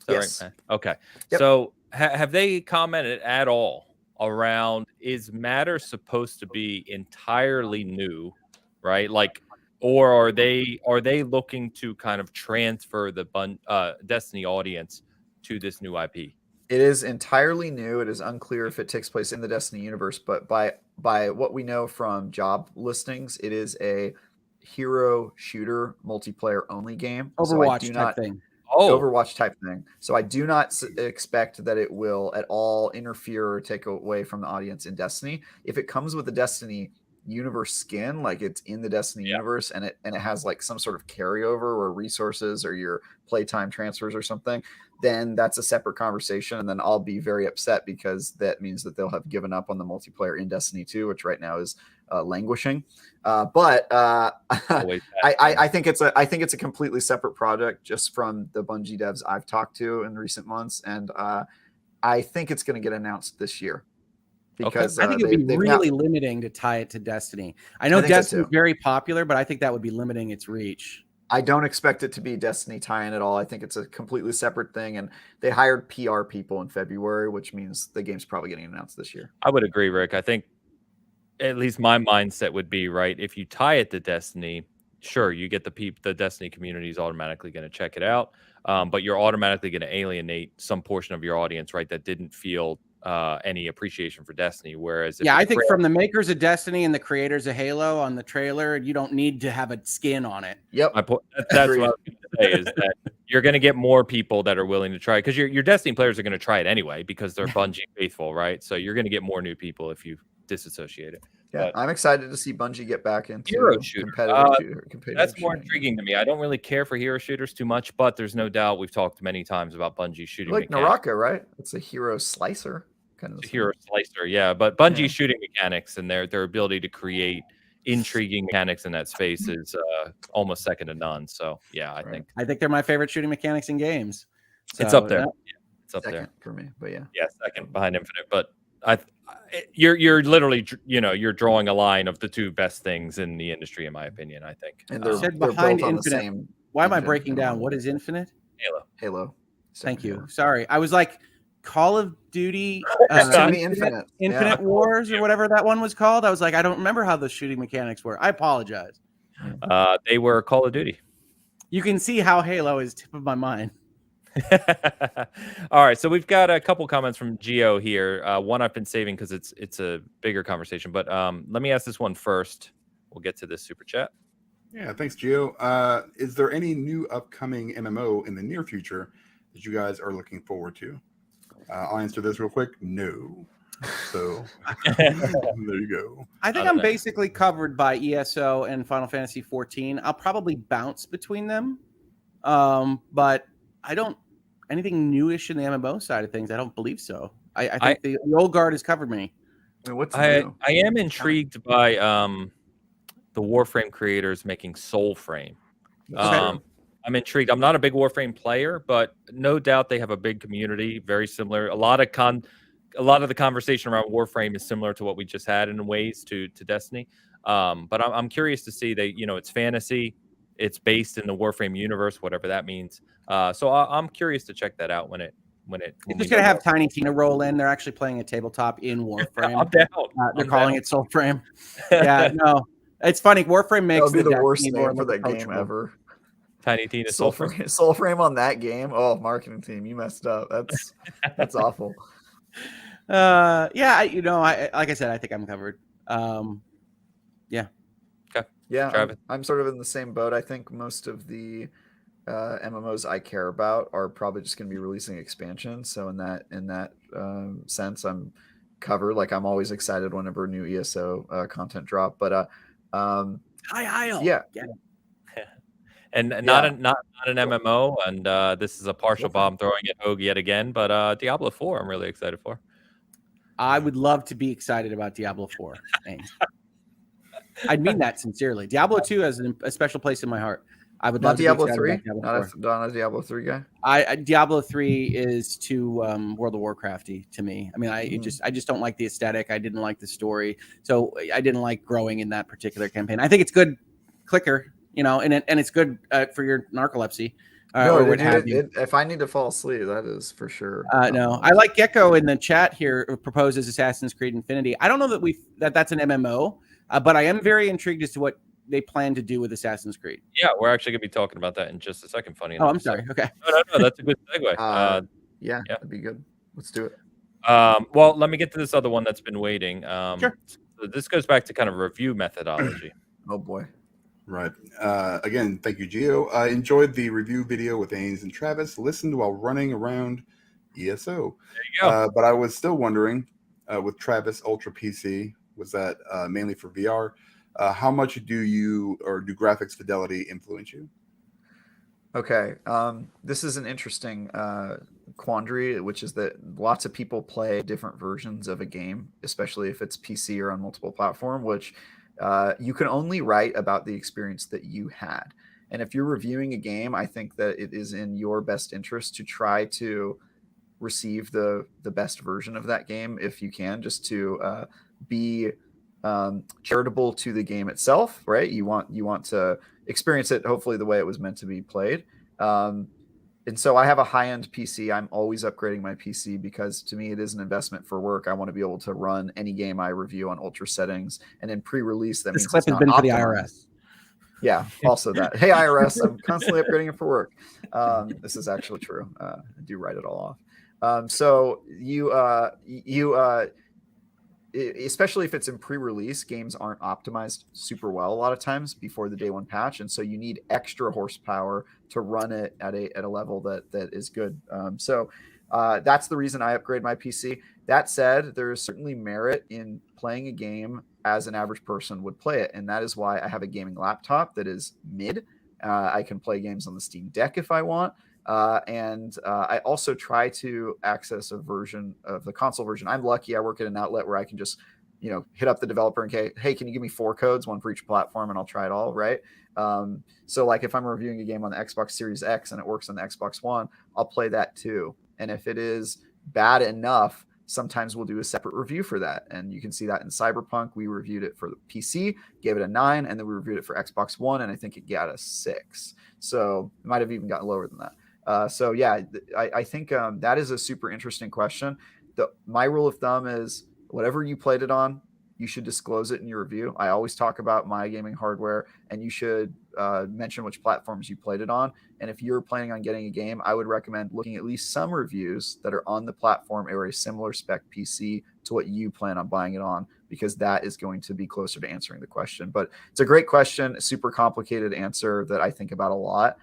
Yes. Right? Okay. Yep. So have they commented at all around, is Matter supposed to be entirely new, right? Like, or are they looking to kind of transfer the Destiny audience to this new IP? It is entirely new. It is unclear if it takes place in the Destiny universe, but by what we know from job listings, it is a hero shooter multiplayer only game. Overwatch type thing. Overwatch type thing. So I do not expect that it will at all interfere or take away from the audience in Destiny. If it comes with the Destiny universe skin, like it's in the Destiny universe, and it has like some sort of carryover or resources or your playtime transfers or something, then that's a separate conversation, and then I'll be very upset because that means that they'll have given up on the multiplayer in Destiny 2, which right now is languishing. I think it's a completely separate project just from the Bungie devs I've talked to in recent months, and I think it's going to get announced this year. Because I think it'd be really limiting to tie it to Destiny. I know Destiny is very popular, but I think that would be limiting its reach. I don't expect it to be Destiny tie-in at all. I think it's a completely separate thing, and they hired PR people in February, which means the game's probably getting announced this year. I would agree, Rick. I think at least my mindset would be, right, if you tie it to Destiny, sure, you get the Destiny community is automatically going to check it out, but you're automatically going to alienate some portion of your audience, right, that didn't feel any appreciation for Destiny. Whereas I think from the makers of Destiny and the creators of Halo on the trailer, you don't need to have a skin on it. Yep. That's what I was going to say, is that you're going to get more people that are willing to try, because your Destiny players are going to try it anyway because they're Bungie faithful, right? So you're going to get more new people if you disassociate it. Yeah, but I'm excited to see Bungie get back into hero shooter. Competitive that's more shooting. Intriguing to me. I don't really care for hero shooters too much, but there's no doubt we've talked many times about Bungie shooting like mechanics. Naraka, right? It's a hero slicer. Kind of hero slicer, yeah. But Bungie's shooting mechanics and their ability to create intriguing mechanics in that space is almost second to none. So yeah, I think they're my favorite shooting mechanics in games. So, it's up there. Yeah, it's up second there for me. But yeah, second behind Infinite. But you're literally you're drawing a line of the two best things in the industry, in my opinion. I think. And they're behind Infinite. Why am I breaking down? What is Infinite? Halo. Thank you. Sorry, I was like, Call of Duty Infinite Wars or whatever that one was called. I was like, I don't remember how the shooting mechanics were. I apologize. They were Call of Duty. You can see how Halo is tip of my mind. All right, so we've got a couple comments from Geo here. One I've been saving because it's a bigger conversation, but let me ask this one first. We'll get to this super chat. Yeah, thanks, Geo. Is there any new upcoming MMO in the near future that you guys are looking forward to? I'll answer this real quick. No. So there you go. I think I'm basically covered by ESO and Final Fantasy 14. I'll probably bounce between them. But I don't anything newish in the MMO side of things. I don't believe so. I think the old guard has covered me. I am intrigued by the Warframe creators making Soulframe. I'm intrigued. I'm not a big Warframe player, but no doubt they have a big community, very similar. A lot of the conversation around Warframe is similar to what we just had in ways to Destiny. But I'm curious to see that, it's fantasy, it's based in the Warframe universe, whatever that means. So I'm curious to check that out when it's just gonna have Tiny Tina roll in. They're actually playing a tabletop in Warframe. I'm down. They're calling it Soulframe. Yeah, no, it's funny. Warframe makes the worst name for that game ever. Tiny Tina Soulframe on that game. Oh, marketing team, you messed up. That's awful. Like I said, I think I'm covered. Yeah. Okay. Yeah, Travis. I'm sort of in the same boat. I think most of the MMOs I care about are probably just going to be releasing expansions. So in that sense, I'm covered. Like, I'm always excited whenever new ESO content drop. But High Isle. Yeah. And not an MMO, and this is a partial bomb throwing at Hoeg yet again, but Diablo 4 I'm really excited for. I would love to be excited about Diablo 4. I'd mean that sincerely. Diablo 2 has a special place in my heart. I would love to Diablo be 3. About Diablo 4. Not a Diablo 3 guy. Diablo 3 is too World of Warcrafty to me. I mean, I just don't like the aesthetic. I didn't like the story, so I didn't like growing in that particular campaign. I think it's good clicker, and it's good for your narcolepsy. If I need to fall asleep, that is for sure. No, I like Gecko in the chat here proposes Assassin's Creed Infinity. I don't know that that's an MMO, but I am very intrigued as to what they plan to do with Assassin's Creed. Yeah, we're actually going to be talking about that in just a second. Funny enough. Oh, I'm sorry. Okay. No, that's a good segue. Yeah, that'd be good. Let's do it. Well, let me get to this other one that's been waiting. Sure. So this goes back to kind of review methodology. Oh boy. Right. Again, thank you, Gio. I enjoyed the review video with Ains and Travis. Listened while running around ESO. There you go. But I was still wondering, with Travis Ultra PC, was that mainly for VR? How much do graphics fidelity influence you? Okay. This is an interesting quandary, which is that lots of people play different versions of a game, especially if it's PC or on multiple platform, which you can only write about the experience that you had. And if you're reviewing a game, I think that it is in your best interest to try to receive the best version of that game if you can, just to be charitable to the game itself, right? You want to experience it hopefully the way it was meant to be played. And so I have a high-end PC. I'm always upgrading my PC because to me it is an investment for work. I want to be able to run any game I review on ultra settings, and in pre-release that this means clip has been for the IRS. Yeah, also that. Hey IRS, I'm constantly upgrading it for work. This is actually true. I do write it all off. So you especially if it's in pre-release, games aren't optimized super well a lot of times before the day one patch, and so you need extra horsepower to run it at a level that is good. So that's the reason I upgrade my PC. That said, there is certainly merit in playing a game as an average person would play it, and that is why I have a gaming laptop that is mid. I can play games on the Steam Deck if I want. And I also try to access a version of the console version. I'm lucky. I work at an outlet where I can just, hit up the developer and say, hey, can you give me 4 codes, one for each platform, and I'll try it all. Right. So like if I'm reviewing a game on the Xbox Series X and it works on the Xbox One, I'll play that too. And if it is bad enough, sometimes we'll do a separate review for that. And you can see that in Cyberpunk. We reviewed it for the PC, gave it a 9, and then we reviewed it for Xbox One, and I think it got a 6. So it might have even gotten lower than that. So yeah, I think that is a super interesting question. My rule of thumb is whatever you played it on, you should disclose it in your review. I always talk about my gaming hardware, and you should mention which platforms you played it on. And if you're planning on getting a game, I would recommend looking at least some reviews that are on the platform or a similar spec PC to what you plan on buying it on, because that is going to be closer to answering the question. But it's a great question, a super complicated answer that I think about a lot.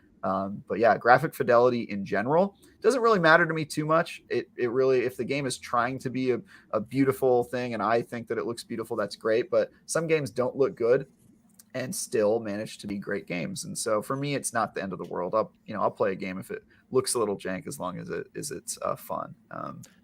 But yeah, graphic fidelity in general doesn't really matter to me too much. It really, if the game is trying to be a beautiful thing and I think that it looks beautiful, that's great. But some games don't look good and still manage to be great games. And so for me, it's not the end of the world. I'll play a game if it looks a little jank, as long as it's fun.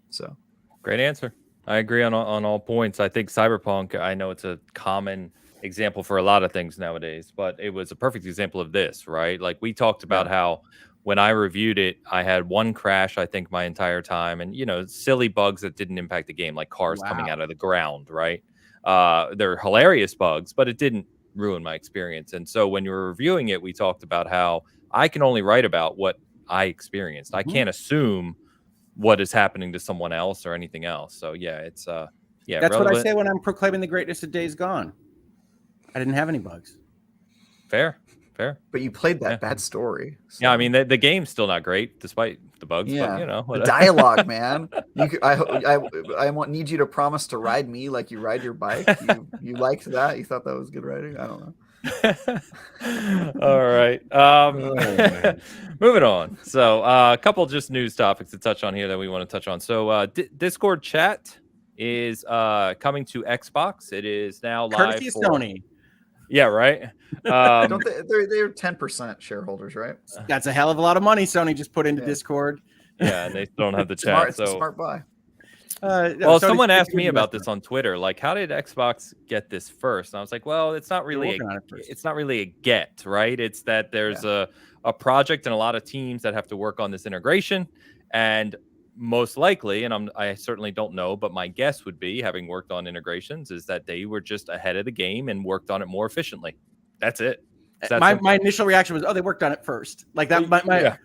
So great answer. I agree on all points. I think Cyberpunk, I know it's a common example for a lot of things nowadays, but it was a perfect example of this, right? Like we talked about how when I reviewed it, I had one crash, I think, my entire time, and silly bugs that didn't impact the game, like cars coming out of the ground, right? They're hilarious bugs, but it didn't ruin my experience. And so when you were reviewing it, we talked about how I can only write about what I experienced. Mm-hmm. I can't assume what is happening to someone else or anything else. So yeah, it's that's relevant. What I say when I'm proclaiming the greatness of Days Gone. I didn't have any bugs. Fair. But you played that bad story. So. Yeah, I mean the game's still not great despite the bugs. Yeah, but, the dialogue, man. I need you to promise to ride me like you ride your bike. You liked that? You thought that was good writing? I don't know. All right. Moving on. So a couple just news topics to touch on here that we want to touch on. So Discord chat is coming to Xbox. It is now live courtesy of Sony. Yeah, right. Don't they're 10% shareholders, right? That's a hell of a lot of money Sony just put into Discord. Yeah, and they still don't have the Smart, chat. it's a So smart buy. well, someone asked me about this on Twitter. Like, how did Xbox get this first? And I was like, well, it's not really a get, right? It's that there's a project and a lot of teams that have to work on this integration, and most likely, and I certainly don't know, but my guess would be, having worked on integrations, is that they were just ahead of the game and worked on it more efficiently. That's it. My initial reaction was, oh, they worked on it first. Like that.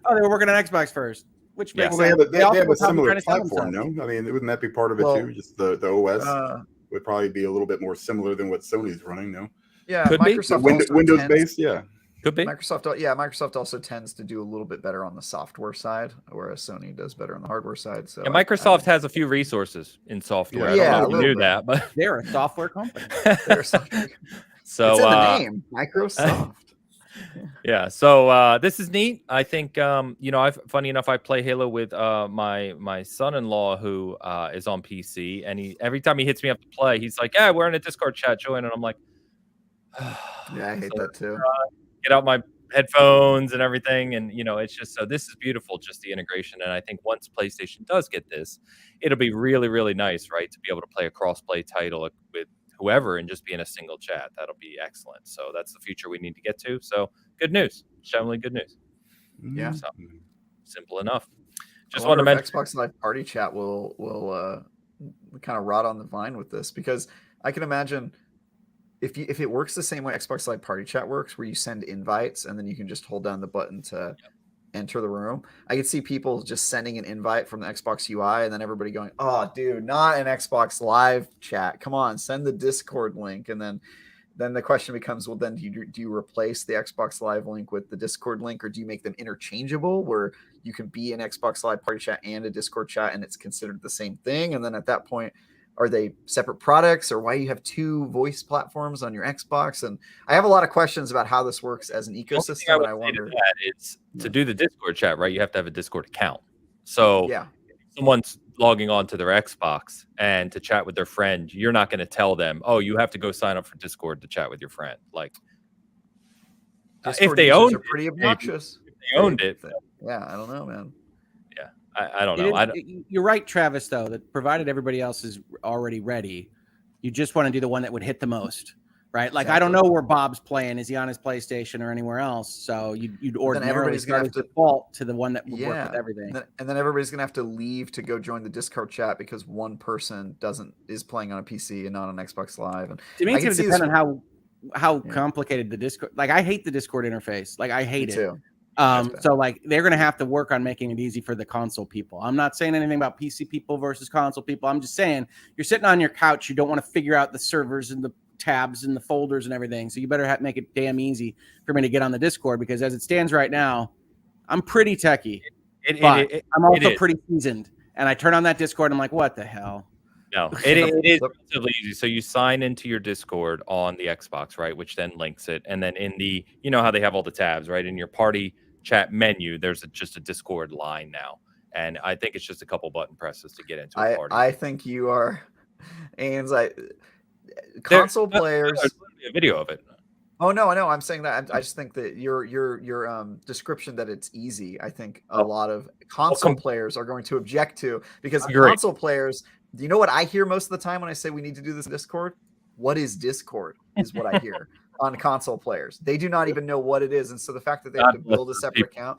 Oh, they were working on Xbox first. Which makes they have a similar platform, no? I mean, wouldn't that be part of it too? Just the OS would probably be a little bit more similar than what Sony's running, no? Yeah, could Microsoft be. Windows based, yeah. Could be. Microsoft also tends to do a little bit better on the software side, whereas Sony does better on the hardware side. So Microsoft has a few resources in software. Yeah, I don't know if you knew that, but they're a software company. it's So in the name, Microsoft. Yeah, so this is neat. I think funny enough, I play Halo with my son-in-law who is on PC, and every time he hits me up to play, he's like, "Yeah, we're in a Discord chat, join," and I'm like, yeah, I hate that too. Get out my headphones and everything, and it's just so this is beautiful, just the integration. And I think once PlayStation does get this, it'll be really, really nice, right, to be able to play a cross-play title with whoever and just be in a single chat. That'll be excellent. So that's the future we need to get to. So good news. Generally good news. Yeah. So, simple enough. Just want to mention Xbox Live Party Chat will kind of rot on the vine with this, because I can imagine if it works the same way Xbox Live Party Chat works, where you send invites and then you can just hold down the button to enter the room. I could see people just sending an invite from the Xbox UI and then everybody going, "Oh, dude, not an Xbox Live chat. Come on, send the Discord link." And then the question becomes, well, then do you replace the Xbox Live link with the Discord link, or do you make them interchangeable where you can be an Xbox Live Party Chat and a Discord chat and it's considered the same thing? And then at that point, are they separate products, or why do you have two voice platforms on your Xbox? And I have a lot of questions about how this works as an ecosystem. I wonder to do the Discord chat, right? You have to have a Discord account. So if someone's logging on to their Xbox and to chat with their friend, you're not going to tell them, "Oh, you have to go sign up for Discord to chat with your friend." Like, Discord if they owned are pretty obnoxious. If they owned it, yeah, I don't know, man. Yeah, I don't know. You're right, Travis, though, that provided everybody else is already ready, you just want to do the one that would hit the most, right? Like, I don't know where Bob's playing. Is he on his PlayStation or anywhere else? So you'd ordinarily start to default to the one that would work with everything. And then everybody's gonna have to leave to go join the Discord chat because one person is playing on a PC and not on Xbox Live. And to me, it's gonna depend on how complicated the Discord. Like, I hate the Discord interface. Like, I hate it. Too. So like they're going to have to work on making it easy for the console people. I'm not saying anything about PC people versus console people. I'm just saying you're sitting on your couch. You don't want to figure out the servers and the tabs and the folders and everything. So you better make it damn easy for me to get on the Discord, because as it stands right now, I'm pretty techie. I'm also pretty seasoned. And I turn on that Discord and I'm like, what the hell? No, it is relatively easy. So you sign into your Discord on the Xbox, right? Which then links it. And then in the, how they have all the tabs, right? In your party chat menu, there's just a Discord line now. And I think it's just a couple button presses to get into a party. I think you are, Ains, console players. There's a video of it. Oh, no, I know. I'm saying that. I just think that your description that it's easy, I think a lot of console players are going to object to, because console players, you know what I hear most of the time when I say we need to do this in Discord? What is Discord is what I hear on console players. They do not even know what it is. And so the fact that they have to build a separate account,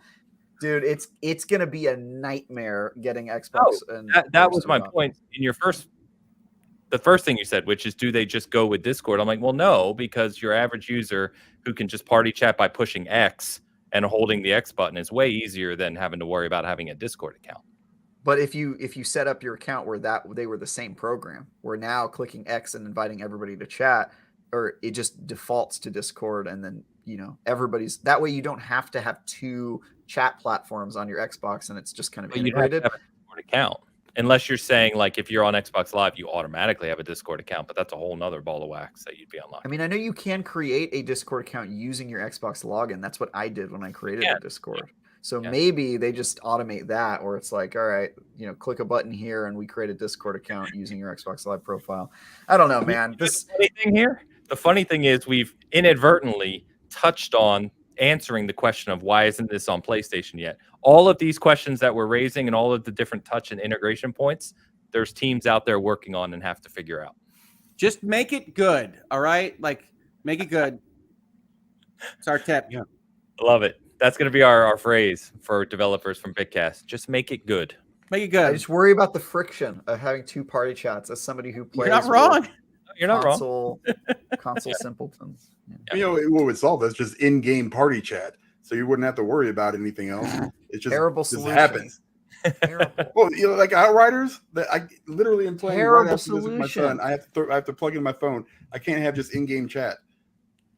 dude, it's going to be a nightmare getting Xbox. That was my point in the first thing you said, which is, do they just go with Discord? I'm like, well, no, because your average user who can just party chat by pushing X and holding the X button is way easier than having to worry about having a Discord account. But if you set up your account where they were the same program, where now clicking X and inviting everybody to chat, or it just defaults to Discord, and then everybody's that way. You don't have to have two chat platforms on your Xbox, and it's just kind of integrated. You have a Discord account, unless you're saying, like, if you're on Xbox Live, you automatically have a Discord account, but that's a whole nother ball of wax that you'd be online. I mean, I know you can create a Discord account using your Xbox login. That's what I did when I created a Discord. Yeah. So maybe they just automate that, or it's like, all right, click a button here and we create a Discord account using your Xbox Live profile. I don't know, man. Anything here? the funny thing is we've inadvertently touched on answering the question of why isn't this on PlayStation yet? All of these questions that we're raising and all of the different touch and integration points, there's teams out there working on and have to figure out. Just make it good, all right? Like, make it good. It's our tip. Yeah. Love it. That's going to be our phrase for developers from Bitcast. Just make it good. Make it I good. just worry about the friction of having two party chats as somebody who plays. You're not wrong. You're not wrong. Console simpletons. Yeah. You know, what would solve this? Just in-game party chat, so you wouldn't have to worry about anything else. It just Terrible just solution. happens. Terrible. Well, you know, like Outriders, that I literally am playing Terrible right after this with my solution. son. I have to plug in my phone. I can't have just in-game chat.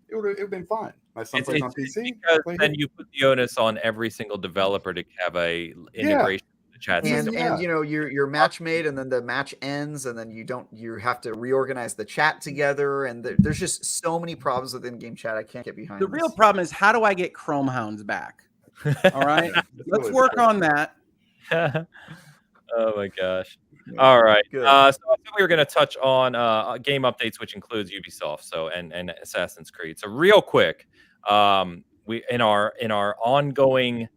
It would have been fine. My son plays on PC. Because then you put the onus on every single developer to have a integration with the chat system. And you know you're match made, and then the match ends, and then you have to reorganize the chat together, and there's just so many problems with in-game chat. I can't get behind. The real problem is, how do I get Chrome Hounds back? All right, let's really work on that. Oh my gosh. All right. Good. So I thought we were going to touch on game updates, which includes Ubisoft, and Assassin's Creed. So real quick, we in our ongoing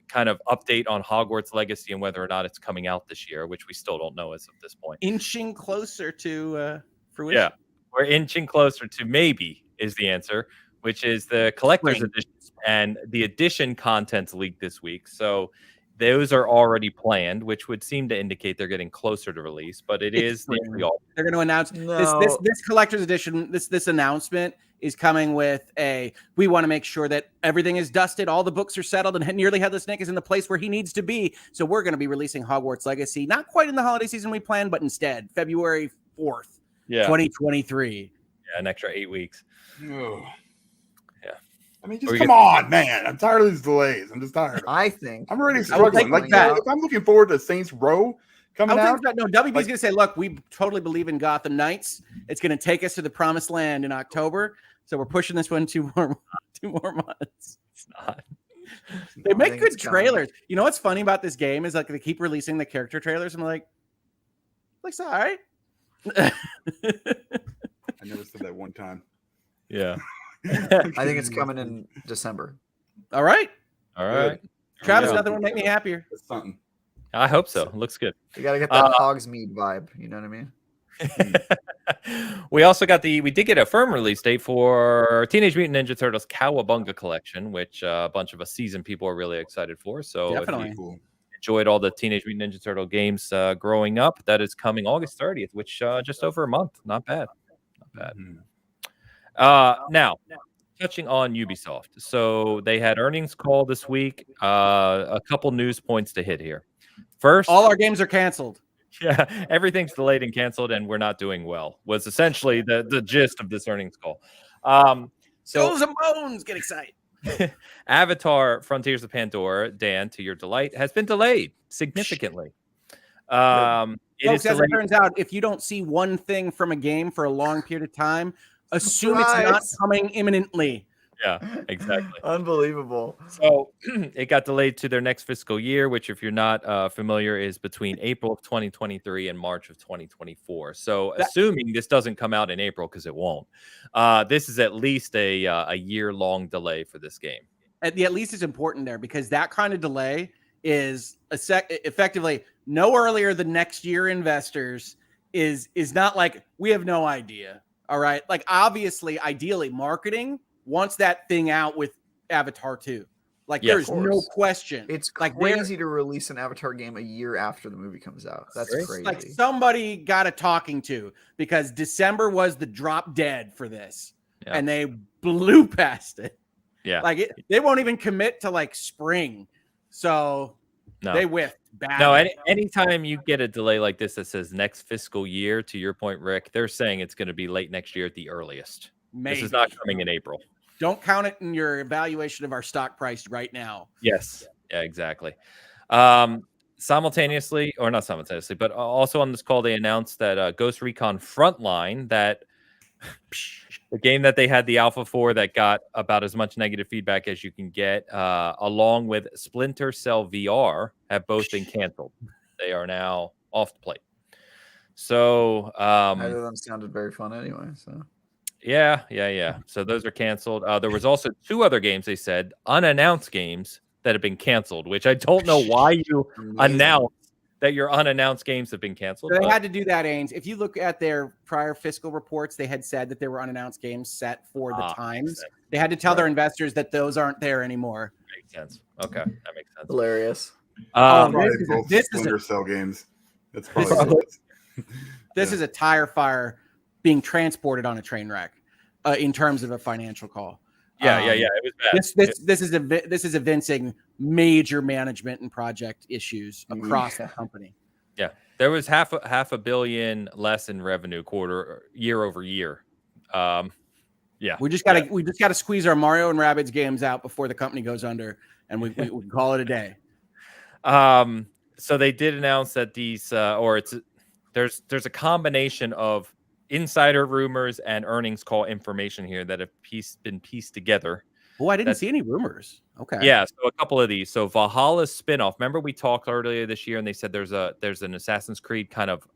kind of update on Hogwarts Legacy and whether or not it's coming out this year, which we still don't know as of this point. Inching closer to fruition. Yeah, we're inching closer to maybe is the answer, which is the collector's edition, and the edition contents leaked this week. So those are already planned, which would seem to indicate they're getting closer to release, but they're going to announce No. this collector's edition. This announcement is coming with we want to make sure that everything is dusted, all the books are settled, and nearly Headless Nick is in the place where he needs to be. So we're going to be releasing Hogwarts Legacy, not quite in the holiday season we planned, but instead February 4th, 2023. Yeah, an extra 8 weeks. Ugh. Yeah. I mean, just come on, man. I'm tired of these delays. I'm just tired. I think I'm already struggling. Like that. if I'm looking forward to Saints Row coming out. No, WB's going to say, look, we totally believe in Gotham Knights. It's going to take us to the promised land in October. So we're pushing this one two more months. It's not. They make good trailers. You know what's funny about this game is like they keep releasing the character trailers. I'm like, looks all right. I never said that one time. Yeah. I think it's coming in December. All right. All right. Travis, nothing will make me happier. That's something. I hope so. Looks good. You got to get that Hogsmeade vibe. You know what I mean? We also got we did get a firm release date for Teenage Mutant Ninja Turtles Cowabunga Collection, which a bunch of us seasoned people are really excited for. So definitely if you enjoyed all the Teenage Mutant Ninja Turtle games growing up, that is coming August 30th, which just over a month. Not bad. Not bad. Now, touching on Ubisoft. So they had earnings call this week. A couple news points to hit here. First, all our games are canceled. Yeah, everything's delayed and canceled, and we're not doing well. Was essentially the gist of this earnings call. Skulls and Bones, get excited. Avatar: Frontiers of Pandora, Dan, to your delight, has been delayed significantly. Folks, as it turns out, if you don't see one thing from a game for a long period of time, assume it's not coming imminently. Yeah, exactly. Unbelievable. So it got delayed to their next fiscal year, which, if you're not familiar, is between April of 2023 and March of 2024. So assuming this doesn't come out in April, because it won't, this is at least a year-long delay for this game. At least it's important there, because that kind of delay is effectively no earlier than next year. Investors is not like, we have no idea. All right. Like, obviously, ideally, marketing wants that thing out with Avatar 2. Like, there's no question. It's like crazy to release an Avatar game a year after the movie comes out. That's crazy. Like, somebody got a talking to, because December was the drop dead for this, and they blew past it. Yeah. Like, they won't even commit to like spring. So they whiffed bad. No, anytime you get a delay like this that says next fiscal year, to your point, Rick, they're saying it's going to be late next year at the earliest. Maybe. This is not coming in April. Don't count it in your evaluation of our stock price right now. Yes. Yeah, exactly. Simultaneously, or not simultaneously, but also on this call, they announced that Ghost Recon Frontline, that the game that they had the alpha for that got about as much negative feedback as you can get, along with Splinter Cell VR, have both been canceled. They are now off the plate. So either of them sounded very fun anyway. So Yeah. So those are canceled. There was also 2 other games they said, unannounced games that have been canceled, which I don't know why you announce that your unannounced games have been canceled. So they had to do that, Ains. If you look at their prior fiscal reports, they had said that there were unannounced games set for the times. They had to tell their investors that those aren't there anymore. Makes sense. Okay, that makes sense. Hilarious. This is Splinter Cell games. That's probably this is a tire fire being transported on a train wreck in terms of a financial call. Yeah. It was bad. This is evincing major management and project issues across the company. Yeah, there was half a billion less in revenue year over year. Yeah, we just gotta squeeze our Mario and Rabbids games out before the company goes under, and we call it a day. So they did announce that these, there's a combination of insider rumors and earnings call information here that have been pieced together. Oh, I didn't see any rumors. Okay. Yeah, so a couple of these. So Valhalla's spinoff. Remember we talked earlier this year, and they said there's an Assassin's Creed kind of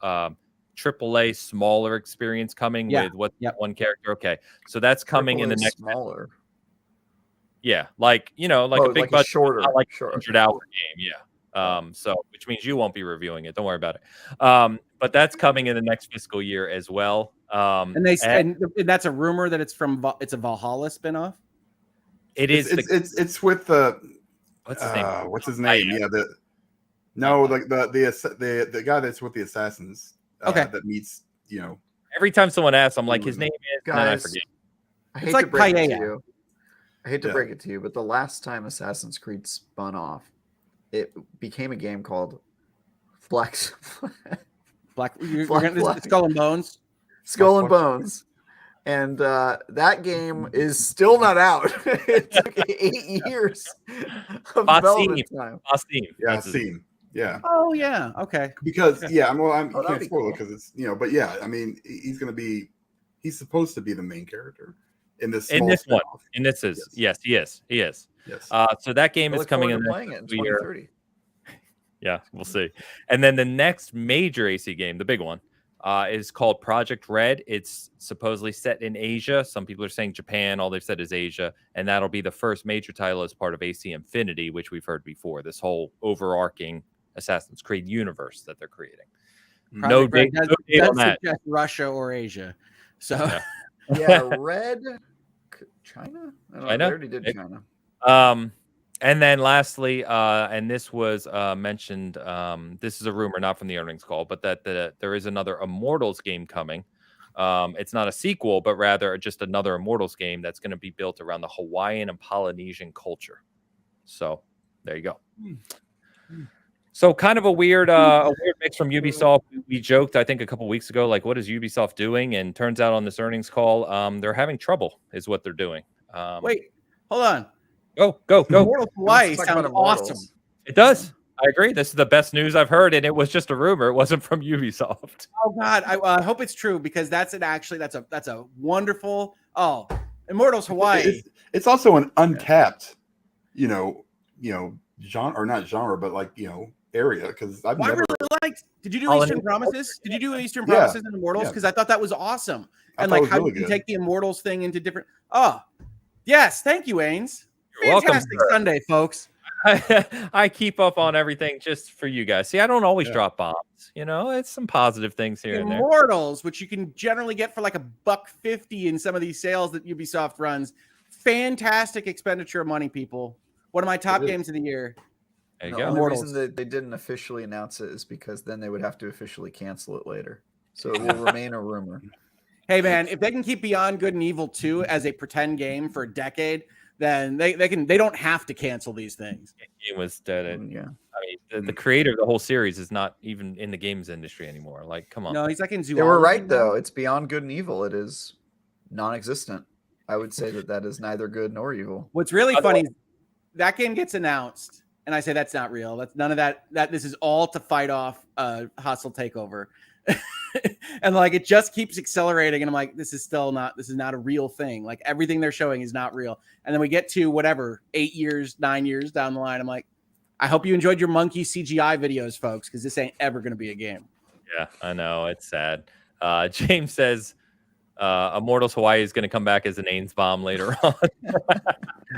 AAA smaller experience coming with one character. Okay, so that's coming in the next smaller. Yeah, like a big budget, shorter, not like 100-hour game. Yeah. So which means you won't be reviewing it. Don't worry about it. But that's coming in the next fiscal year as well. And that's a rumor that it's a Valhalla spinoff. It is. It's with the what's his name? What's his name? Yeah, the guy that's with the assassins. That meets Every time someone asks, I'm like, his name is. Guys, and then I forget. I hate to break it to you. I hate to break it to you, but the last time Assassin's Creed spun off, it became a game called Skull and Bones. Skull and Bones. And that game is still not out. It took 8 years of development time. Steam. Yeah. Oh yeah. Okay. Because you can't spoil it because it's but yeah, I mean he's supposed to be the main character in this one. And this is yes, he is. Yes. So that game is coming in playing it in 2030. Yeah, we'll see. And then the next major AC game, the big one, is called Project Red. It's supposedly set in Asia. Some people are saying Japan. All they've said is Asia. And that'll be the first major title as part of AC Infinity, which we've heard before. This whole overarching Assassin's Creed universe that they're creating. No date on that. Russia or Asia. So Red China? I don't know. They already did China. And then lastly, and this was mentioned, this is a rumor, not from the earnings call, but that there is another Immortals game coming. It's not a sequel, but rather just another Immortals game that's going to be built around the Hawaiian and Polynesian culture. So there you go. So kind of a weird mix from Ubisoft. We joked, I think, a couple weeks ago, like, what is Ubisoft doing? And turns out on this earnings call, they're having trouble, is what they're doing. Wait, hold on. Go. Immortals Hawaii sounds awesome. It does. I agree. This is the best news I've heard, and it was just a rumor. It wasn't from Ubisoft. Oh God, I hope it's true because that's a wonderful. Immortals Hawaii. It's also an untapped, genre or not genre, but area because I've never really liked. Did you do Eastern Promises? Did you do Eastern Promises and Immortals? Because I thought that was awesome. And how you can take the Immortals thing into different. Oh, yes. Thank you, Ains. Fantastic Sunday, folks. I keep up on everything just for you guys. See, I don't always drop bombs. It's some positive things here and there. Immortals, which you can generally get for like $1.50 in some of these sales that Ubisoft runs. Fantastic expenditure of money, people. One of my top games of the year. There you go. The reason that they didn't officially announce it is because then they would have to officially cancel it later. So it will remain a rumor. Hey, man, if they can keep Beyond Good and Evil 2 as a pretend game for a decade, then they don't have to cancel these things. It was dead. I mean, the creator of the whole series is not even in the games industry anymore. Like, come on. No, he's like in zoology. They were right, though. It's Beyond Good and Evil. It is non-existent. I would say that is neither good nor evil. What's really funny is that game gets announced, and I say that's not real. That's none of that. This is all to fight off a hostile takeover. And it just keeps accelerating, and I'm like, this is not a real thing. Like everything they're showing is not real. And then we get to 8 years, 9 years down the line. I'm like, I hope you enjoyed your monkey CGI videos, folks, because this ain't ever going to be a game. Yeah, I know. It's sad. James says, Immortals Hawaii is going to come back as an Ains bomb later on.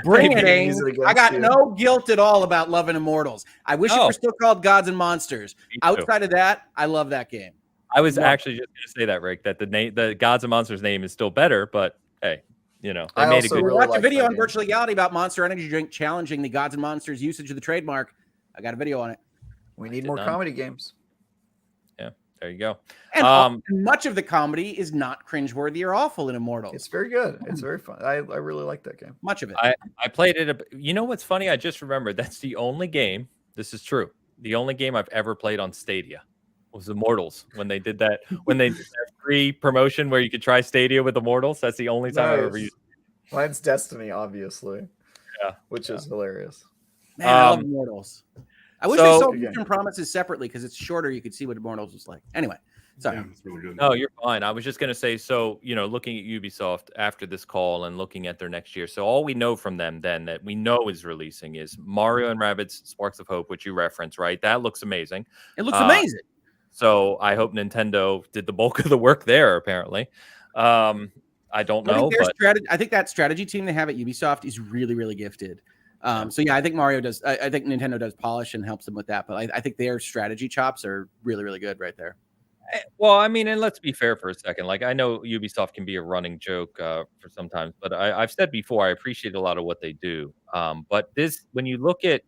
Bring it, Maybe Ains. use it against I got you. no guilt at all about loving Immortals. I wish it No. were still called Gods and Monsters. Me too. Outside of that, I love that game. I was Love actually just going to say that, Rick, that the Gods and Monsters name is still better, but hey, they made a also good. really Watch a like video that on game. Virtual Legality about Monster Energy Drink challenging the Gods and Monsters usage of the trademark. I got a video on it. We need did more not. comedy games. Yeah, there you go. And much of the comedy is not cringeworthy or awful in Immortals. It's very good. It's very fun. I really like that game. Much of it. I played it. You know what's funny? I just remembered that's the only game. This is true. The only game I've ever played on Stadia was Immortals when they did that. When they did that free promotion where you could try Stadia with Immortals. That's the only time I ever used. Mine's Destiny, obviously. Yeah, which is hilarious. Man, I love Immortals. I wish they sold Eastern Promises separately because it's shorter. You could see what Immortals was like. Anyway, sorry. Yeah, it's really good. No, you're fine. I was just going to say, so, looking at Ubisoft after this call and looking at their next year. So all we know from them then that we know is releasing is Mario and Rabbids Sparks of Hope, which you referenced, right? That looks amazing. It looks amazing. So I hope Nintendo did the bulk of the work there, apparently. I don't know. I think that strategy team they have at Ubisoft is really, really gifted. So yeah, I think Mario does. I think Nintendo does polish and helps them with that. But I think their strategy chops are really, really good right there. Well, I mean, and let's be fair for a second. Like, I know Ubisoft can be a running joke for sometimes, but I've said before, I appreciate a lot of what they do. But when you look at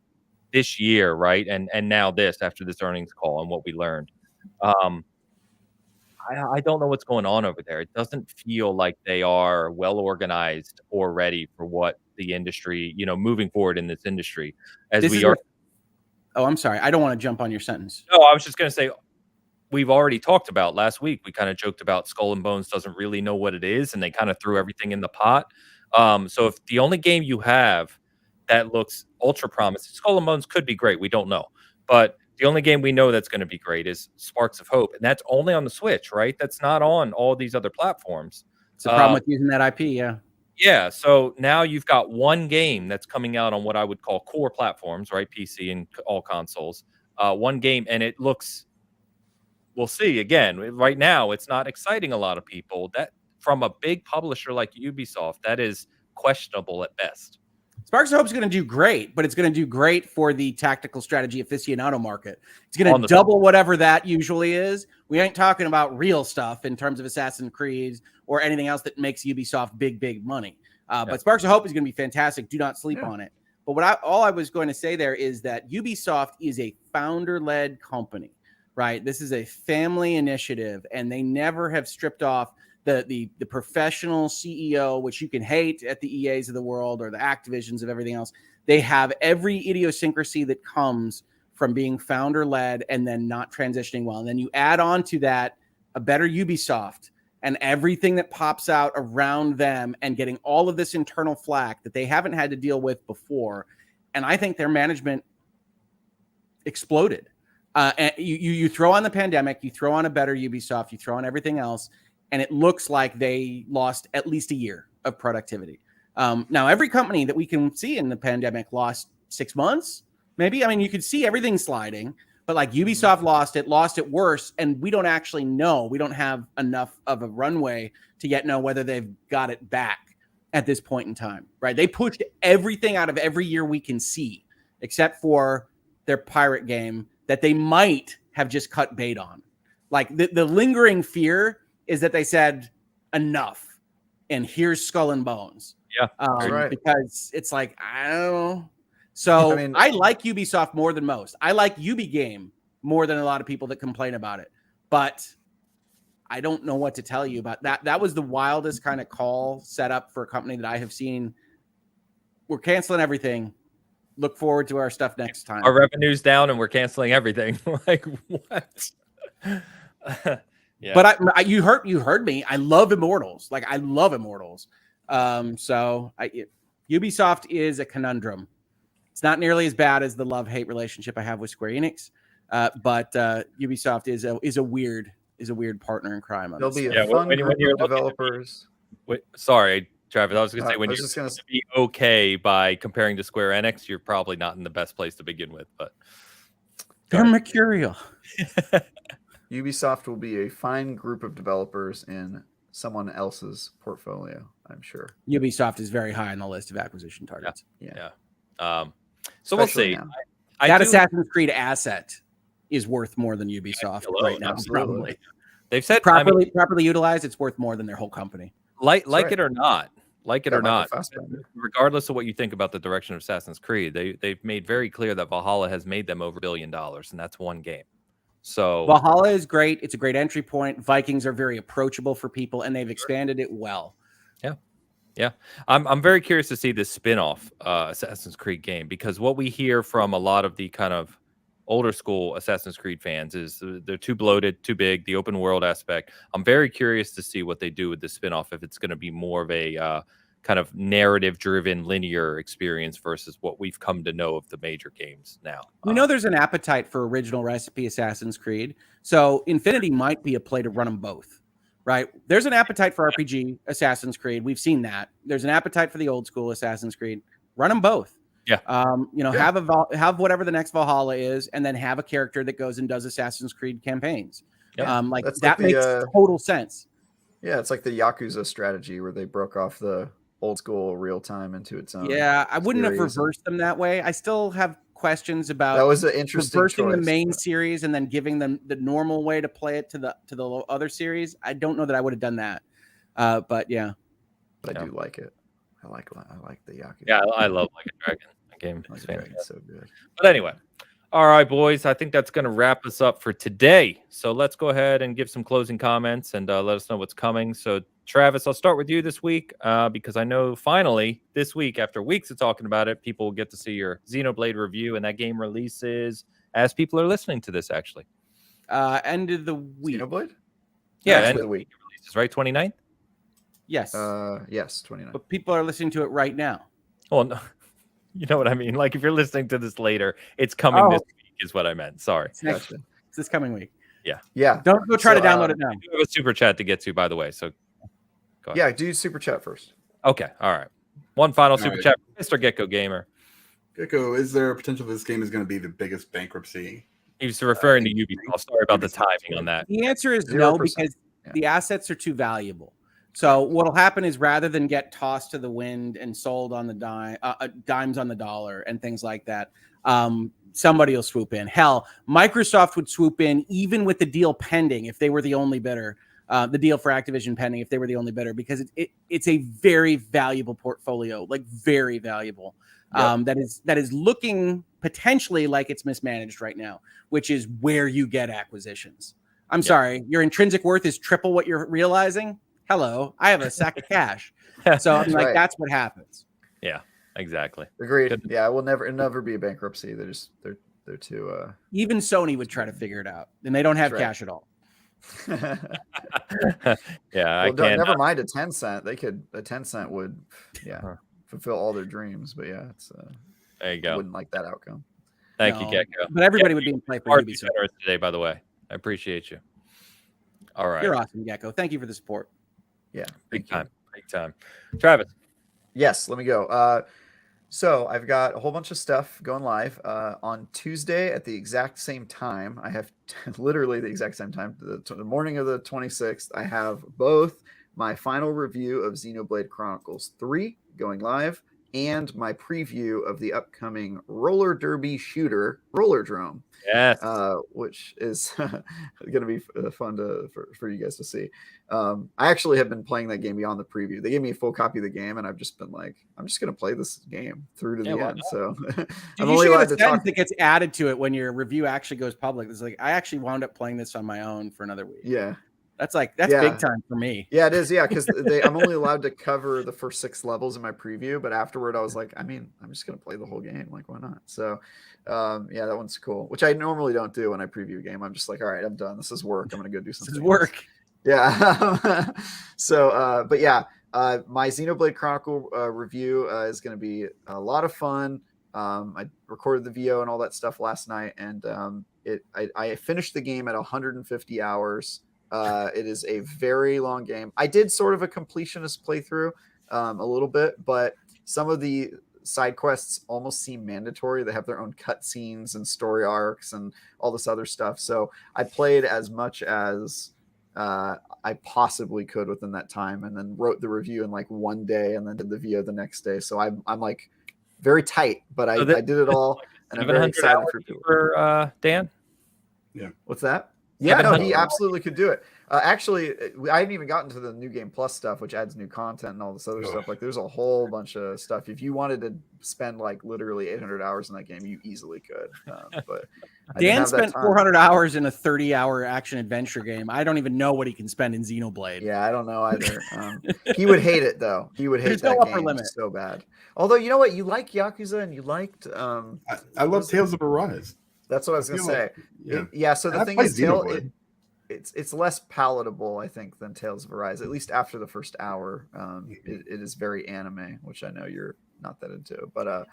this year, right, and now after this earnings call and what we learned, I don't know what's going on over there. It doesn't feel like they are well organized or ready for what the industry, moving forward in this industry Oh, I'm sorry. I don't want to jump on your sentence. No, I was just going to say, we've already talked about last week. We kind of joked about Skull and Bones doesn't really know what it is, and they kind of threw everything in the pot. So if the only game you have that looks ultra promising, Skull and Bones could be great. We don't know, but the only game we know that's going to be great is Sparks of Hope, and that's only on the Switch, right? That's not on all these other platforms. It's the problem with using that IP, yeah. Yeah, so now you've got one game that's coming out on what I would call core platforms, right? PC and all consoles. One game, and it looks. We'll see. Again, right now, it's not exciting a lot of people. That from a big publisher like Ubisoft, that is questionable at best. Sparks of Hope is going to do great, but it's going to do great for the tactical strategy aficionado market. It's going to double whatever that usually is. We ain't talking about real stuff in terms of Assassin's Creed or anything else that makes Ubisoft big money. But Sparks of Hope is going to be fantastic. Do not sleep on it. But all I was going to say there is that Ubisoft is a founder-led company, right? This is a family initiative, and they never have stripped off the professional CEO, which you can hate at the EAs of the world or the Activisions of everything else. They have every idiosyncrasy that comes from being founder-led and then not transitioning well. And then you add on to that a better Ubisoft and everything that pops out around them and getting all of this internal flack that they haven't had to deal with before. And I think their management exploded. And you throw on the pandemic, you throw on a better Ubisoft, you throw on everything else, and it looks like they lost at least a year of productivity. Now, every company that we can see in the pandemic lost 6 months, maybe. I mean, you could see everything sliding, but like Ubisoft lost it worse, and we don't actually know. We don't have enough of a runway to yet know whether they've got it back at this point in time, right? They pushed everything out of every year we can see, except for their pirate game that they might have just cut bait on. Like the lingering fear is that they said enough, and here's Skull and Bones. Yeah, right. Because it's like, I don't know. So I mean, I like Ubisoft more than most. I like Ubi Game more than a lot of people that complain about it. But I don't know what to tell you about that. That was the wildest kind of call set up for a company that I have seen. We're canceling everything. Look forward to our stuff next time. Our revenue's down and we're canceling everything. Like, what? Yeah. But you heard me. I love Immortals. Like, I love Immortals. Ubisoft is a conundrum. It's not nearly as bad as the love-hate relationship I have with Square Enix, but Ubisoft is a weird partner in crime. There'll be a fun group of developers. Sorry, Travis. I was going to say when you're going to be okay by comparing to Square Enix, you're probably not in the best place to begin with. But they're mercurial. Ubisoft will be a fine group of developers in someone else's portfolio, I'm sure. Ubisoft is very high on the list of acquisition targets. Yeah. So we'll see. Now. That Assassin's Creed asset is worth more than Ubisoft right now. Absolutely. Probably. They've said properly utilized, it's worth more than their whole company. Like it or not, Fassbender. regardless of what you think about the direction of Assassin's Creed, they've made very clear that Valhalla has made them over $1 billion, and that's one game. So Valhalla is great. It's a great entry point. Vikings are very approachable for people, and they've expanded it well. Yeah. I'm very curious to see this spin-off Assassin's Creed game, because what we hear from a lot of the kind of older school Assassin's Creed fans is they're too bloated, too big, the open world aspect. I'm very curious to see what they do with the spin-off, if it's going to be more of a kind of narrative-driven linear experience versus what we've come to know of the major games now. We know there's an appetite for original recipe Assassin's Creed, so Infinity might be a play to run them both, right? There's an appetite for RPG Assassin's Creed. We've seen that. There's an appetite for the old school Assassin's Creed. Run them both. Yeah. Have whatever the next Valhalla is, and then have a character that goes and does Assassin's Creed campaigns. Yeah. That makes total sense. Yeah, it's like the Yakuza strategy where they broke off the old school real time into its own. Yeah, I wouldn't have reversed them that way. I still have questions about that was an interesting reversing choice, the main series and then giving them the normal way to play it to the other series. I don't know that I would have done that. But yeah. But I do like it. I like the Yakuza. Yeah, I love Like a Dragon. That game is fantastic. So good. But anyway, all right, boys. I think that's going to wrap us up for today. So let's go ahead and give some closing comments and let us know what's coming. So Travis, I'll start with you this week because I know finally this week, after weeks of talking about it, people will get to see your Xenoblade review, and that game releases as people are listening to this, actually. End of the week. Xenoblade? Yeah, end end of the week. Releases, right? 29th? Yes. Yes, 29. But people are listening to it right now. Well, no, you know what I mean? Like, if you're listening to this later, it's coming this week is what I meant. Sorry. It's this coming week. Yeah. Don't go try to download it now. We have a super chat to get to, by the way, so go ahead. Yeah, do super chat first. Okay, all right. One final super right. chat, Mr. Gecko Gamer. Gecko, is there a potential this game is going to be the biggest bankruptcy? He was referring to Ubisoft. Sorry about the timing on that. The answer is 0%. no, because the assets are too valuable. So what'll happen is rather than get tossed to the wind and sold on the dimes on the dollar and things like that, somebody will swoop in. Hell, Microsoft would swoop in even with the deal pending if they were the only bidder. The deal for Activision pending if they were the only bidder, because it's a very valuable portfolio, like very valuable. Yep. That is looking potentially like it's mismanaged right now, which is where you get acquisitions. I'm sorry, your intrinsic worth is triple what you're realizing. Hello, I have a sack of cash. So I'm like, that's what happens. Yeah, exactly. Agreed. Good. Yeah, it'll never be a bankruptcy. They're too. Even Sony would try to figure it out, and they don't have cash at all. Yeah, never mind a 10-cent. A 10-cent would, fulfill all their dreams. But yeah, it's there you go. I wouldn't like that outcome. Thank you, Gecko. But everybody would be in play for Ubisoft today, by the way. I appreciate you. All right, you're awesome, Gecko. Thank you for the support. Yeah, big time. Travis. Yes, let me go. So I've got a whole bunch of stuff going live on Tuesday at the exact same time. I have literally the exact same time, the morning of the 26th. I have both my final review of Xenoblade Chronicles 3 going live and my preview of the upcoming roller derby shooter Rollerdrome. Yes. Which is going to be fun for you guys to see. I actually have been playing that game beyond the preview. They gave me a full copy of the game, and I've just been like, I'm just going to play this game through to the end. So I'm only allowed to talk. That gets added to it when your review actually goes public. It's like, I actually wound up playing this on my own for another week. Yeah. That's big time for me. Yeah, it is. Yeah, because I'm only allowed to cover the first 6 levels in my preview, but afterward I was like, I'm just gonna play the whole game. Like, why not? So, yeah, that one's cool. Which I normally don't do when I preview a game. I'm just like, all right, I'm done. This is work. I'm gonna go do something. This is work. Yeah. So, but yeah, my Xenoblade Chronicle review is gonna be a lot of fun. I recorded the VO and all that stuff last night, and I finished the game at 150 hours. It is a very long game. I did sort of a completionist playthrough a little bit, but some of the side quests almost seem mandatory. They have their own cutscenes and story arcs and all this other stuff. So I played as much as I possibly could within that time, and then wrote the review in like one day, and then did the VO the next day. So I'm like very tight, but I did it all, and I'm very excited for Dan. Yeah, what's that? Yeah, no, he absolutely could do it. Actually, I haven't even gotten to the New Game Plus stuff, which adds new content and all this other stuff. Like, there's a whole bunch of stuff. If you wanted to spend like literally 800 hours in that game, you easily could. But Dan spent 400 hours in a 30-hour action adventure game. I don't even know what he can spend in Xenoblade. Yeah, I don't know either. He would hate it though. He would hate that game so bad. Although, you know what? You like Yakuza and you liked. I love Tales of Arise. That's what I was gonna say. So the thing is, it's less palatable, I think, than Tales of Arise. At least after the first hour, it is very anime, which I know you're not that into. But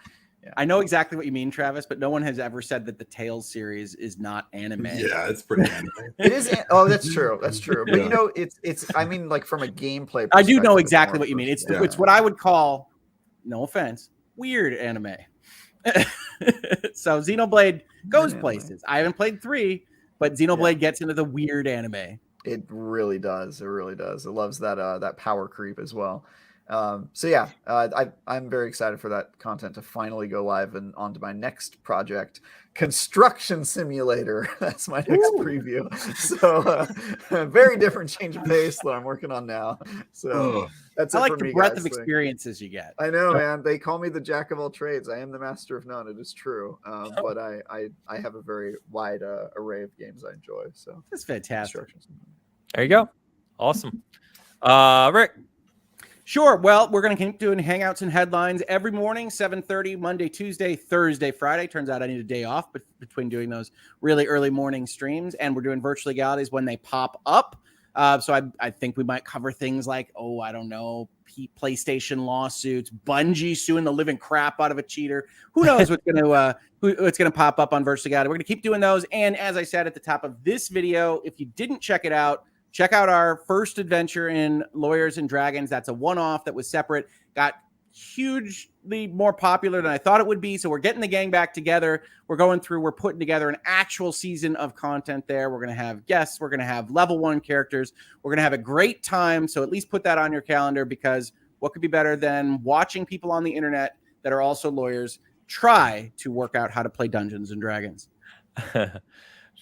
I know exactly what you mean, Travis. But no one has ever said that the Tales series is not anime. Yeah, it's pretty anime. It is. Oh, that's true. That's true. But you know, it's. I mean, like from a gameplay. I do know exactly what you mean. It's what I would call, no offense, weird anime. So Xenoblade goes places. I haven't played 3, but Xenoblade gets into the weird anime. It really does. It really does. It loves that power creep as well. So yeah, I'm very excited for that content to finally go live and onto my next project, Construction Simulator. That's my next preview. So very different change of pace that I'm working on now. So that's I like the breadth of experiences you get. I know, man. They call me the jack of all trades. I am the master of none. It is true. But I have a very wide array of games I enjoy. So that's fantastic. There you go. Awesome. Rick. Sure. Well, we're going to keep doing Hangouts and Headlines every morning, 7:30, Monday, Tuesday, Thursday, Friday. Turns out I need a day off between doing those really early morning streams. And we're doing virtual legalities when they pop up. So I think we might cover things like, I don't know, PlayStation lawsuits, Bungie suing the living crap out of a cheater. Who knows what's going to pop up on virtual legality. We're going to keep doing those. And as I said at the top of this video, if you didn't check it out, check out our first adventure in Lawyers and Dragons. That's a one-off that was separate. Got hugely more popular than I thought it would be. So we're getting the gang back together. We're putting together an actual season of content there. We're going to have guests. We're going to have level 1 characters. We're going to have a great time. So at least put that on your calendar, because what could be better than watching people on the internet that are also lawyers try to work out how to play Dungeons and Dragons.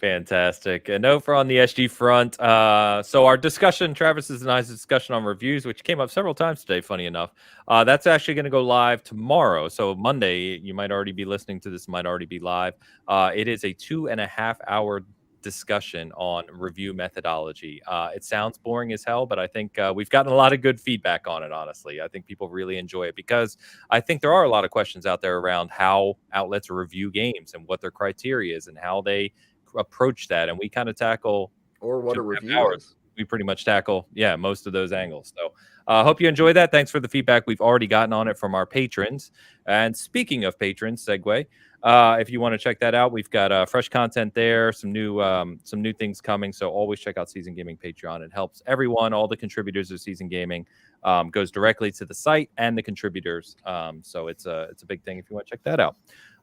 Fantastic. And over on the SG front, so our discussion, Travis's and I's discussion on reviews, which came up several times today, funny enough, that's actually going to go live tomorrow. So Monday, you might already be listening to this, might already be live. It is a 2.5-hour discussion on review methodology. It sounds boring as hell, but I think we've gotten a lot of good feedback on it, honestly. I think people really enjoy it, because I think there are a lot of questions out there around how outlets review games and what their criteria is and how they approach that, and we kind of tackle, or what a review is. We pretty much tackle most of those angles. So hope you enjoy that. Thanks for the feedback we've already gotten on it from our patrons. And speaking of patrons, segue, if you want to check that out, we've got fresh content there, some new things coming. So always check out Season Gaming Patreon. It helps everyone. All the contributors of Season Gaming goes directly to the site and the contributors. So it's a big thing if you want to check that out.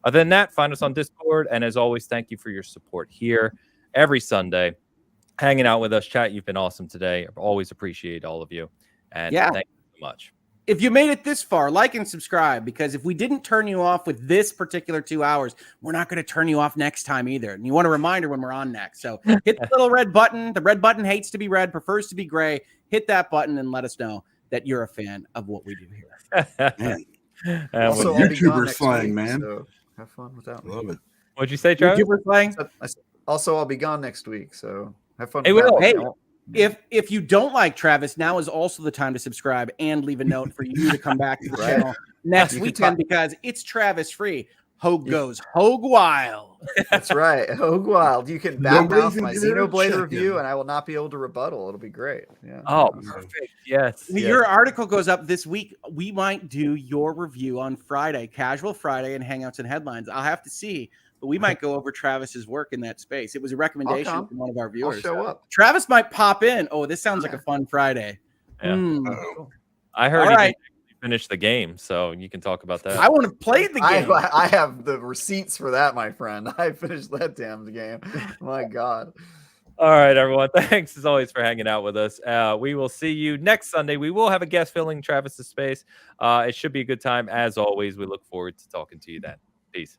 Other than that, find us on Discord. And as always, thank you for your support here every Sunday, hanging out with us. Chat, you've been awesome today. I always appreciate all of you. And thank you so much. If you made it this far, like and subscribe, because if we didn't turn you off with this particular 2 hours, we're not going to turn you off next time either. And you want a reminder when we're on next. So hit the little red button. The red button hates to be red, prefers to be gray. Hit that button and let us know that you're a fan of what we do here. Man. Also, YouTuber slang, man. So have fun with that. Love it. What'd you say, Travis? YouTuber slang? Also, I'll be gone next week, so have fun. Hey, with that. Hey, if you don't like Travis, now is also the time to subscribe and leave a note for you to come back to the channel next weekend, because it's Travis free. Hoeg goes Hoeg wild. That's right, Hoeg wild. You can badmouth my Xenoblade review, and I will not be able to rebuttal. It'll be great. Yeah. Oh, perfect. Yes. Your article goes up this week. We might do your review on Friday, Casual Friday, and Hangouts and Headlines. I'll have to see, but we might go over Travis's work in that space. It was a recommendation from one of our viewers. I'll show up. Travis might pop in. Oh, this sounds like a fun Friday. Yeah. I heard he finished the game, so you can talk about that. I want to play the game. I have the receipts for that, my friend. I finished that damn game. My God. All right, everyone. Thanks as always for hanging out with us. We will see you next Sunday. We will have a guest filling Travis's space. It should be a good time as always. We look forward to talking to you then. Peace.